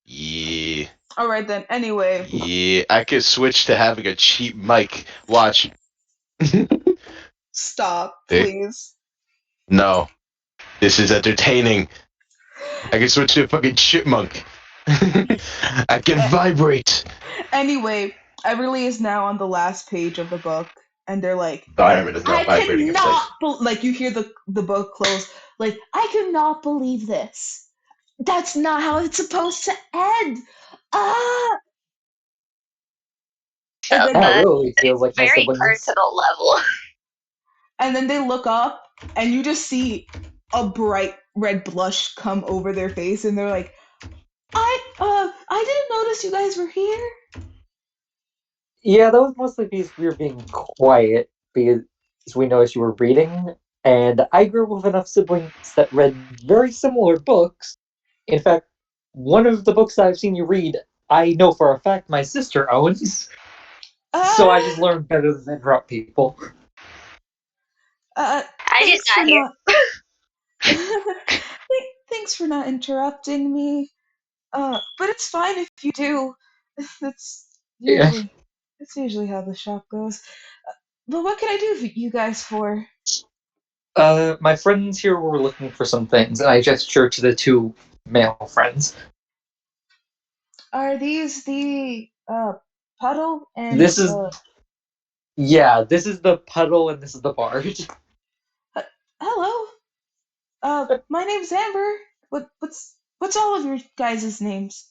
F: Yeah.
B: All right then. Anyway,
F: Yeah. I could switch to having a cheap mic. Watch.
B: stop,
F: See?
B: please.
F: No. This is entertaining. I can switch to a fucking chipmunk. I can vibrate.
B: Anyway, Everly is now on the last page of the book, and they're like,
F: Environment is now
B: "I
F: vibrating in place.
B: cannot like you hear the book close. Like, I cannot believe this. That's not how it's supposed to end. Ah!"
A: So
B: And then
D: That
A: the
D: really feels like my
A: very
D: siblings.
A: personal level.
B: and then they look up, and you just see a bright red blush come over their face, and they're like, I didn't notice you guys were here.
D: Yeah, that was mostly because we were being quiet because we noticed you were reading, and I grew up with enough siblings that read very similar books. In fact, one of the books that I've seen you read, I know for a fact my sister owns. So I just
B: Uh,
D: learned better than interrupt people.
A: I just
B: Thanks for
A: got here.
B: not. Thanks for not interrupting me. But it's fine if you do. That's
D: Yeah.
B: usually that's usually how the shop goes. But what can I do for you guys for?
D: My friends here were looking for some things, and I gesture to the two male friends.
B: Are these the puddle and
D: This is this is the puddle and this is the barge.
B: hello? My name's Amber. What's all of your guys' names?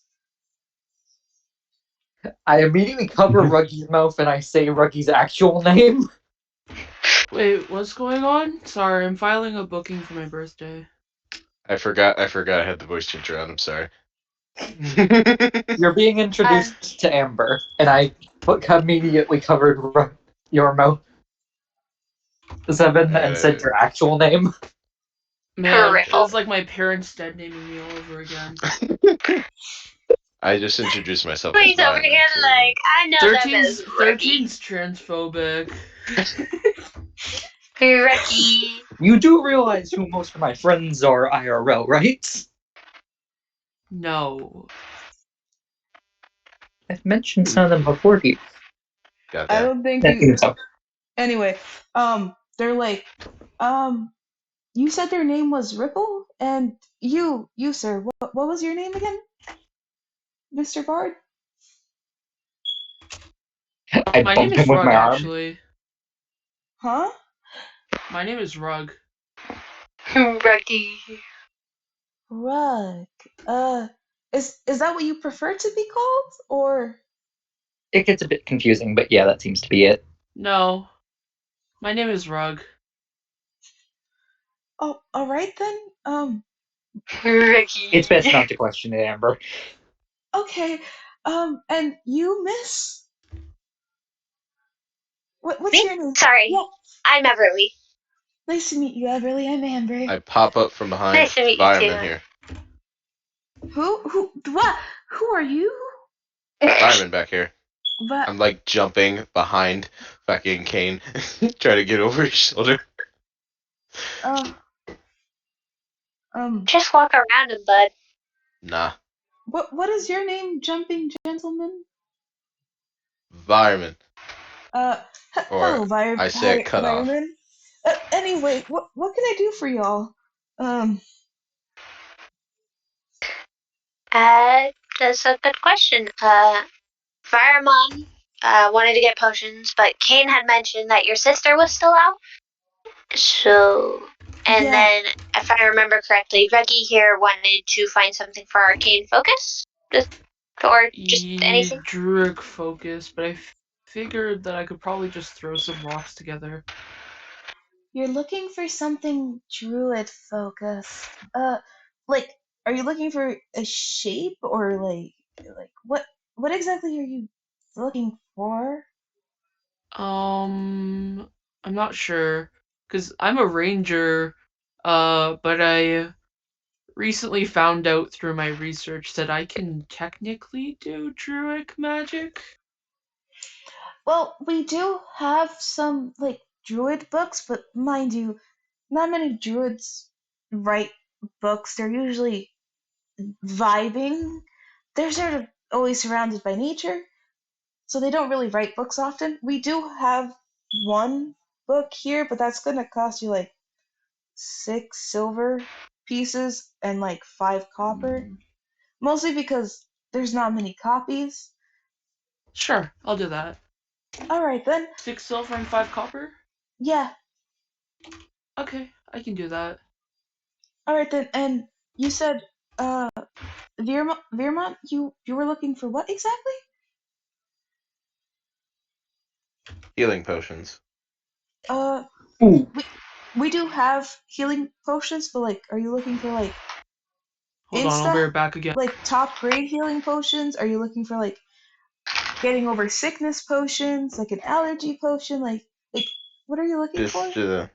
D: I immediately cover Ruggy's mouth and I say Ruggy's actual name.
C: Wait, what's going on? Sorry, I'm filing a booking for my birthday.
F: I forgot I had the voice changer on. I'm sorry.
D: You're being introduced to Amber, and I immediately covered your mouth, Seven, and said your actual name.
C: Man, it
A: Peripheral.
C: was like my parents dead naming me all over again.
F: I just introduced myself as
A: He's over
F: Byron,
A: here
F: too.
A: like, I know them as Rookie.
C: 13's transphobic.
A: Rookie.
D: You do realize who most of my friends are IRL, right?
C: No.
D: I've mentioned some of them before to you.
F: Got
B: I
F: that.
B: don't think
D: I
B: you.
D: think so.
B: Anyway, they're like, you said their name was Ripple, and you, sir, what was your name again, Mr. Bard?
D: I
C: My name
D: bump
C: is
D: him with
C: Rug,
D: my arm.
C: actually.
B: Huh?
C: My name is Rug.
A: Rookie.
B: Rug. Is that what you prefer to be called, or?
D: It gets a bit confusing, but yeah, that seems to be it.
C: No. My name is Rug.
B: Oh, all right then.
A: Rookie.
D: It's best not to question it, Amber.
B: Okay. And you, Miss? What's
A: Me?
B: your name?
A: Sorry.
B: Yeah.
A: I'm Everly.
B: Nice to meet you, Everly. I'm Amber.
F: I pop up from behind
A: Nice to meet you,
F: Byron
A: too.
F: here.
B: What? Who are you?
F: Byron back here.
B: But
F: I'm like jumping behind fucking Kane, trying to get over his shoulder.
B: uh,
A: Just walk around him, bud.
F: Nah.
B: what is your name, jumping gentleman?
F: Byron.
B: Hello,
F: Or I say it cut off.
B: Byron. Anyway, what can I do for y'all?
A: That's a good question. Fireman wanted to get potions, but Kane had mentioned that your sister was still out. So, and
B: Yeah.
A: then, if I remember correctly, Reggie here wanted to find something for arcane focus, or just anything.
C: Druid focus, but I figured that I could probably just throw some rocks together.
B: You're looking for something druid focused. Like, are you looking for a shape or like what exactly are you looking for?
C: I'm not sure, cause I'm a ranger, but I recently found out through my research that I can technically do druid magic.
B: Well, we do have some like druid books, but mind you, not many druids write books. They're usually vibing. They're sort of always surrounded by nature, so they don't really write books often. We do have one book here, but that's gonna cost you like 6 silver pieces and like 5 copper. Mostly because there's not many copies.
C: Sure, I'll do that.
B: Alright then.
C: 6 silver and 5 copper?
B: Yeah.
C: Okay, I can do that.
B: Alright then. And you said, Veermont, you were looking for what exactly?
F: Healing potions.
D: Ooh,
B: We do have healing potions, but like, are you looking for like
C: Hold on, I'll be
B: insta,
C: right back again.
B: like top grade healing potions? Are you looking for like getting over sickness potions, like an allergy potion? Like what are you looking for?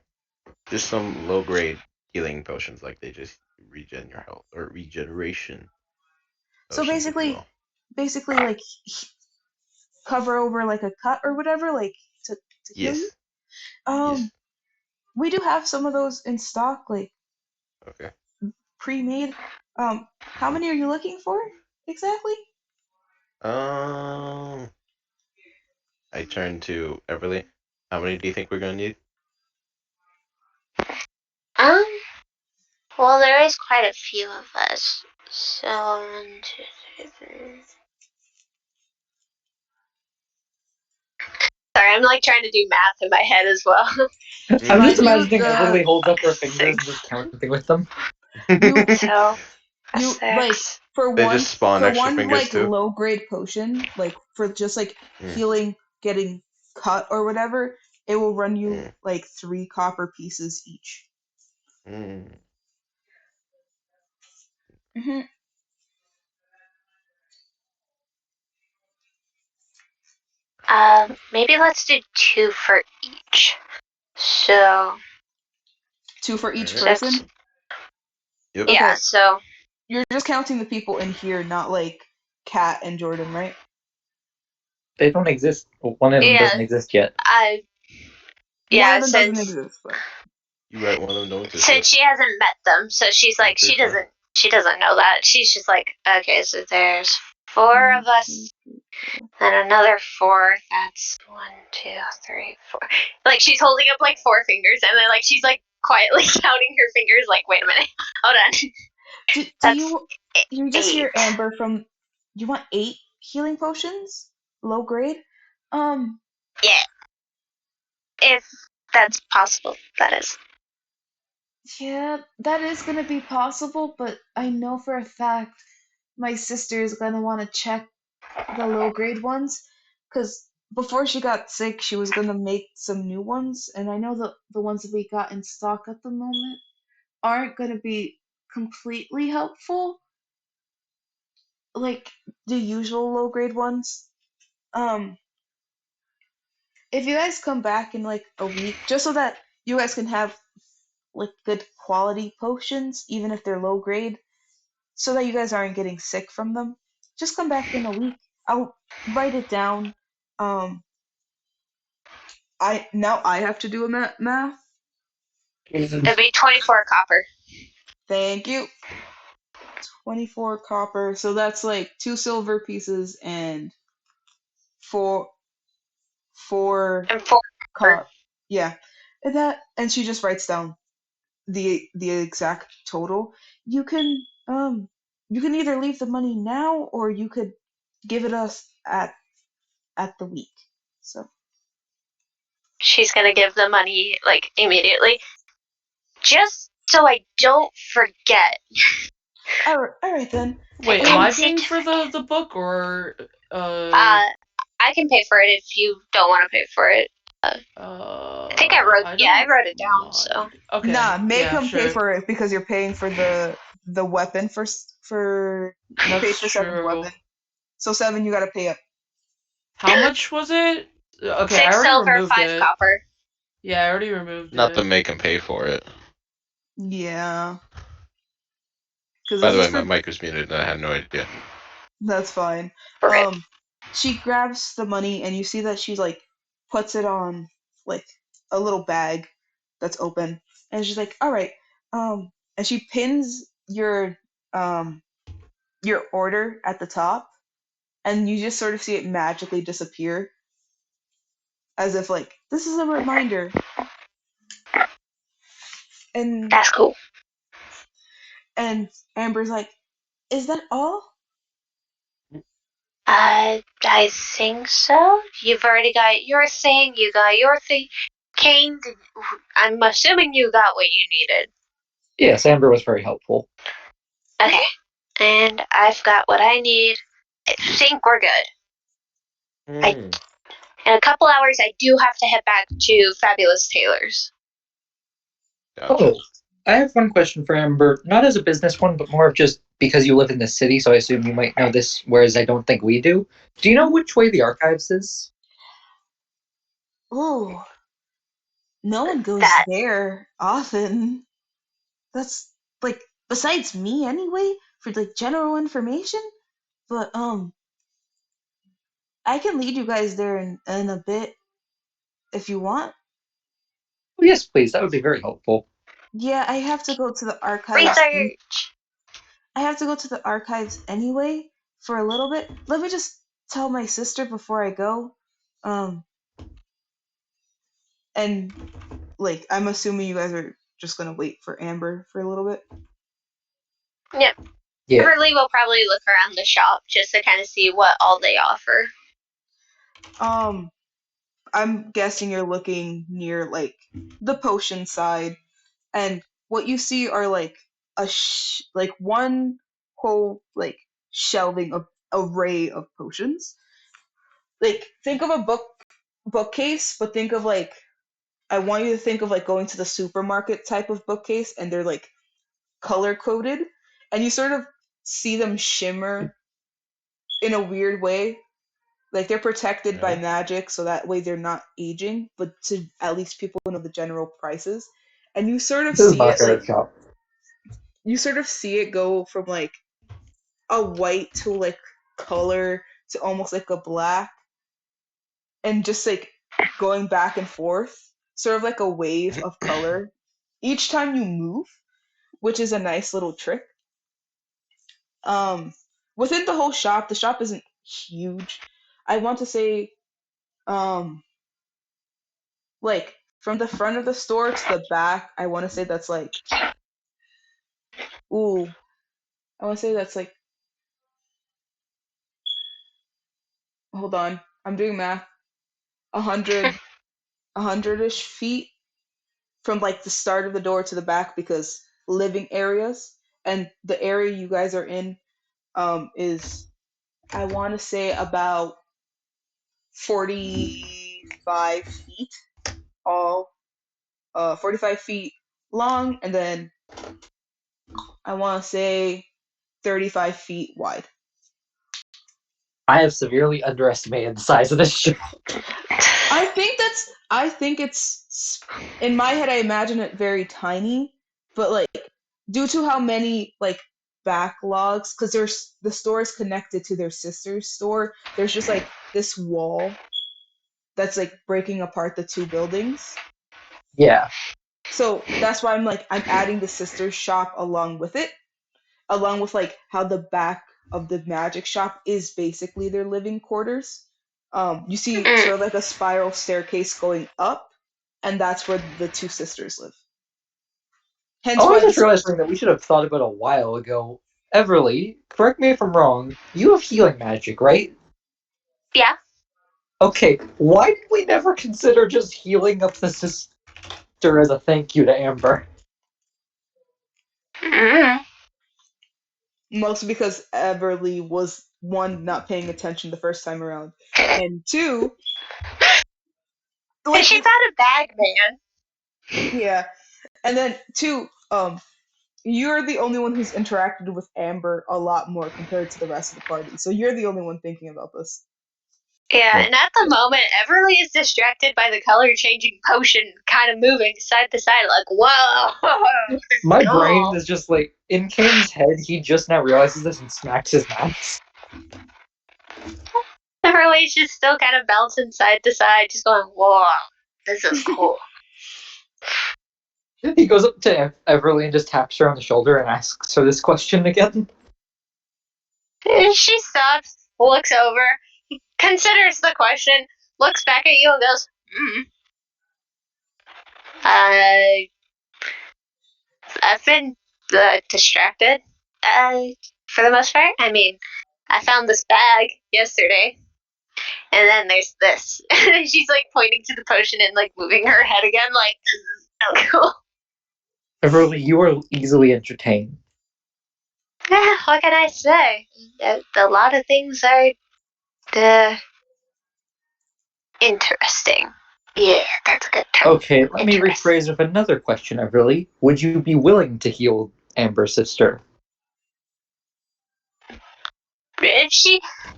F: Just some low grade healing potions, like they just regen your health or regeneration
B: So
F: potions, if you will.
B: basically like cover over like a cut or whatever, like to heal you.
F: Yes. Yes.
B: We do have some of those in stock, like
F: Okay.
B: pre-made. How many are you looking for exactly?
F: Um, I turn to Everly. How many do you think we're gonna need?
A: Um, well, there is quite a few of us. So, 1, 2, 3, 4. Sorry, I'm like trying to do math in my head as well.
D: I'm just
B: Mind you,
D: imagining
B: the
D: Everly holds up her fingers and
A: Six.
D: just counting with them.
B: you
A: So, a
B: you like
A: 6.
F: They just spawn
B: for
F: extra
B: one
F: fingers
B: like
F: too.
B: low grade potion, like for just like
F: Mm,
B: healing, getting cut or whatever, it will run you
F: mm,
B: like 3 copper pieces each.
F: mm.
B: hmm
A: Maybe let's do 2 for each. So,
B: 2 for each
F: Alright.
A: 6.
B: person.
F: Yep.
A: Yeah,
B: Okay,
A: so,
B: you're just counting the people in here, not like Kat and Jordan, right?
D: They don't exist. One of them
A: yeah,
D: doesn't exist yet.
B: One
A: yeah,
B: of them doesn't exist, but
F: You right, one of them don't exist
A: since
F: yet.
A: she hasn't met them, so she's
F: I'm
A: like,
F: pretty sure.
A: she doesn't know that. She's just like, okay, so there's 4
B: 1,
A: of us,
B: 2, 3, 4.
A: and another 4. That's 1, 2, 3, 4. Like she's holding up like 4 fingers, and then like she's like quietly counting her fingers. Like, wait a minute, hold on.
B: Do
A: That's
B: you just
A: 8.
B: hear Amber from? You want 8 healing potions, low grade? Um,
A: Yeah, if that's possible, that is.
B: yeah, that is gonna be possible, but I know for a fact my sister is gonna want to check the low grade ones, because before she got sick, she was gonna make some new ones, and I know the ones that we got in stock at the moment aren't gonna be completely helpful, like the usual low grade ones. Um, if you guys come back in like a week, just so that you guys can have like good quality potions, even if they're low grade, so that you guys aren't getting sick from them, just come back in a week. I'll write it down. Um, I have to do a math.
A: It'd be 24 copper.
B: Thank you. 24 copper. So that's like 2 silver pieces and four
A: And 4.
B: copper. Yeah. And she just writes down the exact total. You can either leave the money now or you could give it us at the week. So
A: She's gonna give the money like immediately, just so I don't forget.
B: all right then.
C: Wait, am I
B: And
C: paying for the book or
A: I can pay for it if you don't want to pay for it. I think
C: I
A: I
C: don't
A: wrote it down. So
C: mind. Okay,
B: nah, make
C: yeah,
B: him pay
C: sure.
B: for it because you're paying for the weapon for you paid
C: That's
B: for Seven's
C: true.
B: weapon. So Seven, you gotta pay up.
C: How much was it? Okay, I
A: 6
C: already
A: silver,
C: removed
A: 5
C: it.
A: copper.
C: Yeah, I already removed
F: Not to
C: it.
F: make him pay for it.
B: Yeah, because
F: By
B: this
F: the
B: is
F: way,
B: for
F: my mic was muted. I had no idea.
B: that's fine.
A: Rip.
B: She grabs the money and you see that she like puts it on like a little bag that's open, and she's like, "All right," and she pins um your order at the top, and you just sort of see it magically disappear, as if like this is a reminder. And
A: That's cool.
B: and Amber's like, "Is that all?"
A: I think so. You've already got your thing. You got your thing. Kane, I'm assuming you got what you needed.
D: Yes, Amber was very helpful.
A: Okay. And I've got what I need. I think we're good.
F: Hmm.
A: In a couple hours, I do have to head back to Fabulous Tailors.
D: Oh, I have one question for Amber. Not as a business one, but more of just because you live in the city, so I assume you might know this, whereas I don't think we do. Do you know which way the archives is?
B: Ooh, no one goes
A: That
B: there often. That's like besides me anyway for like general information. But I can lead you guys there in a bit if you want.
D: Oh, yes, please. That would be very helpful.
B: Yeah, I have to go to the archives.
A: research.
B: I have to go to the archives anyway for a little bit. Let me just tell my sister before I go. Um, and like I'm assuming you guys are just gonna wait for Amber for a little bit.
A: Yep.
D: Yeah.
A: Everly will probably look around the shop just to kind of see what all they offer.
B: Um, I'm guessing you're looking near like the potion side, and what you see are like like one whole like shelving of array of potions. Like think of a bookcase, but think of like I want you to think of like going to the supermarket type of bookcase, and they're like color coded, and you sort of see them shimmer in a weird way. Like they're protected by
F: Yeah.
B: magic, so that way they're not aging, but to at least people know the general prices. And you sort of
D: This is
B: see it
D: Baccarat
B: like
D: shop.
B: you sort of see it go from like a white to like color to almost like a black, and just like going back and forth, sort of like a wave of color each time you move, which is a nice little trick. Um, within the whole shop, the shop isn't huge. I want to say, um, like from the front of the store to the back, I want to say that's like, ooh, I want to say that's like, hold on, I'm doing math, 100, 100-ish feet from like the start of the door to the back because living areas and the area you guys are in is I want to say about 45 feet all 45 feet long, and then I want to say 35 feet wide.
D: I have severely underestimated the size of this shop.
B: I think it's in my head I imagine it very tiny, but like due to how many like backlogs, because there's the store is connected to their sister's store, there's just like this wall that's like breaking apart the two buildings.
D: Yeah.
B: So that's why I'm adding the sister's shop along with it, along with like how the back of the magic shop is basically their living quarters. You see
A: Mm.
B: sort of like a spiral staircase going up, and that's where the two sisters live. Hence
D: Oh, I
B: why
D: just
B: this.
D: realized something that we should have thought about a while ago. Everly, correct me if I'm wrong. You have healing magic, right?
A: Yeah.
D: Okay, why did we never consider just healing up the sister as a thank you to Amber?
A: Mm.
B: Mostly because Everly was one not paying attention the first time around, and two, like
A: She's not a bag man.
B: yeah, and then two, you're the only one who's interacted with Amber a lot more compared to the rest of the party, so you're the only one thinking about this.
A: Yeah,
F: Yeah.
A: and at the moment, Everly is distracted by the color changing potion kind of moving side to side, like, whoa, this is
D: My brain
A: cool.
D: is just like, in Kane's head, he just now realizes this and smacks his mouse.
A: Everly's just still kind of bouncing side to side, just going, whoa, this is cool.
D: He goes up to Everly and just taps her on the shoulder and asks her this question again.
A: She stops, looks over, considers the question, looks back at you and goes, uh, I've been distracted, uh, for the most part. I mean, I found this bag yesterday, and then there's this. She's like pointing to the potion and like moving her head again, like, this is so cool.
D: Everly, you are easily entertained.
A: Yeah, what can I say? A lot of things are interesting. Yeah, that's a good term.
D: Okay, let me
A: Interesting.
D: rephrase with another question, Everly. Would you be willing to heal Amber's sister?
A: And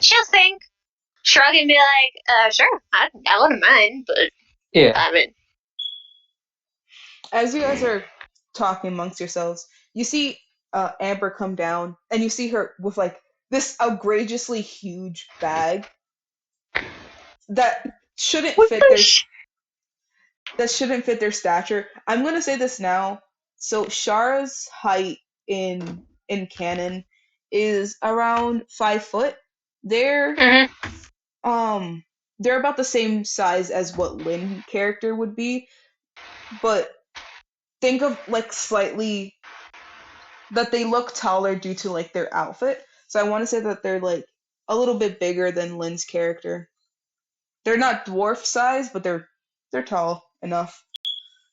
A: she'll think, shrug and be like, sure, I wouldn't mind, but
D: Yeah.
A: I mean,
B: As you guys are talking amongst yourselves, you see Amber come down, and you see her with like this outrageously huge bag that shouldn't
A: what
B: fit
A: the
B: their that shouldn't fit their stature. I'm gonna say this now. So Shara's height in canon is around 5 foot. They're
A: Mhm.
B: um they're about the same size as what Lynn character would be, but think of like slightly that they look taller due to like their outfit. So I want to say that they're like a little bit bigger than Lynn's character. They're not dwarf size, but they're tall enough.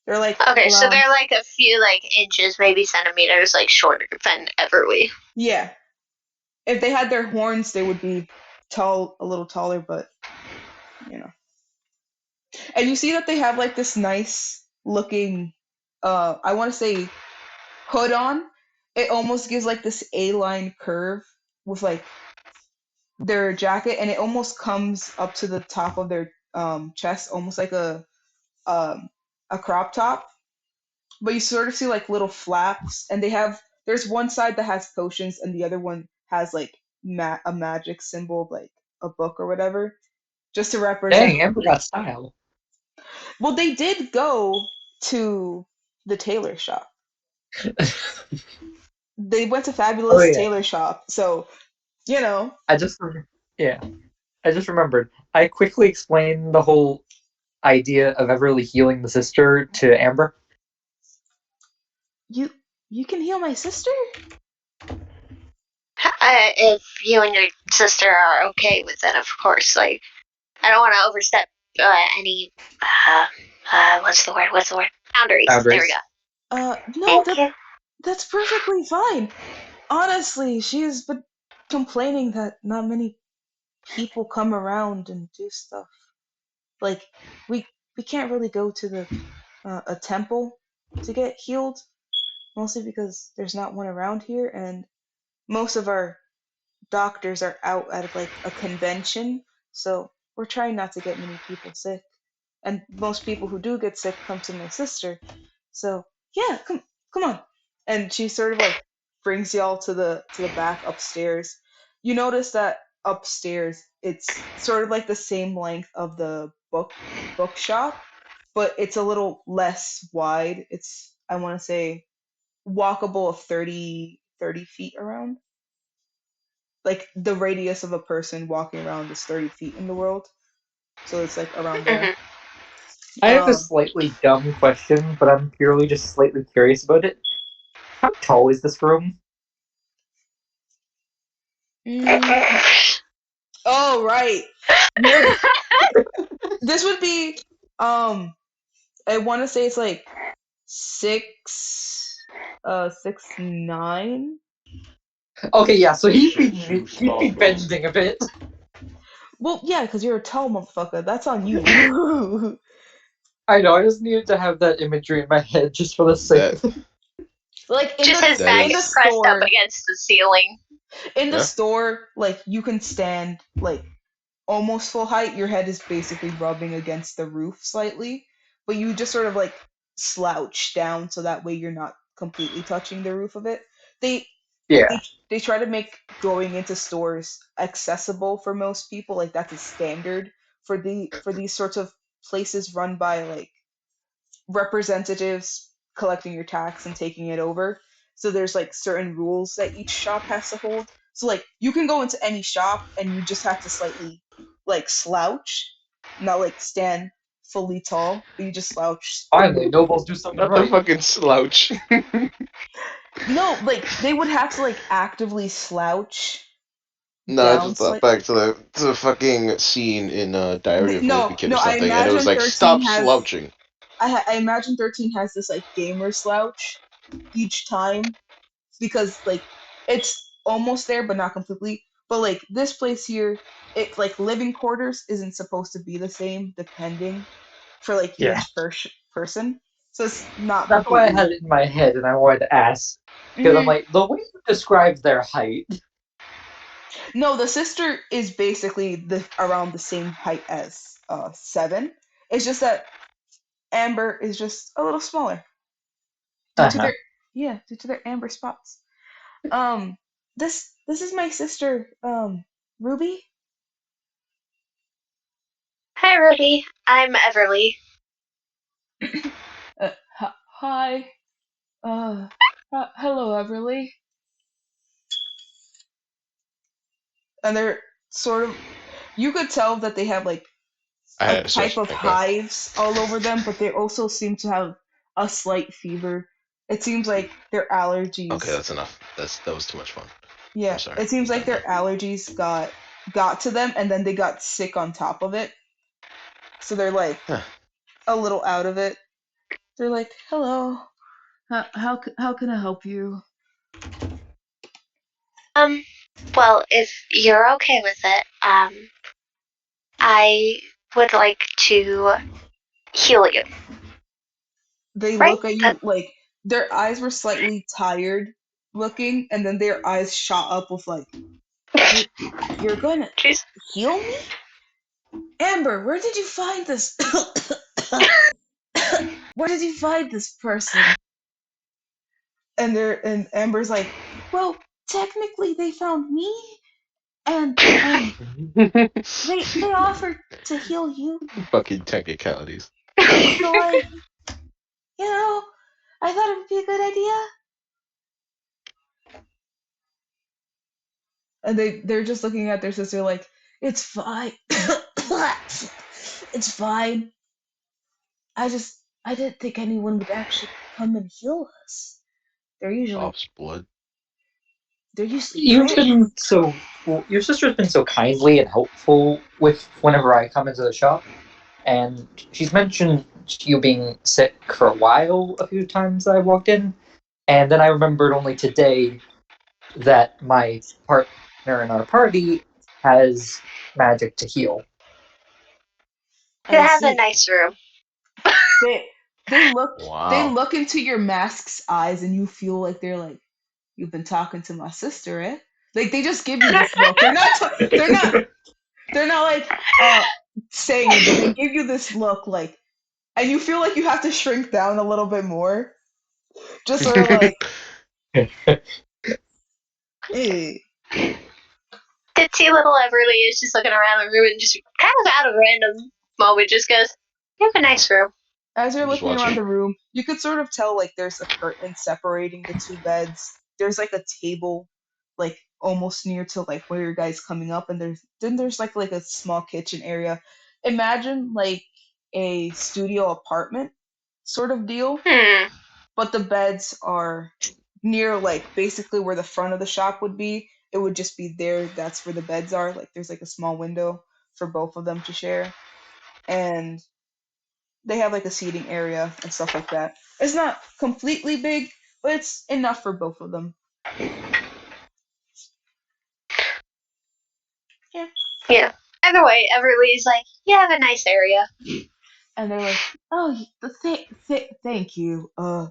B: They're like
A: Okay, so
B: around,
A: they're like a few like inches, maybe centimeters, like shorter than Everly.
B: yeah. If they had their horns, they would be tall, a little taller, but you know. And you see that they have like this nice looking, I want to say hood on. It almost gives like this A-line curve with like their jacket, and it almost comes up to the top of their chest, almost like um a crop top. But you sort of see like little flaps, and there's one side that has potions, and the other one has like a magic symbol, like a book or whatever, just to represent.
D: Dang, Amber got style.
B: Well, they did go to the tailor shop. They went to
D: Oh
B: Fabulous
D: yeah,
B: Tailor Shop, so you know.
D: yeah, I just remembered. I quickly explained the whole idea of Everly healing the sister to Amber.
B: You you can heal my sister?
A: If you and your sister are okay with it, of course. Like, I don't want to overstep any. Uh, what's the word? What's the word? Boundaries. There we go.
D: Boundaries.
B: No,
A: Thank you.
B: that's perfectly fine. Honestly, she's been complaining that not many people come around and do stuff. Like we we can't really go to the a temple to get healed, mostly because there's not one around here, and most of our doctors are out at like a convention, so we're trying not to get many people sick. And most people who do get sick come to my sister. So yeah, come on. And she sort of like brings y'all to the back upstairs. You notice that upstairs it's sort of like the same length of the bookshop, but it's a little less wide. It's I want to say walkable of 30 feet around. Like the radius of a person walking around is 30 feet in the world. So it's like around there.
A: Mhm.
D: I have a
B: Um,
D: slightly dumb question, but I'm purely just slightly curious about it. How tall is this room?
B: mm, oh right. You're this would be I want to say it's like 6'9".
D: Okay, yeah, so
F: Too
D: he'd be
F: small, bro.
D: bending a bit.
B: Well, yeah, because you're a tall motherfucker. That's on you.
D: I know, I just needed to have that imagery in my head just for the sake
F: That
D: of it.
B: Like
A: Just his
F: that
A: back
B: in the
A: is pressed up
B: store,
A: against the ceiling.
F: yeah.
B: like you can stand like almost full height. Your head is basically rubbing against the roof slightly, but you just sort of like slouch down so that way you're not completely touching the roof of it. They
D: Yeah,
B: they try to make going into stores accessible for most people. Like that's a standard for these sorts of places run by like representatives collecting your tax and taking it over. So there's like certain rules that each shop has to hold. So like you can go into any shop and you just have to slightly like slouch, not like stand fully tall, but you just slouch.
D: finally, nobles do something
F: Not the
D: right.
F: fucking slouch.
B: No, like they would have to like actively slouch
F: No, I
B: down
F: just thought
B: slightly.
F: back to the fucking scene in Diary of a Wimpy Kid or
B: No, I
F: something, and it was
B: imagine
F: like,
B: 13
F: stop
B: has
F: slouching.
B: I imagine 13 has this like gamer slouch each time because like it's almost there but not completely. But like this place here, it like living quarters isn't supposed to be the same depending. for like
D: Yeah.
B: each person. So it's not
D: That's why I
B: completely.
D: had it in my head, and I wanted to ask because I'm
B: Mhm.
D: like, the way you described their height.
B: No, the sister is basically around the same height as 7. It's just that Amber is just a little smaller due to
D: Uh-huh.
B: their amber spots. Um, this is my sister, Ruby.
A: Hi, Ruby. I'm Everly.
B: Hi. Hello, Everly. And they're sort of. You could tell that they have like
F: I
B: a
F: had a
B: type of
F: suspect.
B: hives all over them, but they also seem to have a slight fever. It seems like their allergies.
F: Okay, that's enough. That was too much fun.
B: Yeah,
F: I'm sorry.
B: it seems
F: I'm
B: like
F: done
B: their
F: now.
B: allergies got to them, and then they got sick on top of it. So they're like
F: Huh.
B: a little out of it. They're like, "Hello, how can I help you?"
A: Um, well, if you're okay with it, I would like to heal you.
B: They
A: Right?
B: look at you like their eyes were slightly tired looking, and then their eyes shot up with like, "You're you're gonna
A: Jeez.
B: heal me, Amber? Where did you find this? Where did you find this person?" And Amber's like, "Well, technically they found me, and they offered to heal you,
F: Fucking technicalities.
B: so like, I thought it would be a good idea." And they're just looking at their sister like, "It's fine. It's fine. I didn't think anyone would actually come and heal us. They're usually
F: Pop's blood.
B: they're usually
D: You've
B: pretty."
D: been so well, your sister's been so kindly and helpful with whenever I come into the shop, and she's mentioned you being sick for a while a few times that I walked in, and then I remembered only today that my partner in our party has magic to heal.
A: You
B: I
A: have a
B: see.
A: nice room.
B: They they look they
F: Wow.
B: look into your mask's eyes, and you feel like they're like, "You've been talking to my sister, eh?" Like they just give you this look. They're not like saying it, but they give you this look like, and you feel like you have to shrink down a little bit more, just sort of like, eh.
A: Ditzy little Everly is just looking around the room and just kind of out of random moment just goes, "You have a nice room."
B: As you're
F: I'm just
B: looking around
F: watching.
B: the room, you could sort of tell like there's a curtain separating the two beds. There's like a table, like almost near to like where your guys coming up, and there's like a small kitchen area. Imagine like a studio apartment sort of deal,
A: Hmm.
B: but the beds are near like basically where the front of the shop would be. It would just be there. That's where the beds are. Like there's like a small window for both of them to share, and they have like a seating area and stuff like that. It's not completely big, but it's enough for both of them. Yeah.
A: Yeah. Either way, Everly's like, "You have a nice area."
B: And they're like, "Oh, thank you. Uh,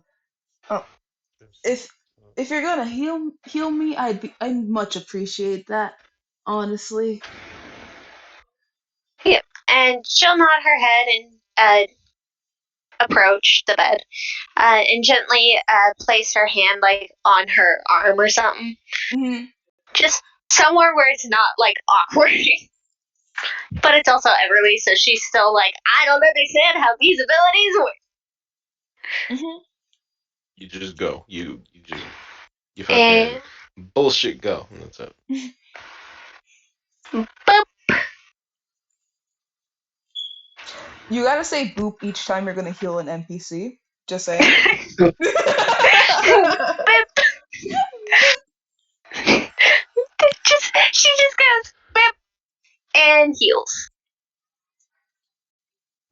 B: if if you're gonna heal me, I'd much appreciate that. Honestly."
A: Yeah. And she'll nod her head and approach the bed and gently place her hand like on her arm or something.
B: Hmm.
A: Just somewhere where it's not like awkward. But it's also Everly, so she's still like, "I don't understand how these abilities work."
B: Hmm.
F: You just go. You fucking
A: And
F: bullshit go. And that's it.
A: boop.
B: You gotta say boop each time you're gonna heal an NPC. Just saying.
A: Boop. She just goes boop and heals.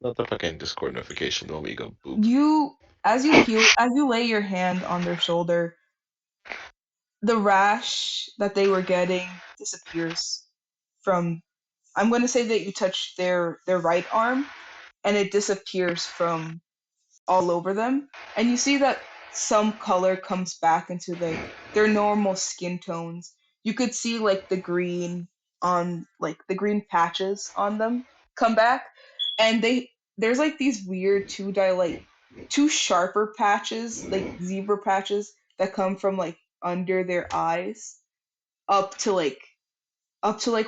F: Not the fucking Discord notification. The one where you go boop.
B: you as you lay your hand on their shoulder, the rash that they were getting disappears from. I'm going to say that you touch their right arm, and it disappears from all over them. And you see that some color comes back into like their normal skin tones. You could see like the green on like the green patches on them come back, and there's like these weird two sharper patches, like zebra patches that come from like under their eyes up to like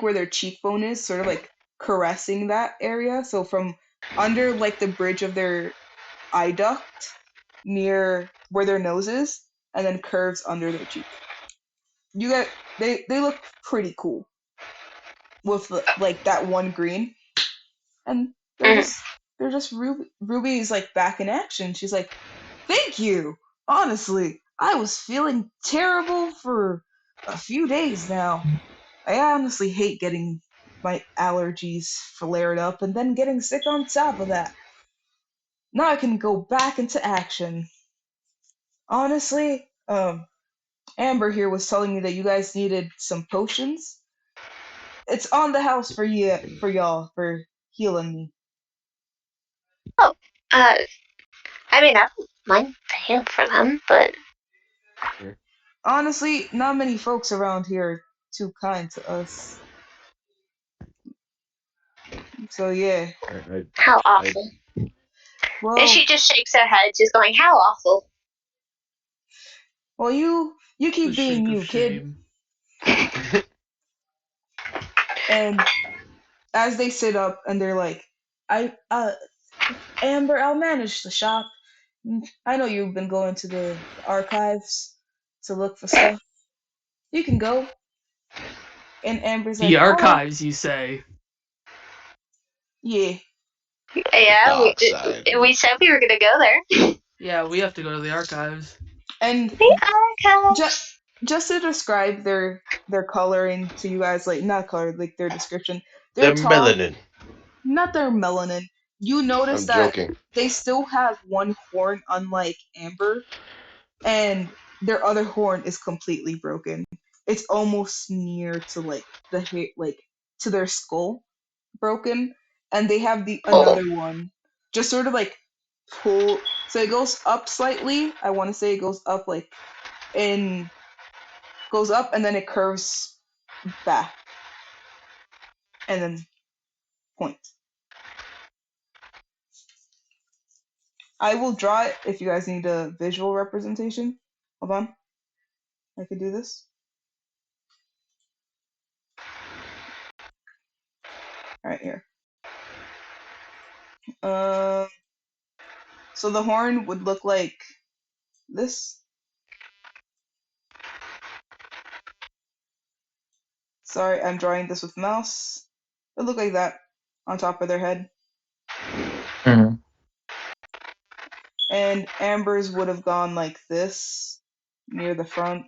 B: where their cheekbone is, sort of like caressing that area. So from under like the bridge of their eye duct near where their nose is, and then curves under their cheek. You get they look pretty cool with like that one green, and they're just Ruby's like back in action. She's like, "Thank you. Honestly, I was feeling terrible for a few days now. I honestly hate getting my allergies flared up and then getting sick on top of that. Now I can go back into action. Honestly, Amber here was telling me that you guys needed some potions. It's on the house for y'all for healing me.
A: Oh, I mean, I don't mind paying for them, but
B: Honestly, not many folks around here are too kind to us. So yeah.
A: how awful.
B: Well,
A: And she just shakes her head, just going, how awful.
B: well, you keep
C: The
B: being
C: shake
B: you,
C: of
B: kid.
C: shame.
B: And as they sit up and they're like, Amber, I'll manage the shop. I know you've been going to the archives to look for stuff. You can go. And Amber's
C: The
B: like, all right,
C: archives, you say?
B: yeah.
A: Yeah,
F: Dark side.
A: we said we were going to go there.
C: Yeah, we have to go to the archives.
B: And
A: The
B: just
A: archives.
B: just to describe their coloring to you guys, like not color, like their description. They're
F: They're
B: tall,
F: melanin.
B: not their melanin. You notice
F: I'm
B: that
F: joking.
B: they still have one horn, unlike Amber, and their other horn is completely broken. It's almost near to like the hair, like to their skull, broken, and they have the
A: Oh.
B: another one just sort of like pull. So it goes up slightly. I want to say it goes up like in goes up and then it curves back and then points. I will draw it if you guys need a visual representation. Hold on. I could do this. Right here. So the horn would look like this. Sorry, I'm drawing this with mouse. It would look like that on top of their head.
D: Mhm.
B: And Amber's would have gone like this near the front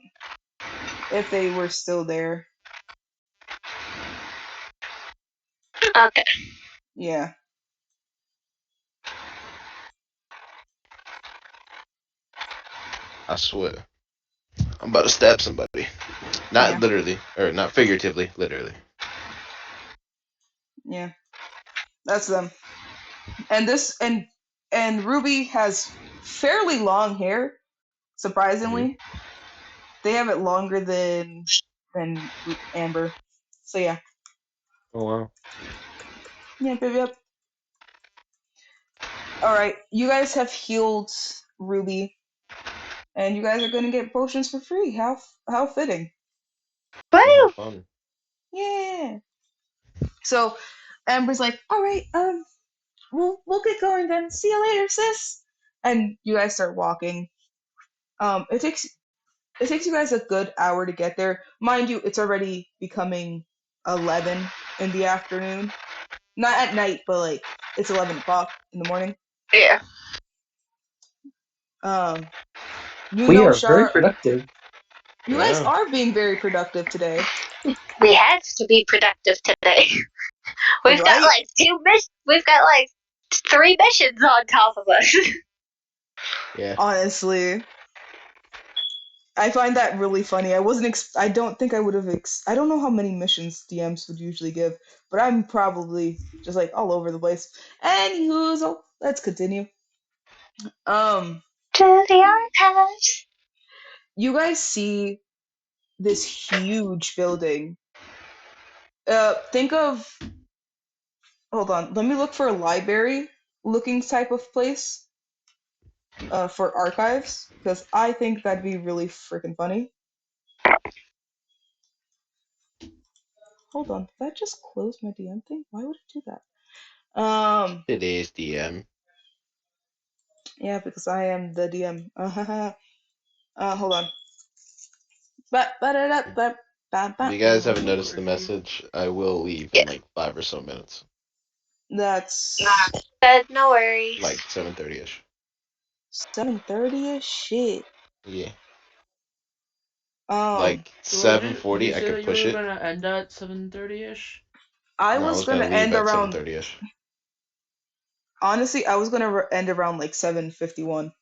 B: if they were still there.
A: Okay.
B: Yeah.
F: I swear. I'm about to stab somebody. Not
B: Yeah.
F: literally, or not figuratively, literally.
B: Yeah. That's them. And this and Ruby has fairly long hair, surprisingly. They have it longer than Amber. So yeah.
D: Oh wow.
B: Yep, yep, yep. Alright, you guys have healed Ruby, and you guys are gonna get potions for free. How fitting.
F: Oh,
A: Woo!
F: fun.
B: Yeah. So Amber's like, alright, we'll get going then. See you later, sis. And you guys start walking. It takes you guys a good hour to get there. Mind you, it's already becoming 11 in the afternoon. Not at night, but like it's 11 o'clock in the morning.
A: Yeah.
B: Um,
D: We are very
B: Shar,
D: productive.
B: you guys
F: Yeah.
B: are being very productive today,
A: We had to be productive today. We've got
B: right?
A: like we've got like 3 missions on top of us.
F: Yeah.
B: Honestly, I find that really funny. I don't think I would have. I don't know how many missions DMs would usually give, but but I'm probably just like all over the place. Anywho, let's continue.
A: To the archives.
B: You guys see this huge building. Think of. Hold on. Let me look for a library looking type of place. For archives, because I think that'd be really freaking funny. Hold on. Did I just close my DM thing? Why would it do that?
F: Today's DM.
B: Yeah, because I am the DM. Hold on. Ba-da-da-ba-
F: If you guys haven't noticed the message, I will leave in like 5 or so minutes.
B: That's
A: But no worries.
F: Like 7:30ish.
B: 7:30ish. Shit.
F: Yeah.
B: Um,
F: Like
C: So did you
F: 7:40, I
C: say
F: could
C: that you
F: push
C: were
F: it.
C: gonna end at 7:30ish?
B: I
F: No, I
B: was
F: was
B: gonna
F: gonna leave
B: end
F: at
B: around.
F: 7:30ish.
B: Honestly, I was gonna end around like 7:51,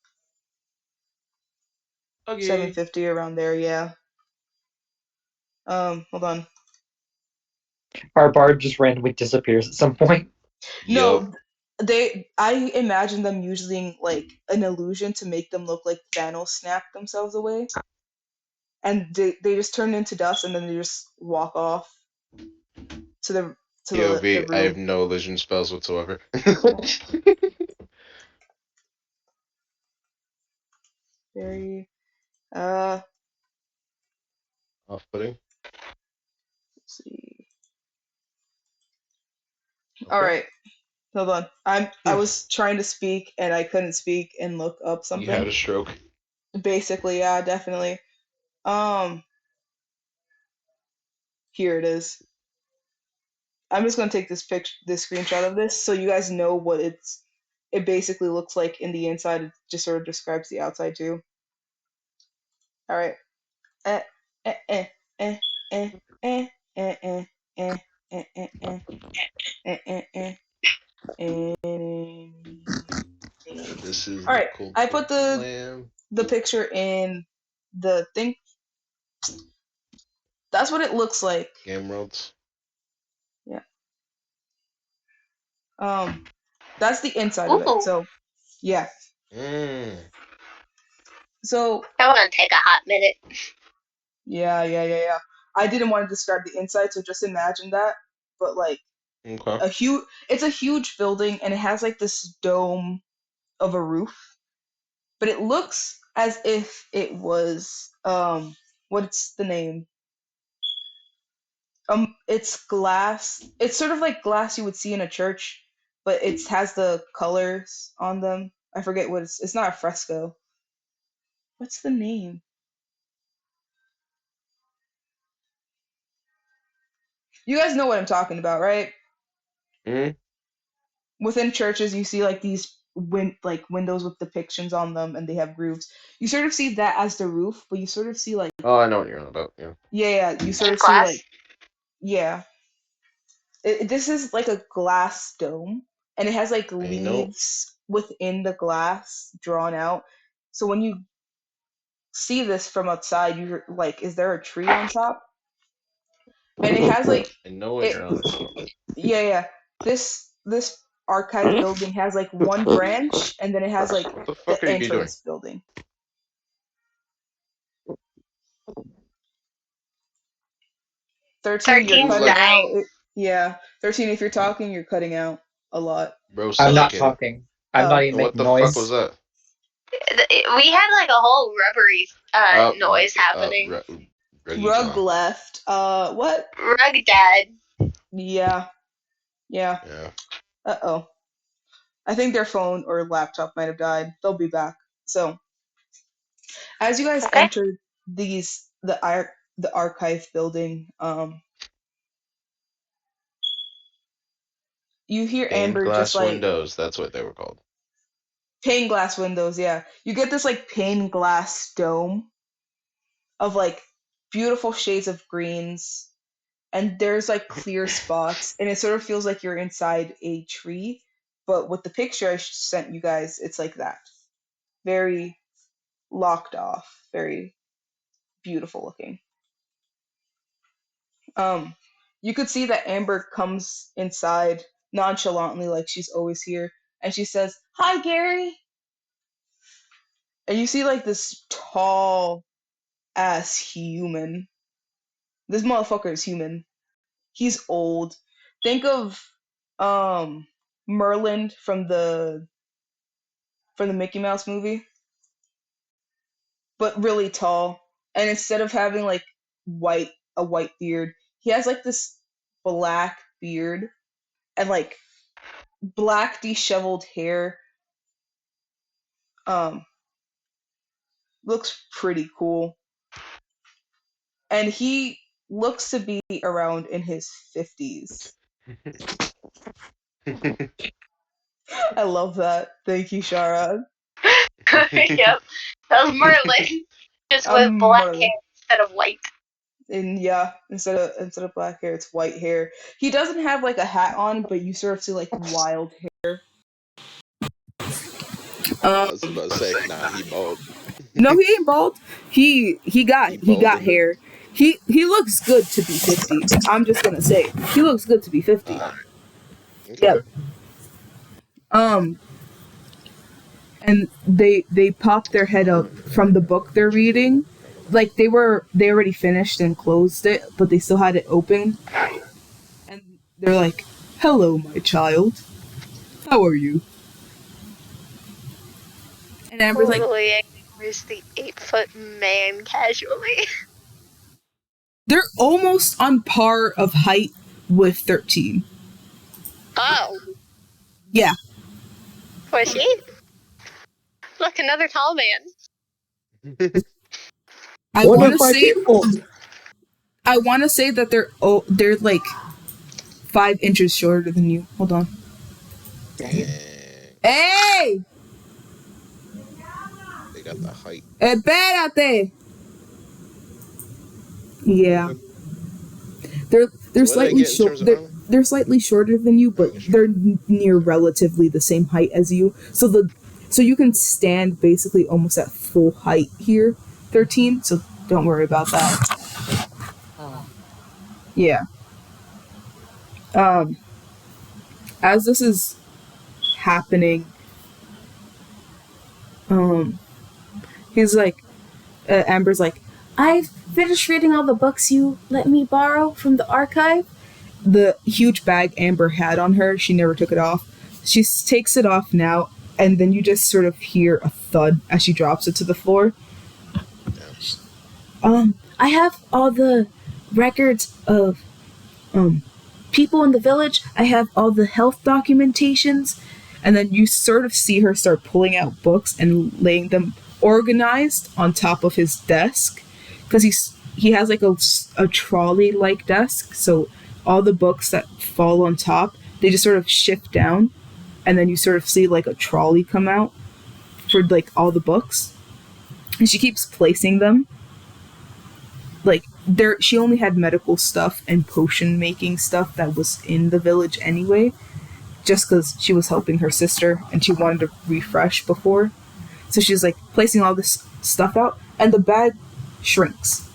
C: Okay.
B: 7:50 around there. Yeah. Hold on.
D: Our bard just randomly disappears at some point.
B: No, I imagine them using like an illusion to make them look like Thanos snapped themselves away, and they just turn into dust, and then they just walk off to the
F: POV, I have
B: room.
F: no illusion spells whatsoever.
B: Very
F: Off-putting.
B: let's see.
F: Okay.
B: All right, hold on. I
F: Phew.
B: was trying to speak and I couldn't speak and look up
F: You
B: something.
F: had a stroke.
B: Basically, yeah, definitely. Here it is. I'm just gonna take this screenshot of this, so you guys know what it basically looks like in the inside. It just sort of describes the outside too. All right. Eh, eh, eh, eh, eh, eh, eh, eh, eh, eh, eh, eh, eh, eh, eh, eh.
F: This is
B: All
F: the
B: right.
F: cold
B: I put
F: lamb.
B: the picture in the thing. That's what it looks like.
F: Game worlds.
B: Yeah. That's the inside of it.
A: Ooh.
B: So, yeah.
F: Mm.
B: So,
A: I want to take a hot minute.
B: yeah. I didn't want to describe the inside, so just imagine that. But like
F: Okay.
B: it's a huge building and it has like this dome of a roof, but it looks as if it was what's the name? It's glass. It's sort of like glass you would see in a church, but it has the colors on them. I forget what it's not a fresco. What's the name? You guys know what I'm talking about, right?
F: Mm.
B: Within churches you see like these windows with depictions on them and they have roofs. You sort of see that as the roof, but you sort of see like
F: Oh, I know what you're on about. Yeah.
B: yeah, you sort
A: In
B: of see like
A: class?
B: yeah. This is like a glass dome and it has like
F: I know.
B: leaves within the glass drawn out. So when you see this from outside, you're like, is there a tree on top? And it has like
F: I know what
B: it
F: you're on about.
B: yeah. This archive building has like one branch and then it has like
F: What the
B: the
F: fuck are you doing?
B: entrance building. 13, you're
A: 13's
F: Who's
B: cutting
F: like,
B: out.
A: dying.
B: Yeah. 13, if you're talking, you're cutting out a lot.
F: bro,
D: I'm not
F: suffocating?
D: talking. I'm not
B: Oh.
D: even
F: And what
D: making
F: the fuck was
D: noise.
F: that?
A: We had like a whole rubbery noise happening.
F: Reggie's
B: Rug
F: gone.
B: left. What?
A: Rug dead.
B: Yeah. Yeah.
F: Yeah.
B: Uh-oh. I think their phone or laptop might have died. They'll be back. So, as you guys
A: Okay.
B: enter the archive building, you hear
F: Stained
B: Amber just
F: glass
B: like
F: windows. That's what they were called.
B: pane glass windows, yeah. You get this like pane glass dome of like beautiful shades of greens and there's like clear spots and it sort of feels like you're inside a tree, but with the picture I sent you guys, it's like that. Very locked off, very beautiful looking. Um you could see that Amber comes inside nonchalantly, like she's always here, and she says, "Hi, Gary." And you see like this tall ass human. This motherfucker is human. He's old. Think of Merlin from the Mickey Mouse movie, but really tall. And instead of having like a white beard, he has like this black beard and like black disheveled hair. Um, looks pretty cool. And he looks to be around in his 50s. I love that. Thank you, Shara.
A: Yep. That was Merlin. Just with
B: I'm
A: black hair
B: Merlin.
A: instead of white.
B: And yeah, instead of black hair, it's white hair. He doesn't have like a hat on, but you sort of see like wild hair.
F: I was about to say, nah, he bald.
B: No, he ain't bald. He
F: He
B: got
F: balding.
B: hair. He looks good to be 50. I'm just gonna say he looks good to be 50.
F: Okay.
B: Yep. And they pop their head up from the book they're reading. Like they already finished and closed it, but they still had it open. And they're like, "Hello, my child. How are you?" And Amber's like,
A: Totally ignores the 8-foot man casually.
B: they're almost on par of height with 13.
A: Oh,
B: Yeah.
A: was he? Look, another tall man.
B: I
D: One
B: want
D: of
B: to
D: my
B: say
D: people.
B: that they're like 5 inches shorter than you. Hold on.
F: Dang.
B: Hey!
F: They got the height.
B: It's bad out there. Yeah. They're
F: So what do they
B: slightly
F: get in
B: short.
F: terms of armor?
B: They're slightly shorter than you, but
F: Okay, sure.
B: they're near relatively the same height as you. So you can stand basically almost at full height here, 13. So don't worry about that. Yeah. As this is happening, he's like, Amber's like, "I've finished reading all the books you let me borrow from the archive." The huge bag Amber had on her, she never took it off. She takes it off now, and then you just sort of hear a thud as she drops it to the floor. I have all the records of people in the village. I have all the health documentations. And then you sort of see her start pulling out books and laying them organized on top of his desk. Because he has like a trolley-like desk. So all the books that fall on top, they just sort of shift down. And then you sort of see like a trolley come out for like all the books. And she keeps placing them. Like she only had medical stuff and potion making stuff that was in the village anyway, just because she was helping her sister and she wanted to refresh before. So she's like placing all this stuff out, and the bag shrinks.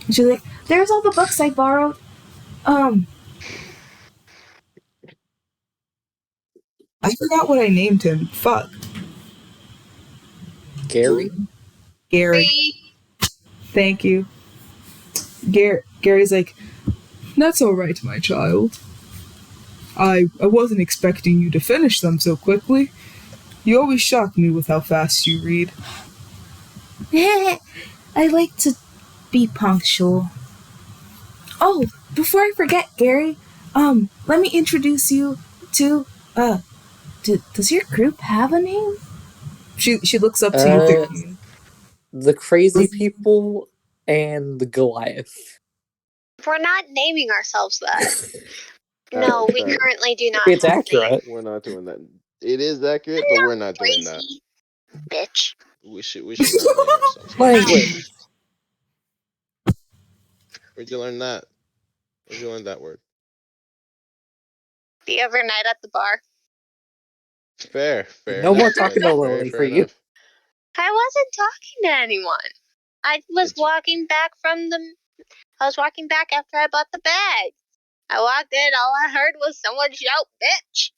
B: And she's like, "There's all the books I borrowed. I forgot what I named him. Fuck.
D: Gary?
B: Gary. Thank you." Gary's like, "That's all right, my child. I wasn't expecting you to finish them so quickly. You always shock me with how fast you read." "I like to be punctual." "Oh, before I forget, Gary, let me introduce you to, does your group have a name?" She looks up to you, 13.
D: The crazy people and the Goliath.
A: We're not naming ourselves that. No, we currently do not
D: It's
A: have a name.
D: accurate.
F: We're not doing that. It is accurate, but we're not doing that.
A: Crazy, bitch.
F: We should not name ourselves.
D: Language.
F: Where'd you learn that? Where'd you learn that word?
A: The other night at the bar.
F: Fair.
D: No more talking to
F: Fair,
D: Lily
F: fair
D: for you.
F: enough.
A: I wasn't talking to anyone. I was walking back after I bought the bag. I walked in, all I heard was someone shout, bitch.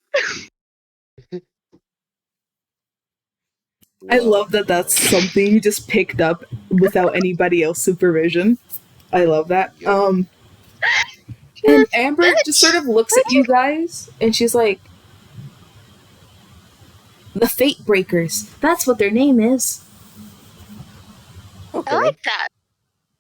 B: I love that that's something you just picked up without anybody else supervision. I love that.
F: Yep.
B: And Amber
A: Bitch.
B: just sort of looks at you guys and she's like, the Fate Breakers. That's what their name is.
D: Okay.
A: I like that.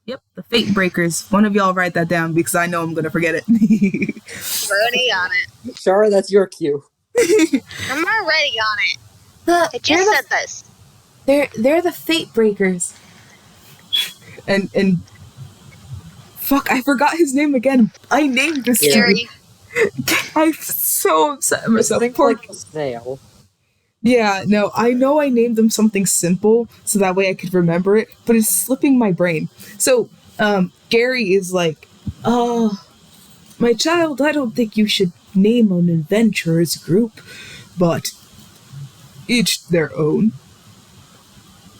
B: Yep, the Fate Breakers. One of y'all write that down because I know I'm gonna forget it.
A: Already on it.
D: Shara, that's your cue.
A: I'm already on it. I just said this.
B: They're the Fate Breakers. And fuck, I forgot his name again. I named this
A: Gary.
B: I'm so upset at myself.
D: Think like a snail.
B: Yeah, no, I know I named them something simple so that way I could remember it, but it's slipping my brain. So, Gary is like, my child, I don't think you should name an adventurers group, but each their own.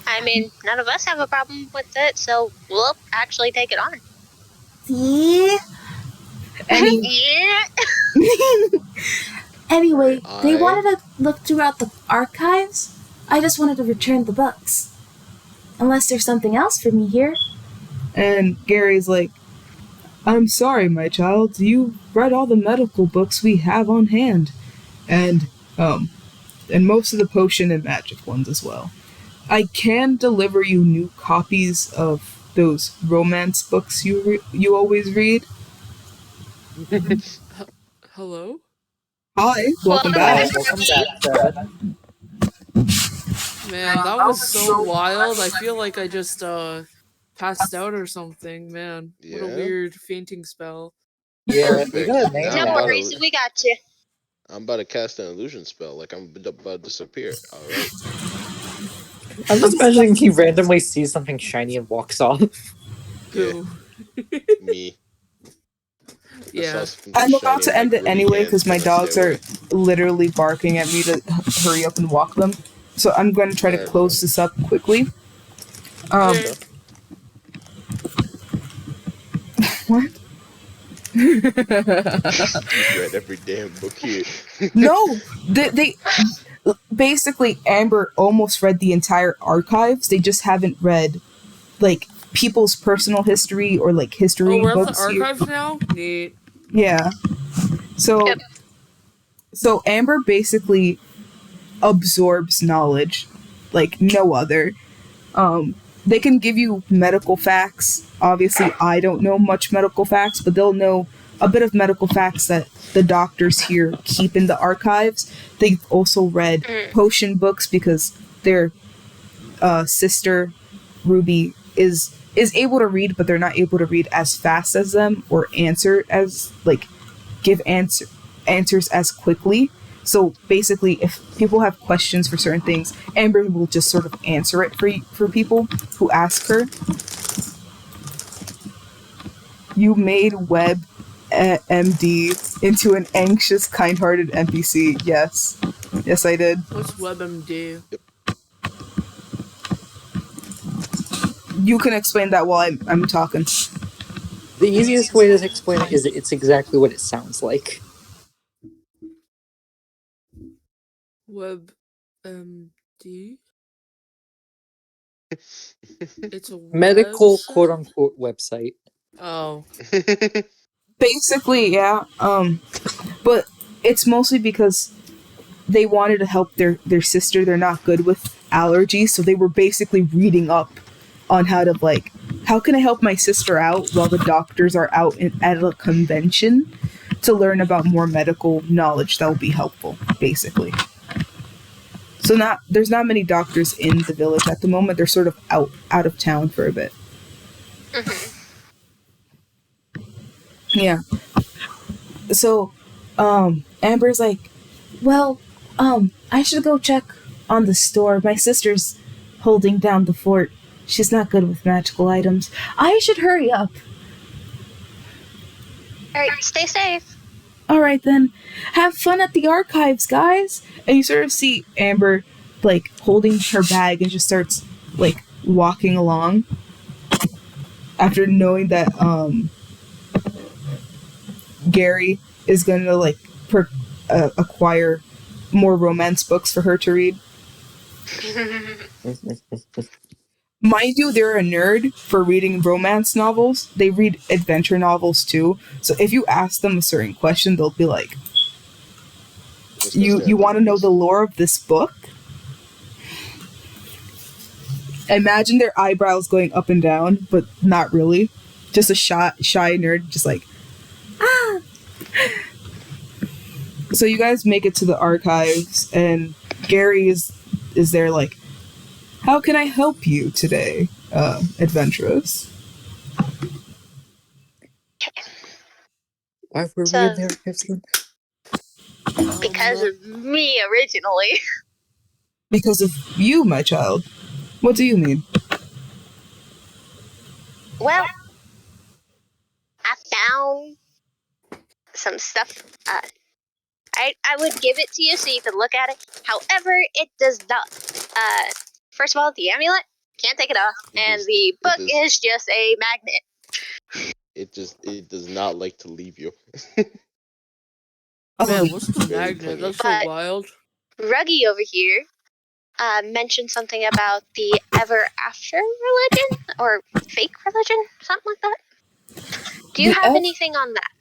A: I mean, none of us have a problem with it, so we'll actually take it on.
B: See?
A: Yeah.
I: Anyway, they
F: Alright.
I: wanted to look throughout the archives. I just wanted to return the books. Unless there's something else for me here.
B: And Gary's like, I'm sorry, my child, you read all the medical books we have on hand. And most of the potion and magic ones as well. I can deliver you new copies of those romance books you always read.
C: Hello?
B: Hi, welcome
A: Welcome
B: back.
D: Welcome back, Seven.
C: Man, that was so wild. I feel like I just passed out or something, man. What a
F: Yeah.
C: weird fainting spell.
D: Yeah, we
F: Perfect.
D: got a name
F: Now
A: No
F: I'm
D: now.
F: about
A: worries,
F: to-
A: we got you.
F: I'm about to cast an illusion spell. Like I'm about to disappear. All right.
D: I'm just imagining he randomly sees something shiny and walks off.
C: Who?
F: Me. I
C: Yeah.
F: saw something
B: I'm about
F: shiny,
B: to
F: I'm
B: end
F: like,
B: it
F: really
B: anyway
F: can't,
B: because my
F: gonna stay
B: dogs are
F: away.
B: literally barking at me to hurry up and walk them. So I'm going to try to
F: Alright,
B: close this up quickly.
C: Okay.
B: What?
F: You've read every damn book here.
B: No, they basically Amber almost read the entire archives. They just haven't read like people's personal history or like history
C: Oh, we're at the
B: books here.
C: archives now? Neat.
B: Yeah. So
A: Yep.
B: so Amber basically absorbs knowledge like no other. They can give you medical facts. Obviously, I don't know much medical facts, but they'll know a bit of medical facts that the doctors here keep in the archives. They've also read potion books because their sister Ruby is able to read, but they're not able to read as fast as them or give answers as quickly. So basically, if people have questions for certain things, Amber will just sort of answer it for people who ask her. You made Webb MD into an anxious, kind-hearted NPC. Yes. Yes, I did.
C: What's WebMD?
B: You can explain that while I'm talking.
D: The easiest way to explain it is that it's exactly what it sounds like.
C: WebMD? It's a
D: Medical
C: website?
D: quote-unquote website.
C: Oh.
B: Basically, yeah. But it's mostly because they wanted to help their sister. They're not good with allergies, so they were basically reading up on how can I help my sister out while the doctors are out at a convention to learn about more medical knowledge that will be helpful, basically. So there's not many doctors in the village at the moment. They're sort of out of town for a bit. Yeah. So, Amber's like, well, I should go check on the store. My sister's holding down the fort. She's not good with magical items. I should hurry up.
A: Alright, stay safe.
B: Alright then. Have fun at the archives, guys. And you sort of see Amber, holding her bag and just starts, walking along. After knowing that, Gary is gonna like acquire more romance books for her to read. Mind you, they're a nerd for reading romance novels. They read adventure novels too. So if you ask them a certain question, they'll be like, "You want to know the lore of this book?" Imagine their eyebrows going up and down, but not really. Just a shy nerd, just like, ah. So you guys make it to the archives, and Gary is there like, how can I help you today, adventurous?
D: Why were we
A: So-
D: in there again?
A: Because of me originally.
B: Because of you, my child. What do you mean?
A: Well, I found some stuff. I would give it to you so you could look at it. However, it does not. First of all, the amulet, can't take it off. And the book is just a magnet.
J: It does not like to leave you.
C: Man, what's the
J: Very
C: magnet?
J: clingy.
C: That's so
A: But-
C: wild.
A: Ruggy over here mentioned something about the ever after religion or fake religion, something like that. Do you
B: The
A: have
B: ev-
A: anything on that?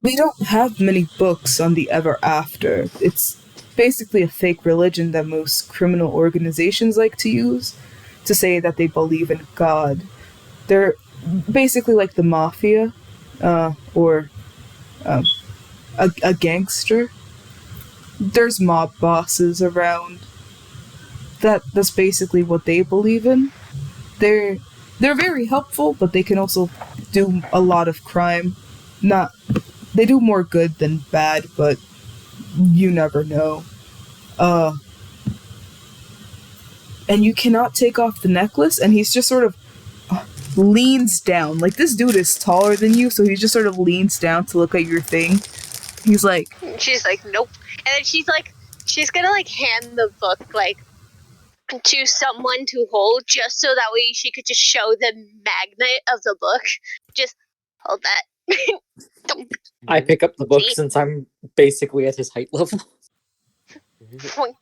B: We don't have many books on the ever after. It's basically a fake religion that most criminal organizations like to use to say that they believe in God. They're basically like the mafia, or a gangster. There's mob bosses around. That's basically what they believe in. They're very helpful, but they can also do a lot of crime. They do more good than bad, but you never know. And you cannot take off the necklace, and he's just sort of leans down. Like, this dude is taller than you, so he just sort of leans down to look at your thing. He's like,
A: She's like, nope. And then she's gonna like hand the book like to someone to hold just so that way she could just show the magnet of the book. Just hold that. Don't
D: I pick up the book
A: See?
D: since I'm basically at his height level.
A: point.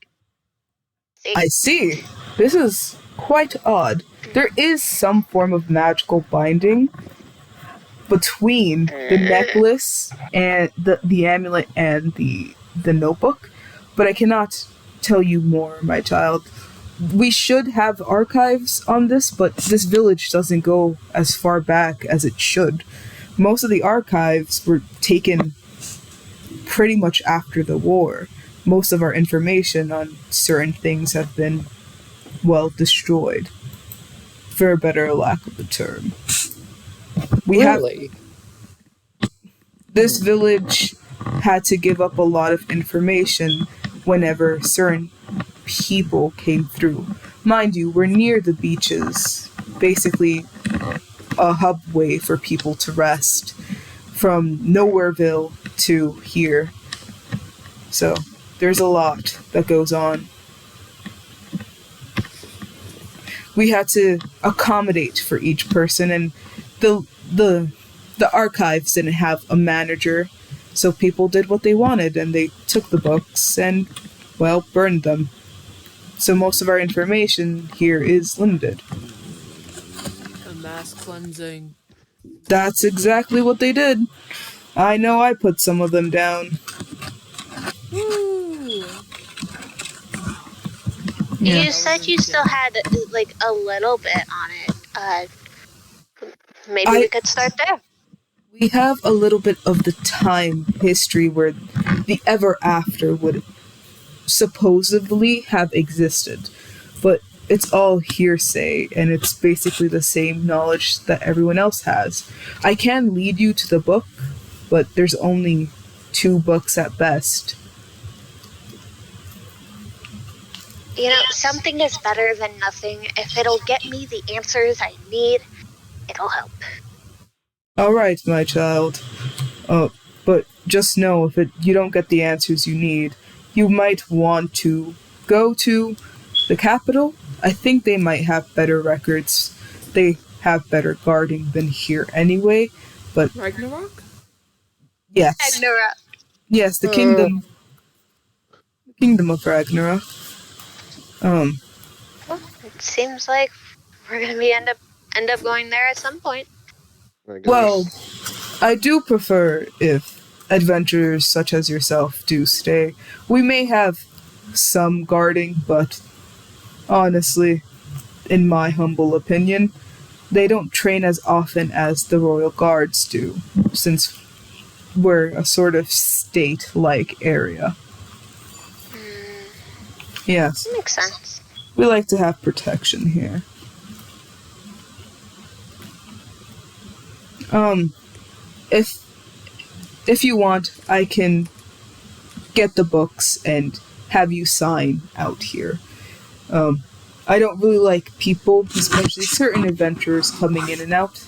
A: See?
B: I see. This is quite odd. There is some form of magical binding between the necklace and the amulet and the notebook, but I cannot tell you more, my child. We should have archives on this, but this village doesn't go as far back as it should. Most of the archives were taken pretty much after the war. Most of our information on certain things have been, well, destroyed. For a better lack of the term. We have
D: Really?
B: this village had to give up a lot of information whenever certain people came through. Mind you, we're near the beaches, basically a hub way for people to rest from Nowhereville to here. So there's a lot that goes on. We had to accommodate for each person, and the archives didn't have a manager, so people did what they wanted, and they took the books and, well, burned them. So most of our information here is limited.
C: A mass cleansing.
B: That's exactly what they did. I know I put some of them down.
C: Woo!
B: Yeah.
A: You said you still had like a little bit on it. Maybe we could start there.
B: We have a little bit of the time history where the ever after would supposedly have existed, but it's all hearsay, and it's basically the same knowledge that everyone else has. I can lead you to the book, but there's only 2 books at best.
A: You know, something is better than nothing. If it'll get me the answers I need, it'll help.
B: Alright, my child. But just know, if you don't get the answers you need, you might want to go to the capital. I think they might have better records. They have better guarding than here anyway,
K: but
C: Ragnarok?
K: yes,
A: Ragnarok.
K: yes, the kingdom of Ragnarok.
A: Well, it seems like we're gonna be end up going there at some point.
J: I guess.
K: Well, I do prefer if adventurers such as yourself do stay. We may have some guarding, but honestly, in my humble opinion, they don't train as often as the Royal Guards do, since we're a sort of state-like area. Yes,
A: That makes sense.
K: we like to have protection here. If you want, I can get the books and have you sign out here. I don't really like people, especially certain adventurers, coming in and out,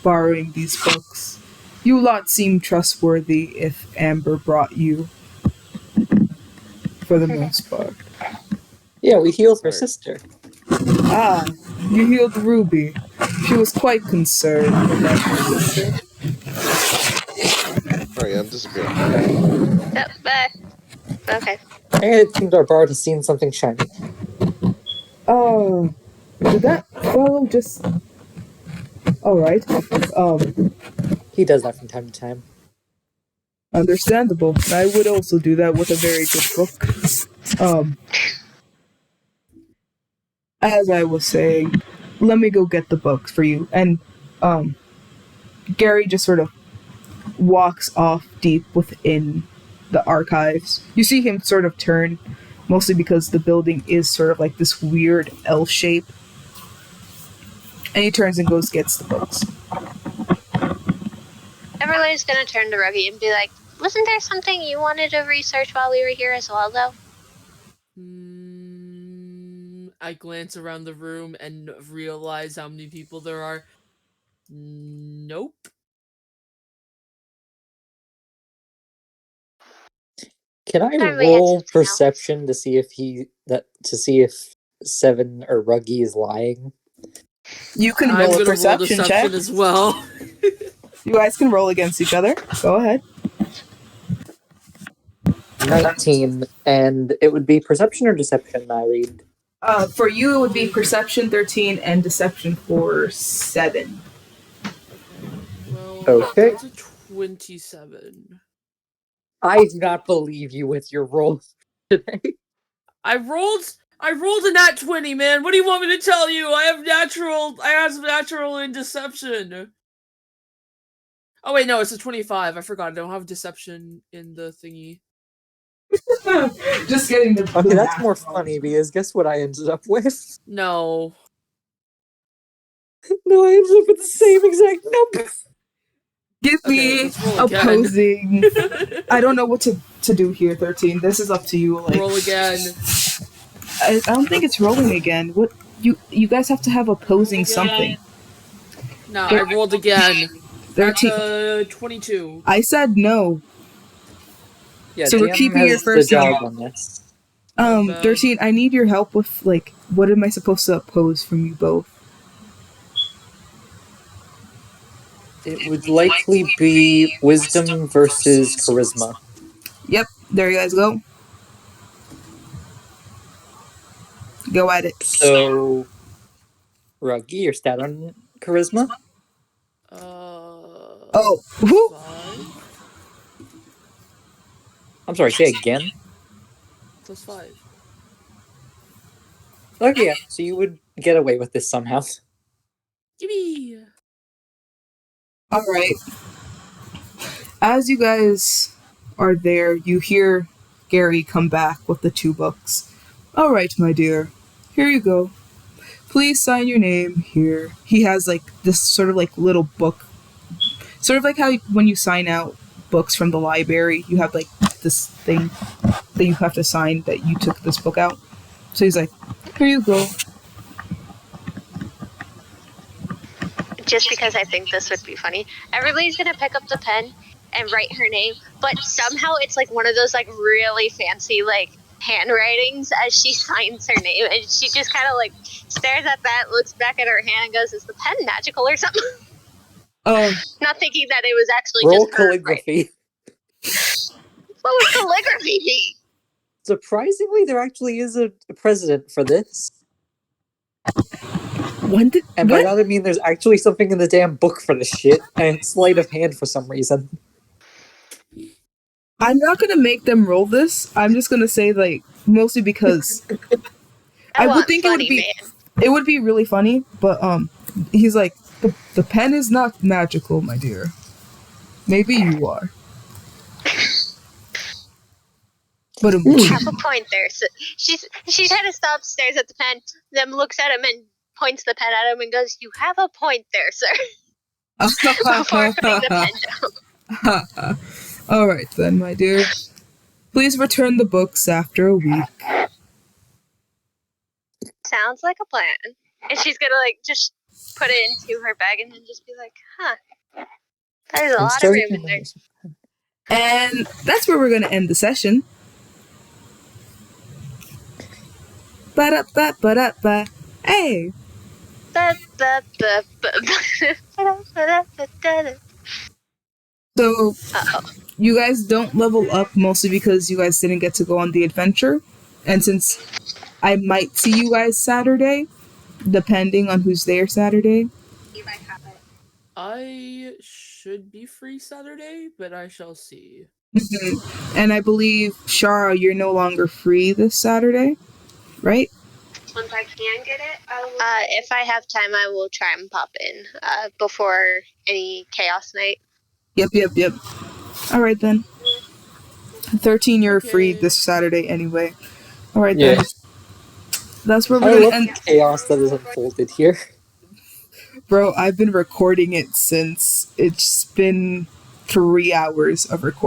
K: borrowing these books. You lot seem trustworthy if Amber brought you, for the most part.
D: Yeah, we healed her
J: Right.
D: sister.
K: Ah, you healed Ruby. She was quite concerned about her sister.
J: Oh yeah, I'm disappearing.
A: Yep, okay.
D: And it seems our bard has seen something shiny.
K: Oh, did that fellow just... Alright,
D: He does that from time to time.
K: understandable. I would also do that with a very good book. As I was saying, let me go get the books for you. And, Gary just sort of walks off deep within the archives. You see him sort of turn, mostly because the building is sort of like this weird L shape. And he turns and goes gets the books.
A: Everly's gonna turn to Ruggy and be like, wasn't there something you wanted to research while we were here as well, though?
C: I glance around the room and realize how many people there are. Nope.
D: Can I
A: Thought we had
D: roll
A: something
D: perception to see if Seven or Ruggy is lying?
K: You can
C: I'm
K: roll a
C: gonna roll
K: perception check.
C: deception as well.
K: You guys can roll against each other. Go ahead.
D: 19, and it would be perception or deception, I read.
K: For you, it would be perception 13 and deception for 7.
C: Well,
D: Okay.
C: that's a 27.
D: I do not believe you with your roll today.
C: I rolled a nat 20, man. What do you want me to tell you? I have natural in deception. Oh wait, no, it's a 25. I forgot. I don't have deception in the thingy.
K: Just getting the...
D: Okay, that's more funny because guess what I ended up with?
C: No.
D: No, I ended up with the same exact number.
K: Give
C: Okay,
K: me
C: let's roll again.
K: opposing... I don't know what to do here, 13. This is up to you. Like,
C: Roll again.
K: I don't think it's rolling again. What you guys have to have opposing something.
C: No, I rolled again.
K: 13.
C: That's 22.
K: I said no.
D: Yeah,
K: So we're
D: DM
K: keeping
D: has
K: your first
D: the job
K: number.
D: on this.
K: 13, I need your help with, like, what am I supposed to oppose from you both?
D: It would likely be wisdom versus charisma.
K: Yep, there you guys go. Go at it.
D: So, Ruggy, your stat on charisma?
K: Oh, who?
C: 5?
D: I'm sorry, say again?
C: Plus 5.
D: Okay, yeah, so you would get away with this somehow.
C: Gimme!
K: Alright. As you guys are there, you hear Gary come back with the 2 books. Alright, my dear. Here you go. Please sign your name here. He has, like, this sort of, like, little book. Sort of like how when you sign out books from the library, you have, like, this thing that you have to sign that you took this book out. So he's like, here you go.
A: Just because I think this would be funny, everybody's gonna pick up the pen and write her name, but somehow it's like one of those like really fancy like handwritings as she signs her name, and she just kind of like stares at that, looks back at her hand, and goes, "Is the pen magical or something?" Not thinking that it was actually
D: Roll
A: just her.
D: calligraphy.
A: What would calligraphy be?
D: Surprisingly, there actually is a precedent for this.
K: When did
D: And by
K: what?
D: that I mean there's actually something in the damn book for this shit, and it's sleight of hand for some reason.
K: I'm not gonna make them roll this. I'm just gonna say like mostly because I would think
A: funny,
K: it would be really funny, but he's like the pen is not magical, my dear. Maybe you are. But
A: You have a point there. So she kind of stops, stares at the pen, then looks at him and points the pen at him and goes, "You have a point there, sir." Before putting the pen down.
K: All right then, my dear. Please return the books after a week.
A: Sounds like a plan. And she's gonna like just put it into her bag and then just be like, "Huh, there's a lot of room in there."
K: And that's where we're gonna end the session. Ba-da-ba-ba-da-ba. Hey! So, you guys don't level up mostly because you guys didn't get to go on the adventure. And since I might see you guys Saturday, depending on who's there Saturday.
C: I should be free Saturday, but I shall see.
K: And I believe, Shara, you're no longer free this Saturday, right?
A: Once I can get it, I will. If I have time, I will try and pop in before any chaos night.
K: Yep. Alright then. 13, you're free this Saturday anyway. Alright then. That's where we're gonna end.
D: Chaos that is unfolded here.
K: Bro, I've been recording it since it's been 3 hours of recording.